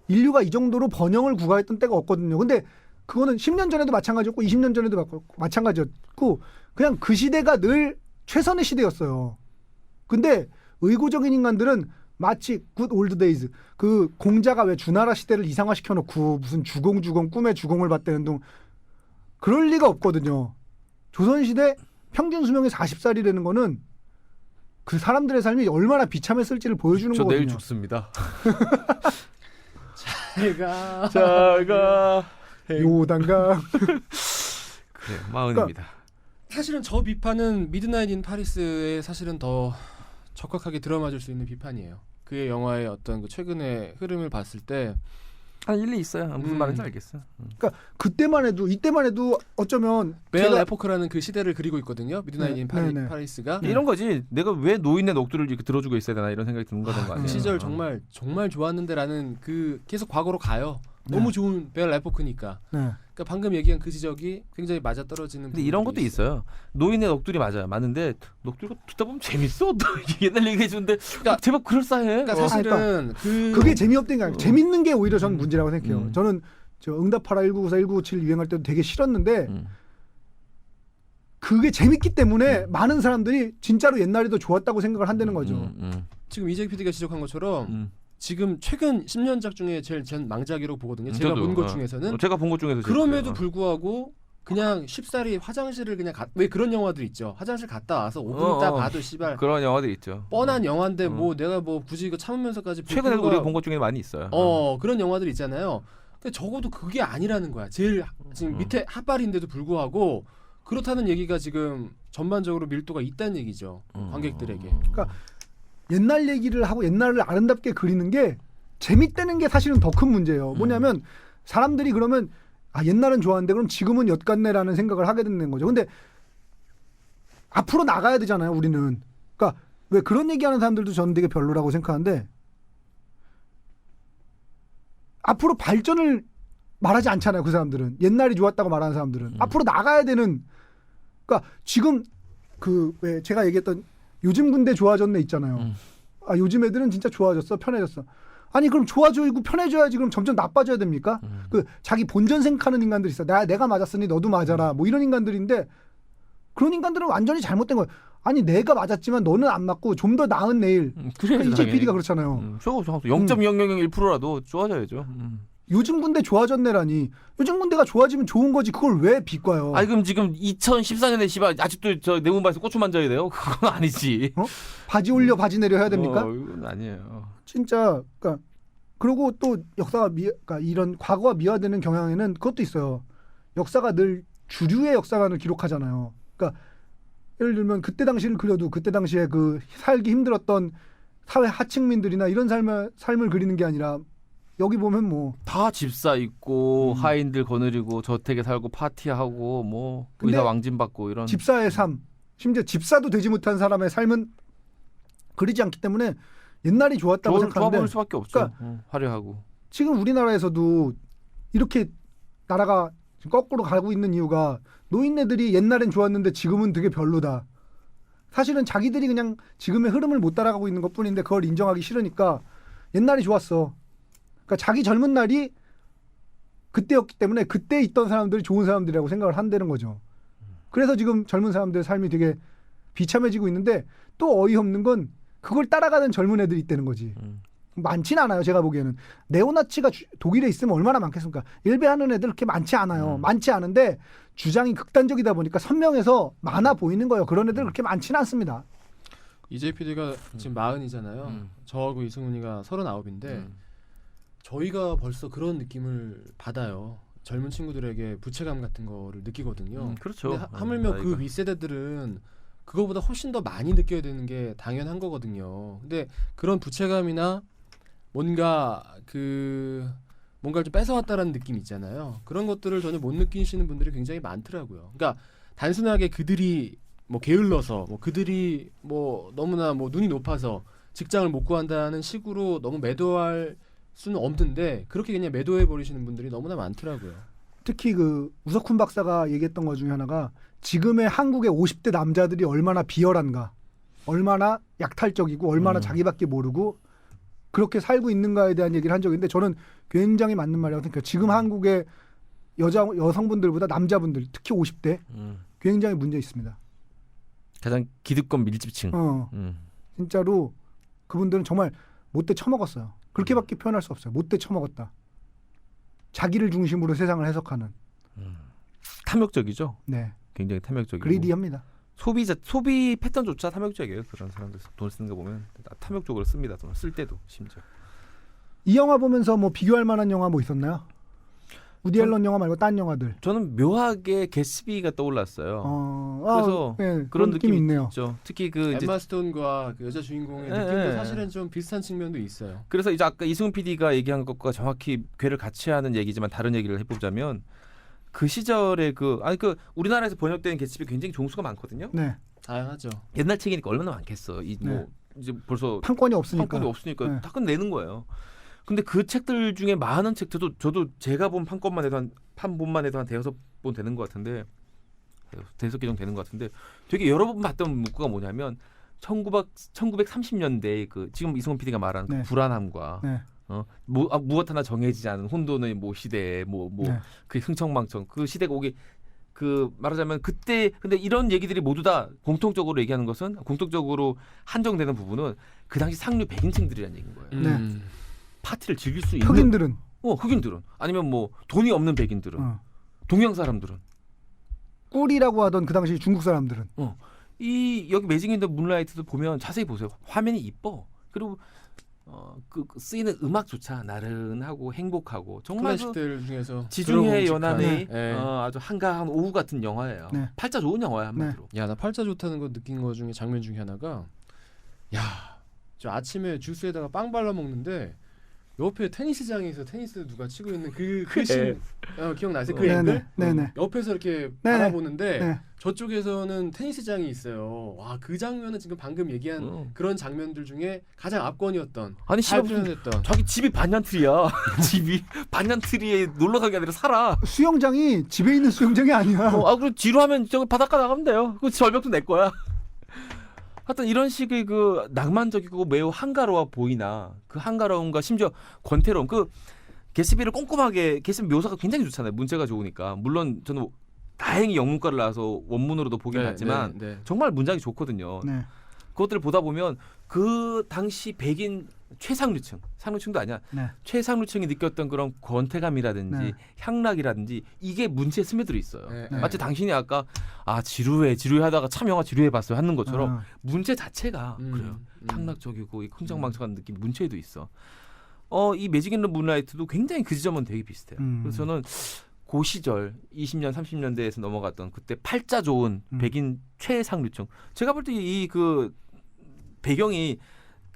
인류가 이 정도로 번영을 구가했던 때가 없거든요. 근데 그거는 10년 전에도 마찬가지였고 20년 전에도 마찬가지였고 그냥 그 시대가 늘 최선의 시대였어요. 근데 의고적인 인간들은 마치 굿 올드 데이즈 그 공자가 왜 주나라 시대를 이상화시켜 놓고 무슨 주공 꿈의 주공을 봤다는 둥 그럴 리가 없거든요. 조선시대 평균 수명이 40살이라는 거는 그 사람들의 삶이 얼마나 비참했을지를 보여주는 저 거거든요. 내일 죽습니다. 제가 자가 요단가 그래 마흔입니다. 사실은 저 비판은 미드나잇 인 파리스에 사실은 더 적확하게 들어맞을 수 있는 비판이에요. 그의 영화의 어떤 그 최근의 흐름을 봤을 때 일리 있어요. 무슨 말인지 알겠어. 그러니까 그때만 해도 이때만 해도 어쩌면 벨 에포크라는 그 시대를 그리고 있거든요. 미드나잇 인 네네. 파리스가 이런 거지. 내가 왜 노인의 녹두를 이렇게 들어주고 있어야 되나 이런 생각이 드는 거던 거 아니에요. 그 시절 정말 좋았는데라는 그 계속 과거로 가요. 너무 좋은 벨 에포크니까. 네. 그러니까 방금 얘기한 그 지적이 굉장히 맞아떨어지는. 근데 이런 것도 있어요. 노인의 녹두리 맞아요. 맞는데 녹두리가 듣다 보면 재밌어. 옛날 얘기해 주는데 제법 그럴싸해. 그러니까 사실은 그게 재미없다는 게 아니고 재밌는 게 오히려 전 문제라고 생각해요. 저는 저 응답하라 1994, 1997 유행할 때도 되게 싫었는데 그게 재밌기 때문에 많은 사람들이 진짜로 옛날이 더 좋았다고 생각을 한다는 거죠. 지금 이재 PD가 지적한 것처럼 지금 최근 10년작 중에 제일 전 망작이라고 보거든요. 제가 본 것 중에서는. 제가 본 것 중에서 그럼에도 불구하고 그냥 쉽사리 화장실을 그냥 왜 그런 영화들 있죠. 화장실 갔다 와서 5분 있다 봐도 씨발 그런 영화들 있죠. 뻔한 영화인데 뭐 내가 뭐 굳이 이거 참으면서까지 최근에 볼 우리가 필요가- 본 것 중에 많이 있어요. 그런 영화들 있잖아요. 근데 적어도 그게 아니라는 거야. 제일 지금 밑에 핫발인데도 불구하고 그렇다는 얘기가 지금 전반적으로 밀도가 있다는 얘기죠. 관객들에게. 그러니까 옛날 얘기를 하고 옛날을 아름답게 그리는 게 재밌다는 게 사실은 더 큰 문제예요. 뭐냐면 사람들이 그러면 옛날은 좋았는데 그럼 지금은 엿같네라는 생각을 하게 되는 거죠. 근데 앞으로 나가야 되잖아요, 우리는. 그러니까 왜 그런 얘기하는 사람들도 저는 되게 별로라고 생각하는데 앞으로 발전을 말하지 않잖아요, 그 사람들은. 옛날이 좋았다고 말하는 사람들은. 앞으로 나가야 되는. 그러니까 지금 그 왜 제가 얘기했던 요즘 군대 좋아졌네 있잖아요. 요즘 애들은 진짜 좋아졌어, 편해졌어. 아니 그럼 좋아지고 편해져야지 그럼 점점 나빠져야 됩니까? 그 자기 본전 생각하는 인간들이 있어. 내가 맞았으니 너도 맞아라. 뭐 이런 인간들인데 그런 인간들은 완전히 잘못된 거예요. 아니 내가 맞았지만 너는 안 맞고 좀 더 나은 내일. 그러니까 이제 PD가 그렇잖아요. 0.0001%라도 좋아져야죠. 요즘 군대 좋아졌네라니. 요즘 군대가 좋아지면 좋은 거지. 그걸 왜 비과요? 아니 그럼 지금 2014년에 씨발 아직도 저 내문반에서 고추 만져야 돼요? 그건 아니지. 바지 올려 바지 내려 해야 됩니까? 이건 아니에요. 진짜 그러니까 그리고 또 역사가 그러니까 이런 과거가 미화되는 경향에는 그것도 있어요. 역사가 늘 주류의 역사관을 기록하잖아요. 그러니까 예를 들면 그때 당시를 그려도 그때 당시에 그 살기 힘들었던 사회 하층민들이나 이런 삶을 그리는 게 아니라 여기 보면 뭐 다 집사 있고 하인들 거느리고 저택에 살고 파티하고 뭐 근데 의사 왕진 받고 이런 집사의 삶, 심지어 집사도 되지 못한 사람의 삶은 그리지 않기 때문에 옛날이 좋았다고 좋아 생각하는데 보일 수밖에 없죠. 그러니까 화려하고. 지금 우리나라에서도 이렇게 나라가 지금 거꾸로 가고 있는 이유가 노인네들이 옛날엔 좋았는데 지금은 되게 별로다. 사실은 자기들이 그냥 지금의 흐름을 못 따라가고 있는 것뿐인데 그걸 인정하기 싫으니까 옛날이 좋았어. 그러니까 자기 젊은 날이 그때였기 때문에 그때 있던 사람들이 좋은 사람들이라고 생각을 한다는 거죠. 그래서 지금 젊은 사람들의 삶이 되게 비참해지고 있는데 또 어이없는 건 그걸 따라가는 젊은 애들이 있다는 거지. 많진 않아요. 제가 보기에는. 네오나치가 독일에 있으면 얼마나 많겠습니까? 일배하는 애들 그렇게 많지 않아요. 많지 않은데 주장이 극단적이다 보니까 선명해서 많아 보이는 거예요. 그런 애들 그렇게 많지는 않습니다. 이재 PD가 지금 40이잖아요. 저하고 이승훈이가 39인데 저희가 벌써 그런 느낌을 받아요. 젊은 친구들에게 부채감 같은 거를 느끼거든요. 그렇죠. 근데 하물며 그 윗세대들은 그거보다 훨씬 더 많이 느껴야 되는 게 당연한 거거든요. 근데 그런 부채감이나 뭔가를 좀 뺏어왔다라는 느낌 있잖아요. 그런 것들을 전혀 못 느끼시는 분들이 굉장히 많더라고요. 그러니까 단순하게 그들이 뭐 게을러서 그들이 너무나 눈이 높아서 직장을 못 구한다는 식으로 너무 매도할 수는 없는데 그렇게 그냥 매도해 버리시는 분들이 너무나 많더라고요. 특히 그 우석훈 박사가 얘기했던 것 중에 하나가 지금의 한국의 50대 남자들이 얼마나 비열한가, 얼마나 약탈적이고 얼마나 자기밖에 모르고 그렇게 살고 있는가에 대한 얘기를 한 적이 있는데 저는 굉장히 맞는 말이라고 생각해요. 지금 한국의 여성분들보다 남자분들, 특히 50대 굉장히 문제 있습니다. 가장 기득권 밀집층. 진짜로 그분들은 정말 못돼 처먹었어요. 그렇게밖에 표현할 수 없어요. 못돼 처먹었다. 자기를 중심으로 세상을 해석하는. 탐욕적이죠. 네. 굉장히 탐욕적이고. 그리디합니다. 소비 패턴조차 탐욕적이에요. 그런 사람들 돈 쓰는 거 보면 탐욕적으로 씁니다. 돈을 쓸 때도 심지어. 이 영화 보면서 뭐 비교할 만한 영화 뭐 있었나요? 우디 앨런 영화 말고 딴 영화들. 저는 묘하게 개스비가 떠올랐어요. 그래서 네, 그런 느낌이 있네요. 있죠. 특히 그 이제 엠마 스톤과 그 여자 주인공의 느낌도 사실은 좀 비슷한 측면도 있어요. 그래서 이제 아까 이승훈 PD가 얘기한 것과 정확히 궤를 같이 하는 얘기지만 다른 얘기를 해보자면 그 시절에 우리나라에서 번역된 개스비 굉장히 종수가 많거든요. 네. 다양하죠. 옛날 책이니까 얼마나 많겠어. 네. 이제 벌써 판권이 없으니까. 네. 다 끝내는 거예요. 근데 그 책들 중에 많은 책들도 저도 제가 본 판본만 해도 한 대여섯 번 되는 것 같은데 대여섯 개 정도 되는 것 같은데 되게 여러 번 봤던 문구가 뭐냐면 1930년대 지금 이승훈 PD가 말한 네. 그 불안함과 네. 무엇 하나 정해지지 않은 혼돈의 시대에 네. 그 흥청망청 그 시대가 오게 말하자면 그때 근데 이런 얘기들이 모두 다 공통적으로 얘기하는 것은 공통적으로 한정되는 부분은 그 당시 상류 백인층들이라는 얘기인 거예요. 네. 파티를 즐길 수 있는 흑인들은 흑인들은 아니면 돈이 없는 백인들은 동양 사람들은 꿀이라고 하던 그 당시 중국 사람들은 이 여기 매직 인 더 문라이트도 보면 자세히 보세요. 화면이 이뻐. 그리고 그 쓰이는 음악조차 나른하고 행복하고 정말 그 클래식들 중에서 지중해 들어봄직한. 연안의 네. 아주 한가한 오후 같은 영화예요. 네. 팔자 좋은 영화야 한마디로. 야, 나 팔자 좋다는 거 느낀 거 중에 장면 중에 하나가 야, 저 아침에 주스에다가 빵 발라 먹는데 옆에 테니스장에서 테니스 누가 치고 있는 그씬 기억나세요? 그 앵글? 네네. 옆에서 이렇게 네네. 바라보는데 네. 저쪽에서는 테니스장이 있어요. 와, 그 장면은 지금 방금 얘기한 그런 장면들 중에 가장 압권이었던 아니 잘 씨발 표현했던. 자기 집이 반얀트리야. 집이 반얀트리에 놀러 가게 아니라 살아. 수영장이 집에 있는 수영장이 아니야. 그리고 지루하면 저기 바닷가 나가면 돼요. 그 절벽도 내 거야. 하여튼 이런 식의 그 낭만적이고 매우 한가로워 보이나 그 한가로움과 심지어 권태로움 그 게스비를 꼼꼼하게 게스비 묘사가 굉장히 좋잖아요. 문체가 좋으니까. 물론 저는 다행히 영문과를 나와서 원문으로도 보긴 봤지만 정말 문장이 좋거든요. 네. 그것들을 보다 보면 그 당시 백인 최상류층, 상류층도 아니야. 네. 최상류층이 느꼈던 그런 권태감이라든지 네. 향락이라든지 이게 문체에 스며들어 있어요. 네. 마치 당신이 아까 지루해 하다가 참 영화 지루해 봤어요 하는 것처럼 문체 자체가 그래요. 향락적이고 흥청망청한 느낌 문체에도 있어. 이 매직 인 더 문라이트도 굉장히 그 지점은 되게 비슷해요. 그래서 저는 그 시절 20년 30년대에서 넘어갔던 그때 팔자 좋은 백인 최상류층. 제가 볼 때 이 그 배경이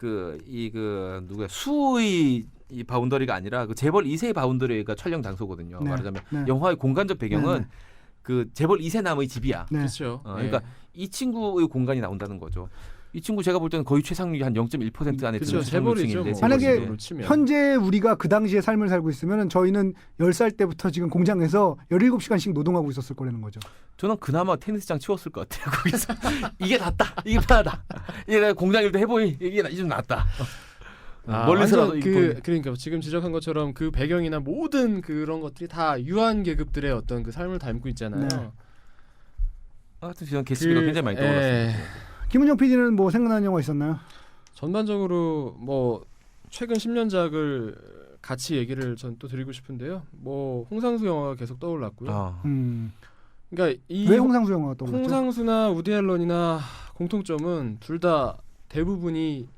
누구야 수의 이 바운더리가 아니라 그 재벌 2세의 바운더리가 촬영 장소거든요. 네. 말하자면 네. 영화의 공간적 배경은 네. 그 재벌 2세 남의 집이야. 네. 그렇죠. 그러니까 이 친구의 공간이 나온다는 거죠. 이 친구 제가 볼 때는 거의 최상위 한 0.1% 안에 그렇죠. 드는 재벌이죠. 최상위층인데 만약에 치면. 현재 우리가 그 당시의 삶을 살고 있으면 저희는 10살 때부터 지금 공장에서 17시간씩 노동하고 있었을 거라는 거죠. 저는 그나마 테니스장 치웠을 것 같아요. 거기서 이게 낫다. 이게 편하다. 이게 내가 공장일 때 해보이 이게 좀 낫다. 멀리서라도 완전 그러니까 지금 지적한 것처럼 그 배경이나 모든 그런 것들이 다 유한 계급들의 어떤 그 삶을 담고 있잖아요. 네. 하여튼 저는 게스비가 굉장히 많이 떠올랐어요. 김은정 PD는 뭐 생각나는 영화 있었나요? 전반적으로 뭐 최근 10년작을 같이 얘기를 전 또 드리고 싶은데요. 뭐 홍상수 영화가 계속 떠올랐고요. 그러니까 왜 홍상수 영화가 떠올랐죠? 홍상수나 우디 앨런이나 공통점은 둘 다 대부분이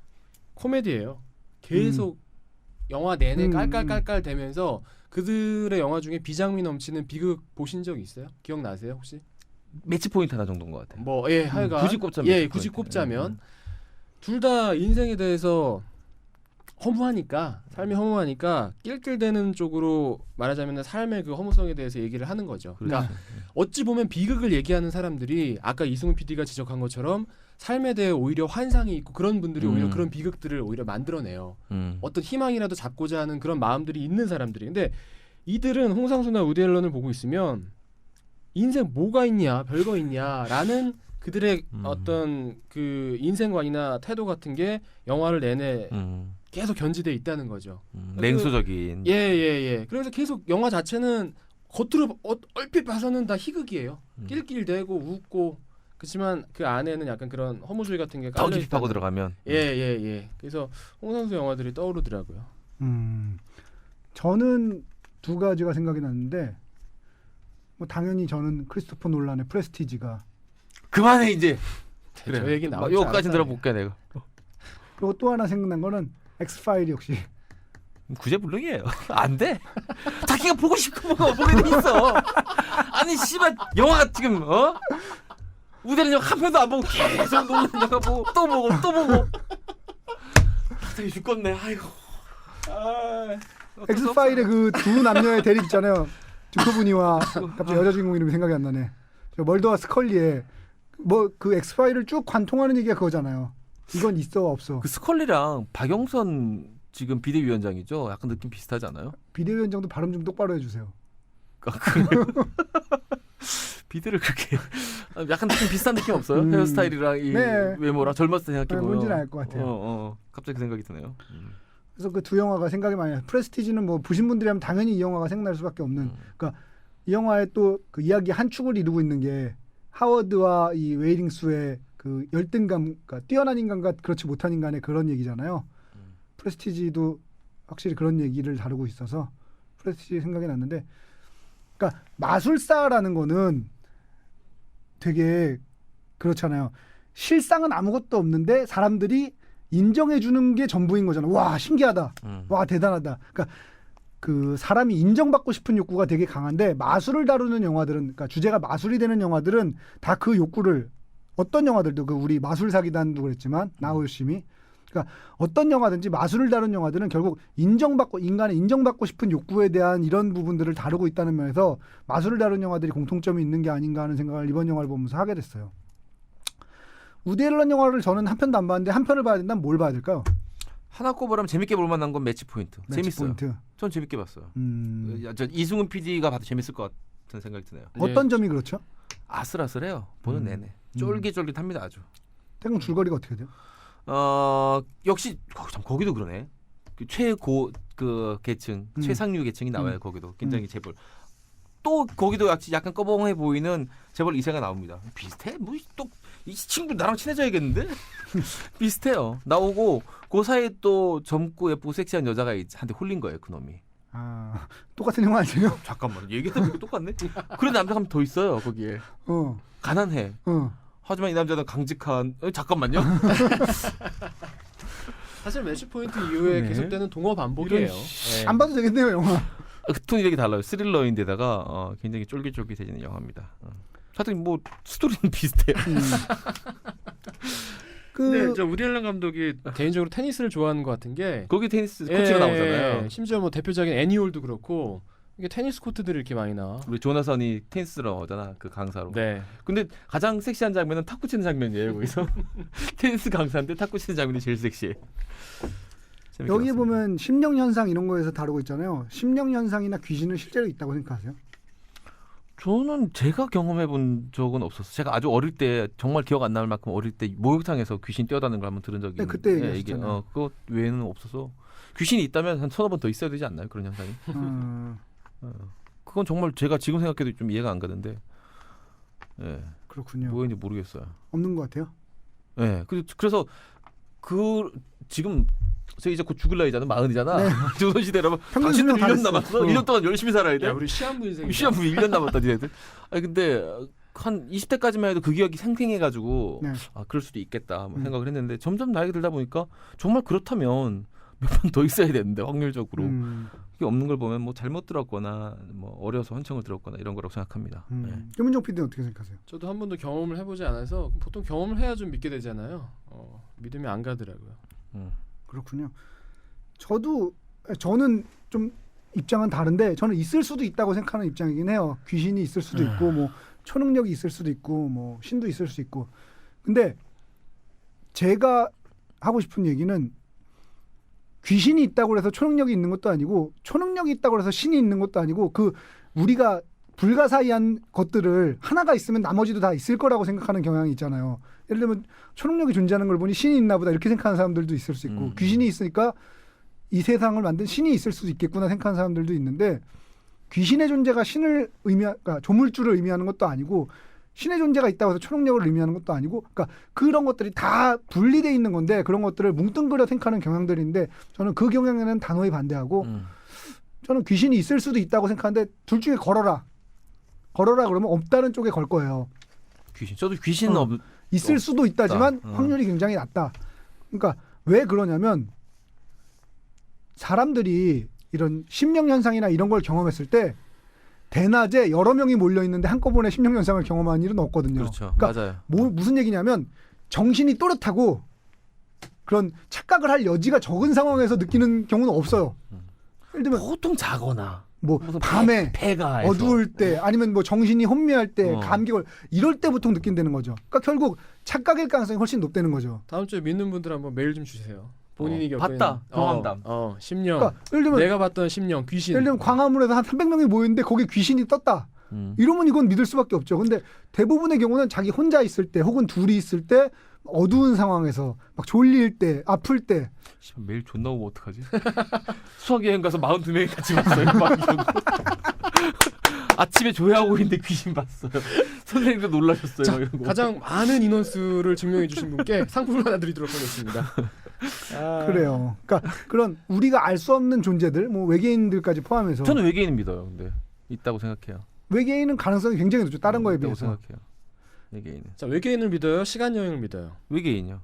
코미디예요. 계속 영화 내내 깔깔깔깔 대면서 그들의 영화 중에 비장미 넘치는 비극 보신 적 있어요? 기억나세요 혹시? 매치 포인트 하나 정도인 것 같아요. 뭐 하여간 굳이 꼽자면 굳이 꼽자면 둘 다 인생에 대해서 허무하니까 삶이 허무하니까 낄낄대는 쪽으로 말하자면 삶의 그 허무성에 대해서 얘기를 하는 거죠. 그러니까 어찌 보면 비극을 얘기하는 사람들이 아까 이승훈 PD가 지적한 것처럼 삶에 대해 오히려 환상이 있고 그런 분들이 오히려 그런 비극들을 오히려 만들어내요. 어떤 희망이라도 잡고자 하는 그런 마음들이 있는 사람들이. 근데 이들은 홍상수나 우디 앨런을 보고 있으면 인생 뭐가 있냐, 별거 있냐라는 그들의 어떤 그 인생관이나 태도 같은 게 영화를 내내 계속 견지돼 있다는 거죠. 냉소적인. 예. 그래서 계속 영화 자체는 겉으로 얼핏 봐서는 다 희극이에요. 낄낄대고 웃고 그렇지만 그 안에는 약간 그런 허무주의 같은 게 더 깊이 파고 들어가면. 예. 그래서 홍상수 영화들이 떠오르더라고요. 저는 두 가지가 생각이 났는데 뭐 당연히 저는 크리스토퍼 놀란의 프레스티지가 그만해 이제. 그래. 저 얘기 나오지 이거까지 들어볼게 내가. 그리고 또 하나 생각난 거는 엑스파일 역시 구제불능이에요. 안 돼. 자기가 보고 싶은 거 보게 돼 있어. 아니 씨발 영화가 지금 우대는 영화 한 편도 안 보고 계속 놀란 영화 보고 또 보고. 갑자기 죽겠네. 아이고. 엑스파일의 그 두 남녀의 대립 있잖아요. 주코브니와 갑자기 여자 주인공 이름이 생각이 안 나네. 저 멀더와 스컬리의 뭐 그 엑스파일을 쭉 관통하는 얘기가 그거잖아요. 이건 있어 없어. 그 스컬리랑 박영선 지금 비대위원장이죠. 약간 느낌 비슷하지 않아요? 비대위원장도 발음 좀 똑바로 해주세요. 그래요? 비대를 그렇게 약간 느낌 비슷한 느낌 없어요? 헤어스타일이랑 이 외모랑 젊었을 때 생각해 보면 뭔지는 알 것 같아요. 갑자기 그 생각이 드네요. 그래서 그 두 영화가 생각이 많이 나요. 프레스티지는 뭐 보신 분들이 하면 당연히 이 영화가 생각날 수밖에 없는. 그러니까 이 영화의 또 그 이야기 한 축을 이루고 있는 게 하워드와 이 웨이링스의 그 열등감, 그러니까 뛰어난 인간과 그렇지 못한 인간의 그런 얘기잖아요. 프레스티지도 확실히 그런 얘기를 다루고 있어서 프레스티지 생각이 났는데, 그러니까 마술사라는 거는 되게 그렇잖아요. 실상은 아무것도 없는데 사람들이 인정해 주는 게 전부인 거잖아. 와 신기하다. 와 대단하다. 그러니까 그 사람이 인정받고 싶은 욕구가 되게 강한데 마술을 다루는 영화들은 그러니까 주제가 마술이 되는 영화들은 다 그 욕구를 어떤 영화들도 그 우리 마술사기단도 그랬지만 나우요심이 그러니까 어떤 영화든지 마술을 다룬 영화들은 결국 인정받고 인간의 인정받고 싶은 욕구에 대한 이런 부분들을 다루고 있다는 면에서 마술을 다룬 영화들이 공통점이 있는 게 아닌가 하는 생각을 이번 영화를 보면서 하게 됐어요. 우디 앨런 영화를 저는 한 편도 안 봤는데 한 편을 봐야 된다면 뭘 봐야 될까요? 하나 꼽으라면 재밌게 볼 만한 건 매치 포인트. 매치 재밌어요. 포인트. 전 재밌게 봤어요. 저 이승훈 PD가 봐도 재밌을 것 같은 생각이 드네요. 어떤 점이 그렇죠? 아슬아슬해요. 보는 내내. 쫄깃쫄깃합니다 아주. 대충 줄거리가 어떻게 돼요? 역시 참 거기도 그러네. 그 최고 그 계층, 최상류 계층이 나와요. 거기도 굉장히 재벌. 또 거기도 약간 꺼벙해 보이는 재벌 2세가 나옵니다. 비슷해? 뭐 또 이 친구 나랑 친해져야겠는데? 비슷해요. 나오고 그 사이에 또 젊고 예쁘고 섹시한 여자가 한테 홀린 거예요. 그 놈이. 아 똑같은 영화 아니에요? 잠깐만 얘기했던 게 똑같네. 그런 남자가 한 명 더 있어요. 거기에. 가난해. 하지만 이 남자는 강직한. 잠깐만요. 사실 매치 포인트 이후에 네. 계속되는 동어 반복이에요. 안 봐도 되겠네요 영화. 그 톤이 달라요. 스릴러인데다가 굉장히 쫄깃쫄깃해지는 영화입니다. 하여튼 뭐 스토리는 비슷해요. 근데 저 우디 앨런 감독이 개인적으로 테니스를 좋아하는 것 같은 게 거기 테니스 코치가 나오잖아요. 심지어 뭐 대표적인 애니홀도 그렇고 이게 테니스 코트들이 이렇게 많이 나와. 우리 조나선이 테니스로 나오잖아. 그 강사로. 네. 근데 가장 섹시한 장면은 탁구 치는 장면이에요. 거기서 테니스 강사인데 탁구 치는 장면이 제일 섹시해. 여기에 보면 심령현상 이런 거에서 다루고 있잖아요. 심령현상이나 귀신은 실제로 있다고 생각하세요? 저는 제가 경험해 본 적은 없었어요. 제가 아주 어릴 때 정말 기억 안 날 만큼 어릴 때 목욕탕에서 귀신 뛰어다니는 걸 한번 들은 적이 있는데 그때 얘기하셨잖아요. 그거 외에는 없어서 귀신이 있다면 한 1,000여 번 더 있어야 되지 않나요? 그런 현상이. 그건 정말 제가 지금 생각해도 좀 이해가 안 가는데 그렇군요. 뭐인지 모르겠어요. 없는 것 같아요. 그래서 지금 저희 이제 곧 죽을 나이잖아. 40이잖아. 네. 조선시대라면 평균 당신들 수명 다 1년 남았어. 1년 동안 열심히 살아야 돼. 야, 우리 시한부 인생. 시한부 1년 남았다 니네들. 아니 근데 한 20대까지만 해도 그 기억이 생생해가지고 그럴 수도 있겠다 생각을 했는데 점점 나이가 들다 보니까 정말 그렇다면 몇 번 더 있어야 되는데 확률적으로 그게 없는 걸 보면 뭐 잘못 들었거나 뭐 어려서 환청을 들었거나 이런 거라고 생각합니다. 김은정 PD는 어떻게 생각하세요? 저도 한 번도 경험을 해보지 않아서 보통 경험을 해야 좀 믿게 되잖아요. 믿음이 안 가더라고요. 그렇군요. 저는 좀 입장은 다른데 저는 있을 수도 있다고 생각하는 입장이긴 해요. 귀신이 있을 수도 있고 뭐 초능력이 있을 수도 있고 뭐 신도 있을 수 있고. 근데 제가 하고 싶은 얘기는 귀신이 있다고 해서 초능력이 있는 것도 아니고 초능력이 있다고 해서 신이 있는 것도 아니고 그 우리가 불가사의한 것들을 하나가 있으면 나머지도 다 있을 거라고 생각하는 경향이 있잖아요. 예를 들면 초능력이 존재하는 걸 보니 신이 있나 보다 이렇게 생각하는 사람들도 있을 수 있고 귀신이 있으니까 이 세상을 만든 신이 있을 수도 있겠구나 생각하는 사람들도 있는데 귀신의 존재가 신을 그러니까 조물주를 의미하는 것도 아니고 신의 존재가 있다고 해서 초능력을 의미하는 것도 아니고 그러니까 그런 것들이 다 분리되어 있는 건데 그런 것들을 뭉뚱그려 생각하는 경향들인데 저는 그 경향에는 단호히 반대하고 저는 귀신이 있을 수도 있다고 생각하는데 둘 중에 걸어라 그러면 없다는 쪽에 걸 거예요. 저도 귀신은 있을 수도 있다지만 확률이 굉장히 낮다. 그러니까 왜 그러냐면 사람들이 이런 심령현상이나 이런 걸 경험했을 때 대낮에 여러 명이 몰려 있는데 한꺼번에 심령현상을 경험한 일은 없거든요. 그렇죠. 그러니까 맞아요. 무슨 얘기냐면 정신이 또렷하고 그런 착각을 할 여지가 적은 상황에서 느끼는 경우는 없어요. 예를 들면 보통 자거나 뭐 밤에 폐가 어두울 때 아니면 뭐 정신이 혼미할 때 감기 걸 이럴 때 보통 느낀다는 거죠. 그러니까 결국 착각일 가능성이 훨씬 높다는 거죠. 다음 주에 믿는 분들 한번 메일 좀 주세요. 본인이 겪은 봤다. 경험담. 심령. 그러니까 예를 들면 내가 봤던 심령 귀신. 예를 들면 광화문에서 한 300명이 모였는데 거기 귀신이 떴다. 이러면 이건 믿을 수밖에 없죠. 근데 대부분의 경우는 자기 혼자 있을 때 혹은 둘이 있을 때 어두운 상황에서 막 졸릴 때 아플 때 매일 존나 오면 어떡하지? 수학여행 가서 42명이 같이 봤어요. 아침에 조회하고 있는데 귀신 봤어요. 선생님도 놀라셨어요. 자, 이런 거. 가장 많은 인원수를 증명해 주신 분께 상품을 하나 드리도록 하겠습니다. 그래요. 그러니까 그런 우리가 알 수 없는 존재들, 뭐 외계인들까지 포함해서 저는 외계인 믿어요. 근데 있다고 생각해요. 외계인은 가능성이 굉장히 높죠. 다른 거에 있다고 비해서. 생각해요. 외계인은. 자, 외계인을 믿어요? 시간 여행을 믿어요? 외계인이요.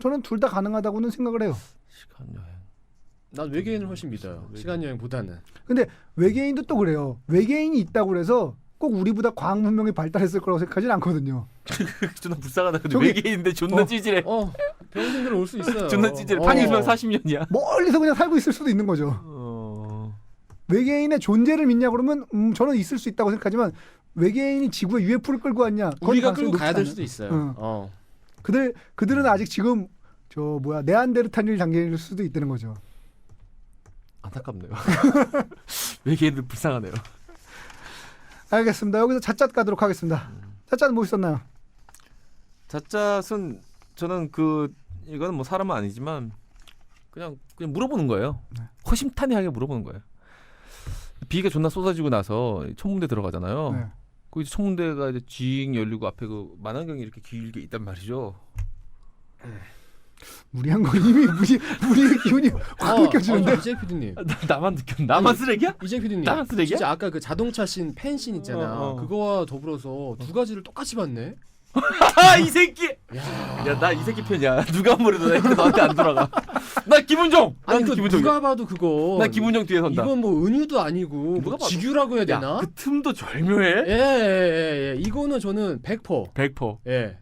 저는 둘 다 가능하다고는 생각을 해요. 시간 여행. 난 외계인을 훨씬 믿어요. 시간 여행보다는. 근데 외계인도 또 그래요. 외계인이 있다고 그래서 꼭 우리보다 과학 문명이 발달했을 거라고 생각하진 않거든요. 존나 불쌍하다. 근데 저기- 외계인인데 존나 찌질해. 병신들은 올 수 있어요. 존나 찌질해. 어. 판이수명 40년이야. 멀리서 그냥 살고 있을 수도 있는 거죠. 외계인의 존재를 믿냐 그러면 저는 있을 수 있다고 생각하지만 외계인이 지구에 UFO를 끌고 왔냐? 그건 우리가 가능성이 끌고 가야 될 높지 수도 있어요. 응. 그들은 아직 지금 네안데르탈 단계일 수도 있다는 거죠. 안타깝네요. 외계인들 불쌍하네요. 알겠습니다. 여기서 잣잣 가도록 하겠습니다. 잣잣 뭐 있었나요? 잣잣은 저는 이거는 뭐 사람은 아니지만 그냥 물어보는 거예요. 네. 허심탄회하게 물어보는 거예요. 비가 존나 쏟아지고 나서 천문대 들어가잖아요. 네. 그 천문대가 이제 쥐잉 열리고 앞에 그 만환경이 이렇게 길게 있단 말이죠. 무리한 거 이미 무리의 기운이 확 느껴지는데. 이재 PD님. 나만 느꼈. 나만 쓰레기야? 이재 PD님. 나만 쓰레기야? 진짜 아까 그 자동차 씬 펜신 있잖아. 그거와 더불어서 두 가지를 똑같이 봤네. 이 새끼. 야, 나 이 새끼 편이야. 누가 뭐래도 나 너한테 안 돌아가. 나 김은종. 아니 난 그 김은종. 누가 봐도 그거. 나 김은종 뒤에 선다. 이건 뭐 은유도 아니고 누가 뭐 봐도. 직유라고 해야 되나? 그 틈도 절묘해. 예. 이거는 저는 100%. 100%. 예.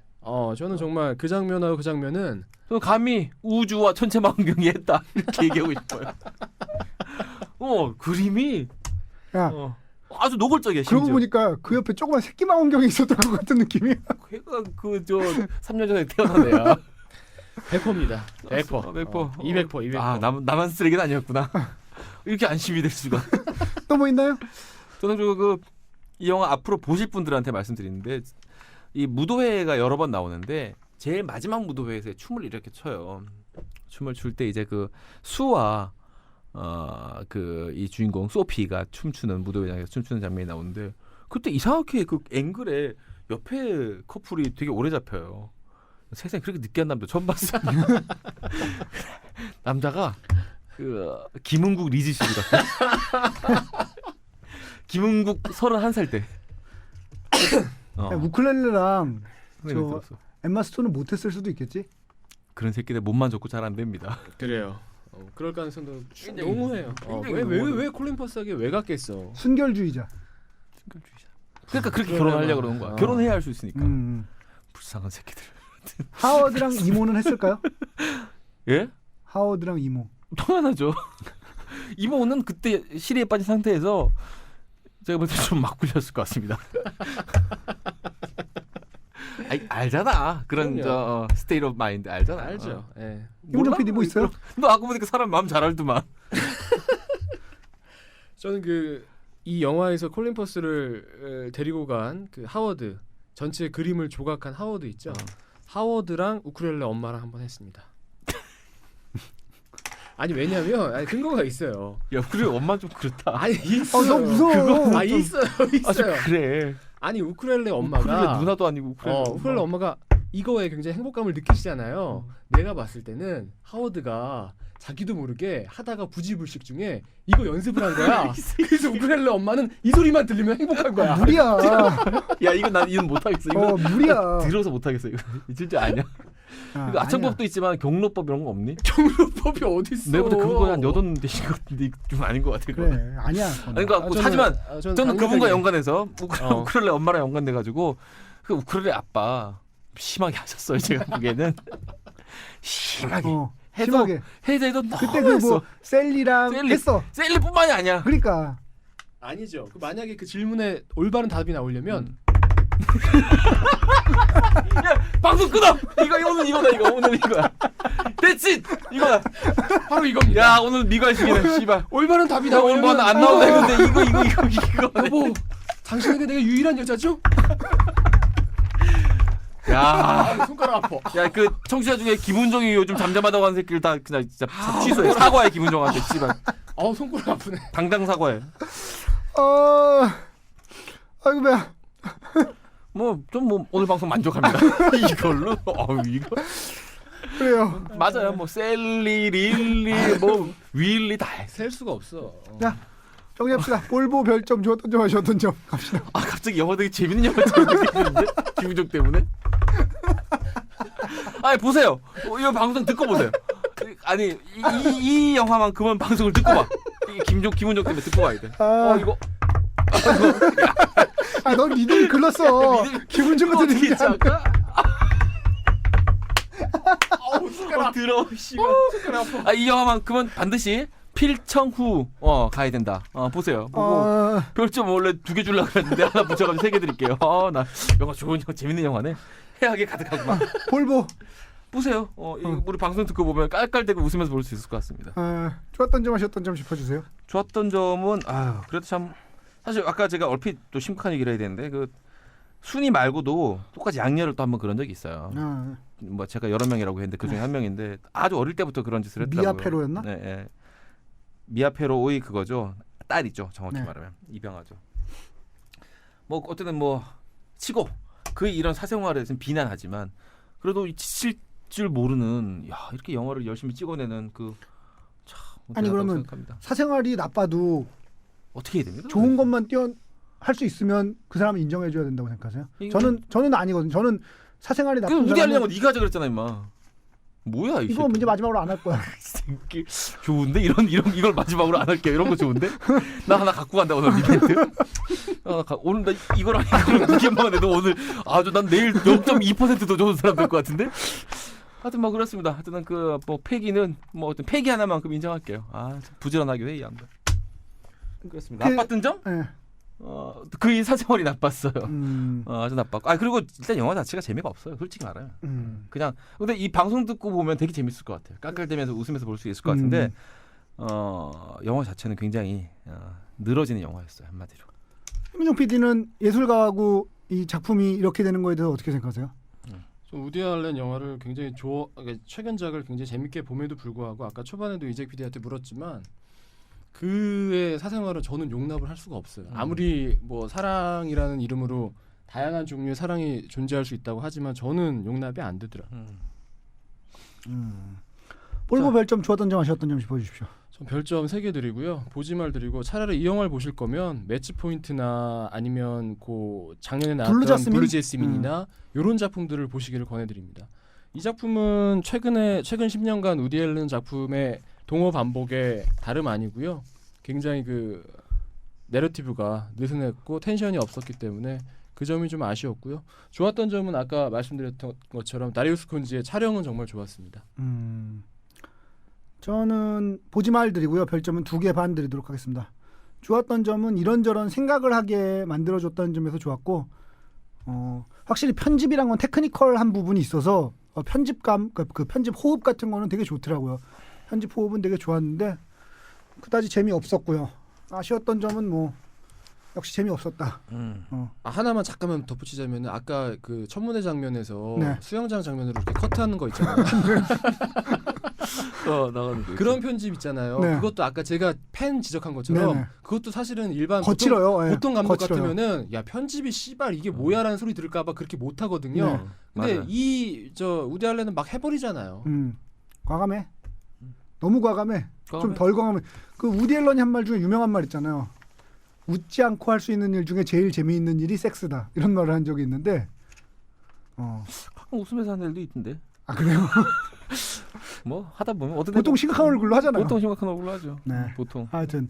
저는 정말 그 장면하고 그 장면은 저는 감히 우주와 천체망경이 했다 이렇게 얘기하고 싶어요. 그림이 야, 아주 노골적이야. 그러고 심지어. 보니까 그 옆에 조그만 새끼 망원경이 있었던 것 같은 느낌이야. 걔가 3년 전에 태어난 애야. 100%입니다. 100%. 100%. 200%. 아, 나만 쓰레기는 아니었구나. 이렇게 안심이 될 수가. 또 뭐 있나요? 저는 이 영화 앞으로 보실 분들한테 말씀드리는데 이 무도회가 여러 번 나오는데 제일 마지막 무도회에서 춤을 이렇게 춰요. 춤을 출 때 이제 그 수와 이 주인공 소피가 춤추는 무도회장에서 춤추는 장면이 나오는데 그때 이상하게 그 앵글에 옆에 커플이 되게 오래 잡혀요. 세상에 그렇게 느끼한 남자 처음 봤어요. 남자가 김은국 리즈 씨 같아. 김은국 31살 때. 야, 우클렐레랑 저 엠마 스톤은 못했을 수도 있겠지. 그런 새끼들 몸만 좋고 잘 안 됩니다. 그래요. 그럴 가능성도 굉장히- 너무해요. 굉장히 왜 콜린 퍼스하게 왜 갔겠어? 순결주의자. 그러니까 그렇게 결혼하려고 그러는 거야. 결혼해야 할 수 있으니까. 불쌍한 새끼들. 하워드랑 이모는 했을까요? 예? 하워드랑 이모. 당연하죠. 이모는 그때 시리에 빠진 상태에서 제가 볼 때 좀 막 굴렸을 것 같습니다. 알잖아. 그런 스테이트 오브 마인드 알잖아. 알죠. 예. 김은정 PD 뭐 있어요? 너 아까 보니까 사람 마음 잘 알더만. 저는 이 영화에서 콜린 퍼스를 데리고 간 그 하워드 전체 그림을 조각한 하워드 있죠. 하워드랑 우쿨렐레 엄마랑 한번 했습니다. 아니 왜냐면 근거가 있어요. 야, 그래 엄마 좀 그렇다. 아니 있어요. 너 무서워. 있어요. 있어요. 그래. 아니 우쿨렐레 엄마가 우쿨렐레 누나도 아니고 우쿨렐레 엄마가 이거에 굉장히 행복감을 느끼시잖아요. 내가 봤을 때는 하워드가 자기도 모르게 하다가 부지불식 중에 이거 연습을 한 거야. 그래서 우쿨렐레 엄마는 이 소리만 들리면 행복한 거야. 무리야. 야, 이건 못 하겠어. 이거 무리야. 들어서 못 하겠어. 이거 진짜 아니야. 이거 아청법도 있지만 경로법 이런 거 없니? 경로법이 어디 있어? 내가 볼때 그거 한 8 되신 것 같은데 좀 아닌 것 같아. 그래. 아니야. 아니, 그러니까 하지만 저는 그분과 연관해서 우쿨렐레 엄마랑 연관돼 가지고 그 우쿨렐레 아빠 심하게 하셨어요. 제가 보기에는 심하게. 해도 그때 뭐 셀리랑 했어. 셀리뿐만이 아니야. 그러니까 아니죠. 만약에 그 질문에 올바른 답이 나오려면 야, 방송 끊어. 오늘 이거다. 오늘 이거야. 됐지. 이거야. 바로 이겁니다. 야, 오늘 미관식이네. 씨발. 올바른 답이 오늘 나오려면 안 나온다 했는데 이거. 여보, 당신에게 내가 유일한 여자죠? 야, 손가락 아파. 야, 그 청취자 중에 김은정이 요즘 잠잠하다고 하는 새끼를 다 그냥 진짜 취소해. 사과해 김은정한테. 씨발. 손가락 아프네. 당장 사과해. 아이고 배야. 오늘 방송 만족합니다. 이걸로. 이거. 그래요. 맞아요. 셀리, 릴리, 윌리 다 해. 셀 수가 없어. 야, 정리합시다. 볼보 별점 주었던 점 하셨던 점 갑시다. 아 갑자기 영화 되게 재밌는 영화처럼 느껴지는데 김우종 때문에. 아니 보세요. 이 방송 듣고 보세요. 아니 이 영화만큼은 방송을 듣고 봐. 김우종 때문에 듣고 봐야 돼. 이거. 넌 믿음이 글렀어. 기분 좀 어떻게 드리지 않아. 더러워 씨발. 이 영화만큼은 반드시 필청 후 가야 된다. 보세요. 보고 별점 원래 2개 주려고 했는데 하나 붙여가지고 3개 드릴게요. 나 영화 좋은 영화 재밌는 영화네. 해악에 가득하구만. 볼보 보세요. 우리 방송 듣고 보면 깔깔대고 웃으면서 볼 수 있을 것 같습니다. 좋았던 점 하셨던 점 짚어주세요. 좋았던 점은 그래도 참 사실 아까 제가 얼핏 또 심각한 얘기를 해야 되는데 그 순위 말고도 똑같이 양녀를 또 한번 그런 적이 있어요. 뭐 제가 여러 명이라고 했는데 그중에 한 명인데 아주 어릴 때부터 그런 짓을 했더라고요. 미아페로였나? 네, 네. 미아페로의 그거죠. 딸이죠. 정확히 네. 말하면 입양하죠. 뭐 어쨌든 뭐 치고 그의 이런 사생활에 대해서는 비난하지만 그래도 지칠 줄 모르는 이렇게 영화를 열심히 찍어내는 아니, 그러면 생각합니다. 사생활이 나빠도 어떻게 해야 됩니까? 좋은 것만 할 수 있으면 그 사람을 인정해줘야 된다고 생각하세요? 저는 아니거든요. 저는 사생활이 나쁜 우디 알렌 사람은 네가 하자 그랬잖아 임마. 뭐야 이거 이제 마지막으로 안 할 거야. 새끼. 좋은데 이런 이걸 마지막으로 안 할게요. 이런 거 좋은데? 나 하나 갖고 간다 오늘 이벤트. 오늘 나 이걸 하니까 2개만 해도 오늘 아주 난 내일 0.2%도 좋은 사람 될 것 같은데? 하여튼 뭐 그렇습니다. 하여튼 뭐 패기는 뭐 어떤 패기 하나만큼 인정할게요. 부지런하게 회의합니다. 그렇습니다. 나빴던 점? 네. 그의 사생활이 나빴어요. 아주 나빴고. 그리고 일단 영화 자체가 재미가 없어요. 솔직히 말하면. 그냥 근데 이 방송 듣고 보면 되게 재밌을 것 같아요. 깔깔대면서 웃으면서 볼 수 있을 것 같은데 영화 자체는 굉장히 늘어지는 영화였어요. 한마디로. 김민종 PD는 예술가하고 이 작품이 이렇게 되는 거에 대해서 어떻게 생각하세요? 우디 알렌 영화를 굉장히 최근작을 굉장히 재밌게 봄에도 불구하고 아까 초반에도 이재 PD한테 물었지만 그의 사생활은 저는 용납을 할 수가 없어요. 아무리 뭐 사랑이라는 이름으로 다양한 종류의 사랑이 존재할 수 있다고 하지만 저는 용납이 안 되더라. 볼보 별점 주었던 점 하셨던 점 짚어주십시오. 전 별점 3개 드리고요. 보지 말 드리고 차라리 이 영화를 보실 거면 매치 포인트나 아니면 작년에 나왔던 블루 제스민이나 이런 작품들을 보시기를 권해드립니다. 이 작품은 최근 10년간 우디 앨런 작품의 동어 반복의 다름 아니고요. 굉장히 내러티브가 느슨했고 텐션이 없었기 때문에 그 점이 좀 아쉬웠고요. 좋았던 점은 아까 말씀드렸던 것처럼 다리우스 콘지의 촬영은 정말 좋았습니다. 저는 보지 말 드리고요. 별점은 2개 반 드리도록 하겠습니다. 좋았던 점은 이런저런 생각을 하게 만들어줬다는 점에서 좋았고 확실히 편집이란 건 테크니컬한 부분이 있어서 편집감, 그 편집 호흡 같은 거는 되게 좋더라고요. 편집 호흡은 되게 좋았는데 그다지 재미없었고요. 아쉬웠던 점은 뭐 역시 재미없었다. 하나만 잠깐만 덧붙이자면 아까 그 천문의 장면에서 네. 수영장 장면으로 이렇게 커트하는 거 있잖아요. 나가는 거 그런 편집 있잖아요. 네. 그것도 아까 제가 팬 지적한 것처럼 네네. 그것도 사실은 일반 거칠어요. 보통 감독 거칠어요. 같으면은 야 편집이 씨발 이게 뭐야라는 소리 들을까봐 그렇게 못 하거든요. 네. 근데 맞아요. 우디 알렌은 막 해버리잖아요. 과감해. 너무 과감해. 좀 덜 과감해. 그 우디 앨런이 한 말 중에 유명한 말 있잖아요. 웃지 않고 할 수 있는 일 중에 제일 재미있는 일이 섹스다. 이런 말을 한 적이 있는데 가끔 웃으면서 하는 일도 있던데. 그래요? 뭐 하다 보면 어떤 보통 심각한 얼굴로 하잖아요. 보통 심각한 얼굴로 하죠. 네. 보통. 하여튼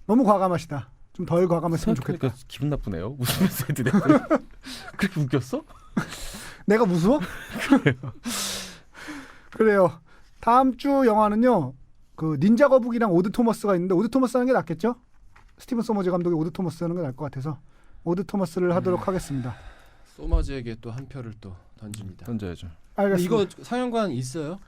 너무 과감하시다. 좀 덜 과감했으면 좋겠다. 그러니까 기분 나쁘네요. 웃으면서 해도 그렇게 웃겼어? 내가 무서워? 그래요. 다음 주 영화는요. 그 닌자 거북이랑 오드 토머스가 있는데 오드 토머스 하는 게 낫겠죠? 스티븐 소머즈 감독이 오드 토머스 하는 게 나을 것 같아서 오드 토머스를 하도록 하겠습니다. 소머즈에게 또 한 표를 또 던집니다. 던져야죠. 알겠습니다. 이거 상영관 있어요?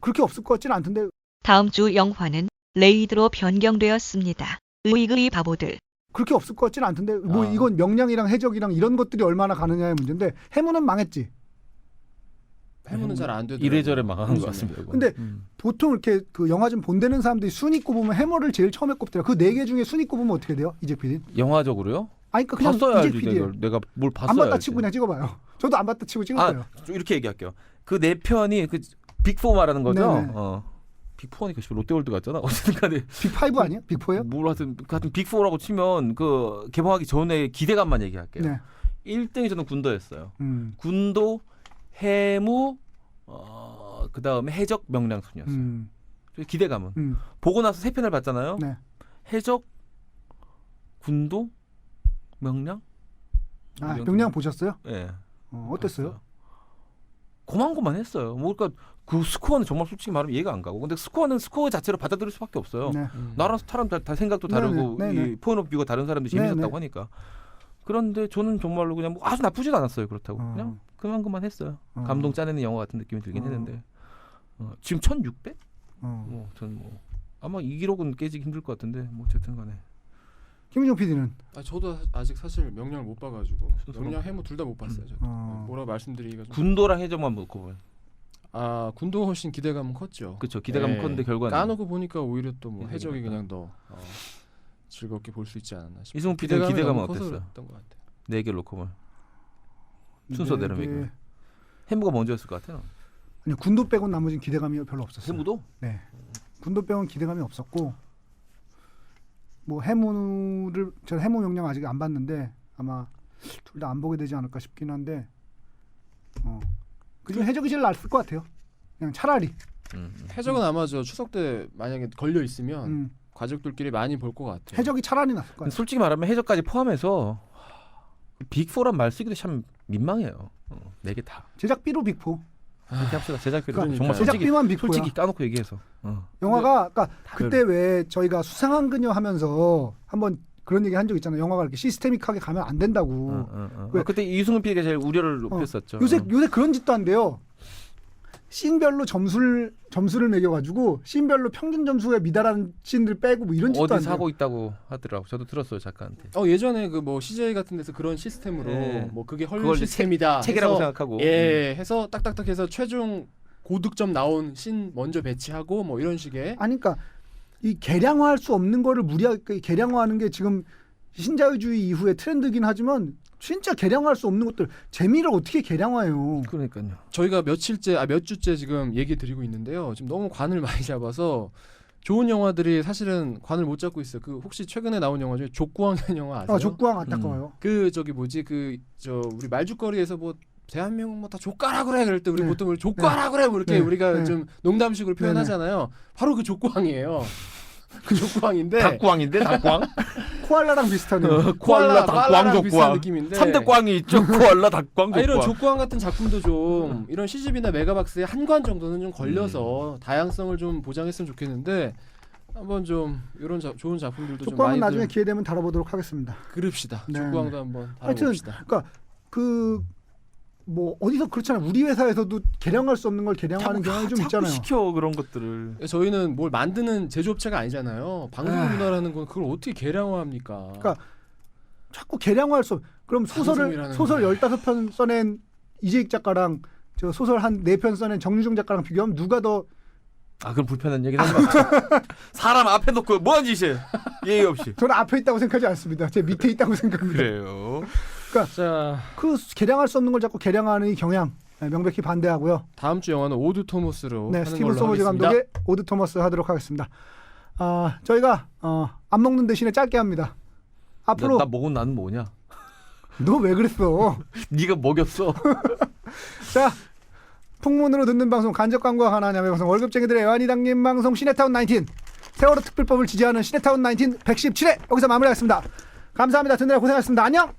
그렇게 없을 것 같지는 않던데 다음 주 영화는 레이드로 변경되었습니다. 으이그이 바보들. 그렇게 없을 것 같지는 않던데 뭐 이건 명량이랑 해적이랑 이런 것들이 얼마나 가느냐의 문제인데 해무는 망했지. 해무는 잘 안 되더라고요. 이래저래 망한 것 같습니다. 이건. 근데 보통 이렇게 그 영화 좀 본대는 사람들이 순위 꼽으면 해머를 제일 처음에 꼽더라. 그 4개 중에 순위 꼽으면 어떻게 돼요? 이재 PD? 영화적으로요? 아니 그냥 봤어야 이재 알지. PD. 내가 뭘 봤어야 안 봤다 알지. 치고 그냥 찍어봐요. 저도 안 봤다 치고 찍었어요. 이렇게 얘기할게요. 그 4편이 그 빅4 말하는 거죠? 네네. 빅4니까 롯데월드 같잖아. 어쨌든 간에 빅5 아니에요? 빅4요? 뭘 하여튼 빅4라고 치면 그 개봉하기 전에 기대감만 얘기할게요. 네. 1등이 저는 군도였어요. 음. 군도, 해무, 그다음에 해적, 명량순이었어요. 기대감은. 보고 나서 3편을 봤잖아요. 네. 해적, 군도, 명량? 아, 명량 보셨어요? 예. 어땠어요? 고만고만했어요. 뭐 그러니까 그 스코어는 정말 솔직히 말하면 이해가 안 가고. 근데 스코어는 스코어 자체로 받아들일 수밖에 없어요. 네. 나랑 사람 다 생각도 다르고 네네. 이 포인트 오브 뷰가 다른 사람들이 재밌었다고 하니까. 그런데 저는 정말로 그냥 뭐 아주 나쁘지도 않았어요. 그렇다고 그냥 그만했어요. 감동 짜내는 영화 같은 느낌이 들긴 했는데 지금 1,600? 뭐 저는 뭐 아마 이 기록은 깨지기 힘들 것 같은데 뭐 어쨌든간에. 김민종 PD는 저도 아직 사실 명량을 못 봐가지고 명량 해무 둘 다 못 봤어요. 저도. 뭐라고 말씀드리기가 좀. 군도랑 해적만 놓고 보면. 아 군도 훨씬 기대감은 컸죠. 그렇죠. 기대감은 컸는데 결과는 까놓고 보니까 오히려 또 뭐 해적이 그냥 더 즐겁게 볼 수 있지 않았나 싶어요. 이승훈 PD는 기대감은 어땠어요? 것 같아요. 4개 놓고 보면 순서대로 얘기해. 해무가 먼저였을 것 같아요. 아니, 군도 빼고는 나머지는 기대감이 별로 없었어요. 해무도? 네. 군도 빼고는 기대감이 없었고 뭐 해무를 저 해무 명량 아직 안 봤는데 아마 둘 다 안 보게 되지 않을까 싶긴 한데 그중에 해적이 제일 낫을 것 같아요. 그냥 차라리. 해적은 아마 저 추석 때 만약에 걸려 있으면 가족들끼리 많이 볼 것 같아요. 해적이 차라리 낫을 것 같아요. 솔직히 말하면 해적까지 포함해서 빅4란 말 쓰기도 참 민망해요. 4개 다. 제작비로 빅4. 그렇게 합시다. 제작비로. 그러니까 정말 솔직히, 제작비만 빅4야. 솔직히 까놓고 얘기해서. 영화가 그러니까 그때 왜 저희가 수상한 그녀 하면서 한번 그런 얘기 한 적 있잖아요. 영화가 이렇게 시스테믹하게 가면 안 된다고. 그때 이승훈 PD가 제일 우려를 높였었죠. 요새 그런 짓도 안 돼요. 씬별로 점수를 매겨가지고 씬별로 평균 점수에 미달하는 씬들 빼고 뭐 이런 짓도 안 돼요. 어디 사고 있다고 하더라고. 저도 들었어요 작가한테. 예전에 그 뭐 CJ 같은 데서 그런 시스템으로 네. 뭐 그게 헐 그걸 시스템이다. 책이라고 해서, 생각하고. 해서 딱딱딱 해서 최종 고득점 나온 씬 먼저 배치하고 뭐 이런 식의. 아니 그러니까 이 계량화할 수 없는 거를 무리하게 계량화하는 게 지금 신자유주의 이후의 트렌드긴 하지만 진짜 계량화할 수 없는 것들 재미를 어떻게 계량화해요? 그러니까요. 저희가 몇 주째 지금 얘기 드리고 있는데요. 지금 너무 관을 많이 잡아서 좋은 영화들이 사실은 관을 못 잡고 있어요. 그 혹시 최근에 나온 영화 중에 족구왕이라는 영화 아세요? 족구왕 안타까워요. 그 저기 뭐지 우리 말죽거리에서 뭐 대한민국 뭐 다 족가라 그래 그럴 때 우리 보통 족가라 그래 뭐 이렇게 우리가 좀 농담식으로 표현하잖아요. 바로 그 족구왕이에요. 그 족구왕인데 닭광인데 닭광? 코알라랑 비슷하네요. 코알라 닭광 비슷한 족광. 느낌인데 3대 꽝이 있죠. 코알라 닭광 족광. 이런 족구왕 같은 작품도 좀 이런 CGV나 메가박스의 한 관 정도는 좀 걸려서 다양성을 좀 보장했으면 좋겠는데 한번 좀 이런 좋은 작품들도 좀 족구왕은 많이 나중에 기회 되면 다뤄보도록 하겠습니다. 그럽시다. 네. 족구왕도 한번 하여튼 다뤄봅시다. 그러니까 뭐 어디서 그렇잖아요. 우리 회사에서도 계량할 수 없는 걸 계량하는 경향이 좀 있잖아요. 시켜 그런 것들을. 저희는 뭘 만드는 제조업체가 아니잖아요. 방송 문화라는 건 그걸 어떻게 계량화합니까? 그러니까 자꾸 계량화할 수 그럼 소설 15편 써낸 이재익 작가랑 저 소설 한 4편 써낸 정유정 작가랑 비교하면 누가 더 그럼 불편한 얘기는 하지 마. 사람 앞에 놓고 뭐한 짓이에요. 예의 없이. 저는 앞에 있다고 생각하지 않습니다. 제 밑에 있다고 생각합니다. 그래요. 그러니까 자, 그 계량할 수 없는 걸 자꾸 계량하는 이 경향 명백히 반대하고요. 다음 주 영화는 오드 토머스로 하는 스티븐 걸로 소머즈 하겠습니다. 감독의 오드 토머스 하도록 하겠습니다. 저희가 안 먹는 대신에 짧게 합니다. 앞으로 나 먹은 나는 뭐냐? 너 왜 그랬어? 네가 먹였어. 자, 풍문으로 듣는 방송 간접 광고와 하나하나 방송 월급쟁이들의 애환이 담긴 방송 시네타운 19 세월호 특별법을 지지하는 시네타운 19 117회 여기서 마무리하겠습니다. 감사합니다. 듣느라 고생하셨습니다. 안녕.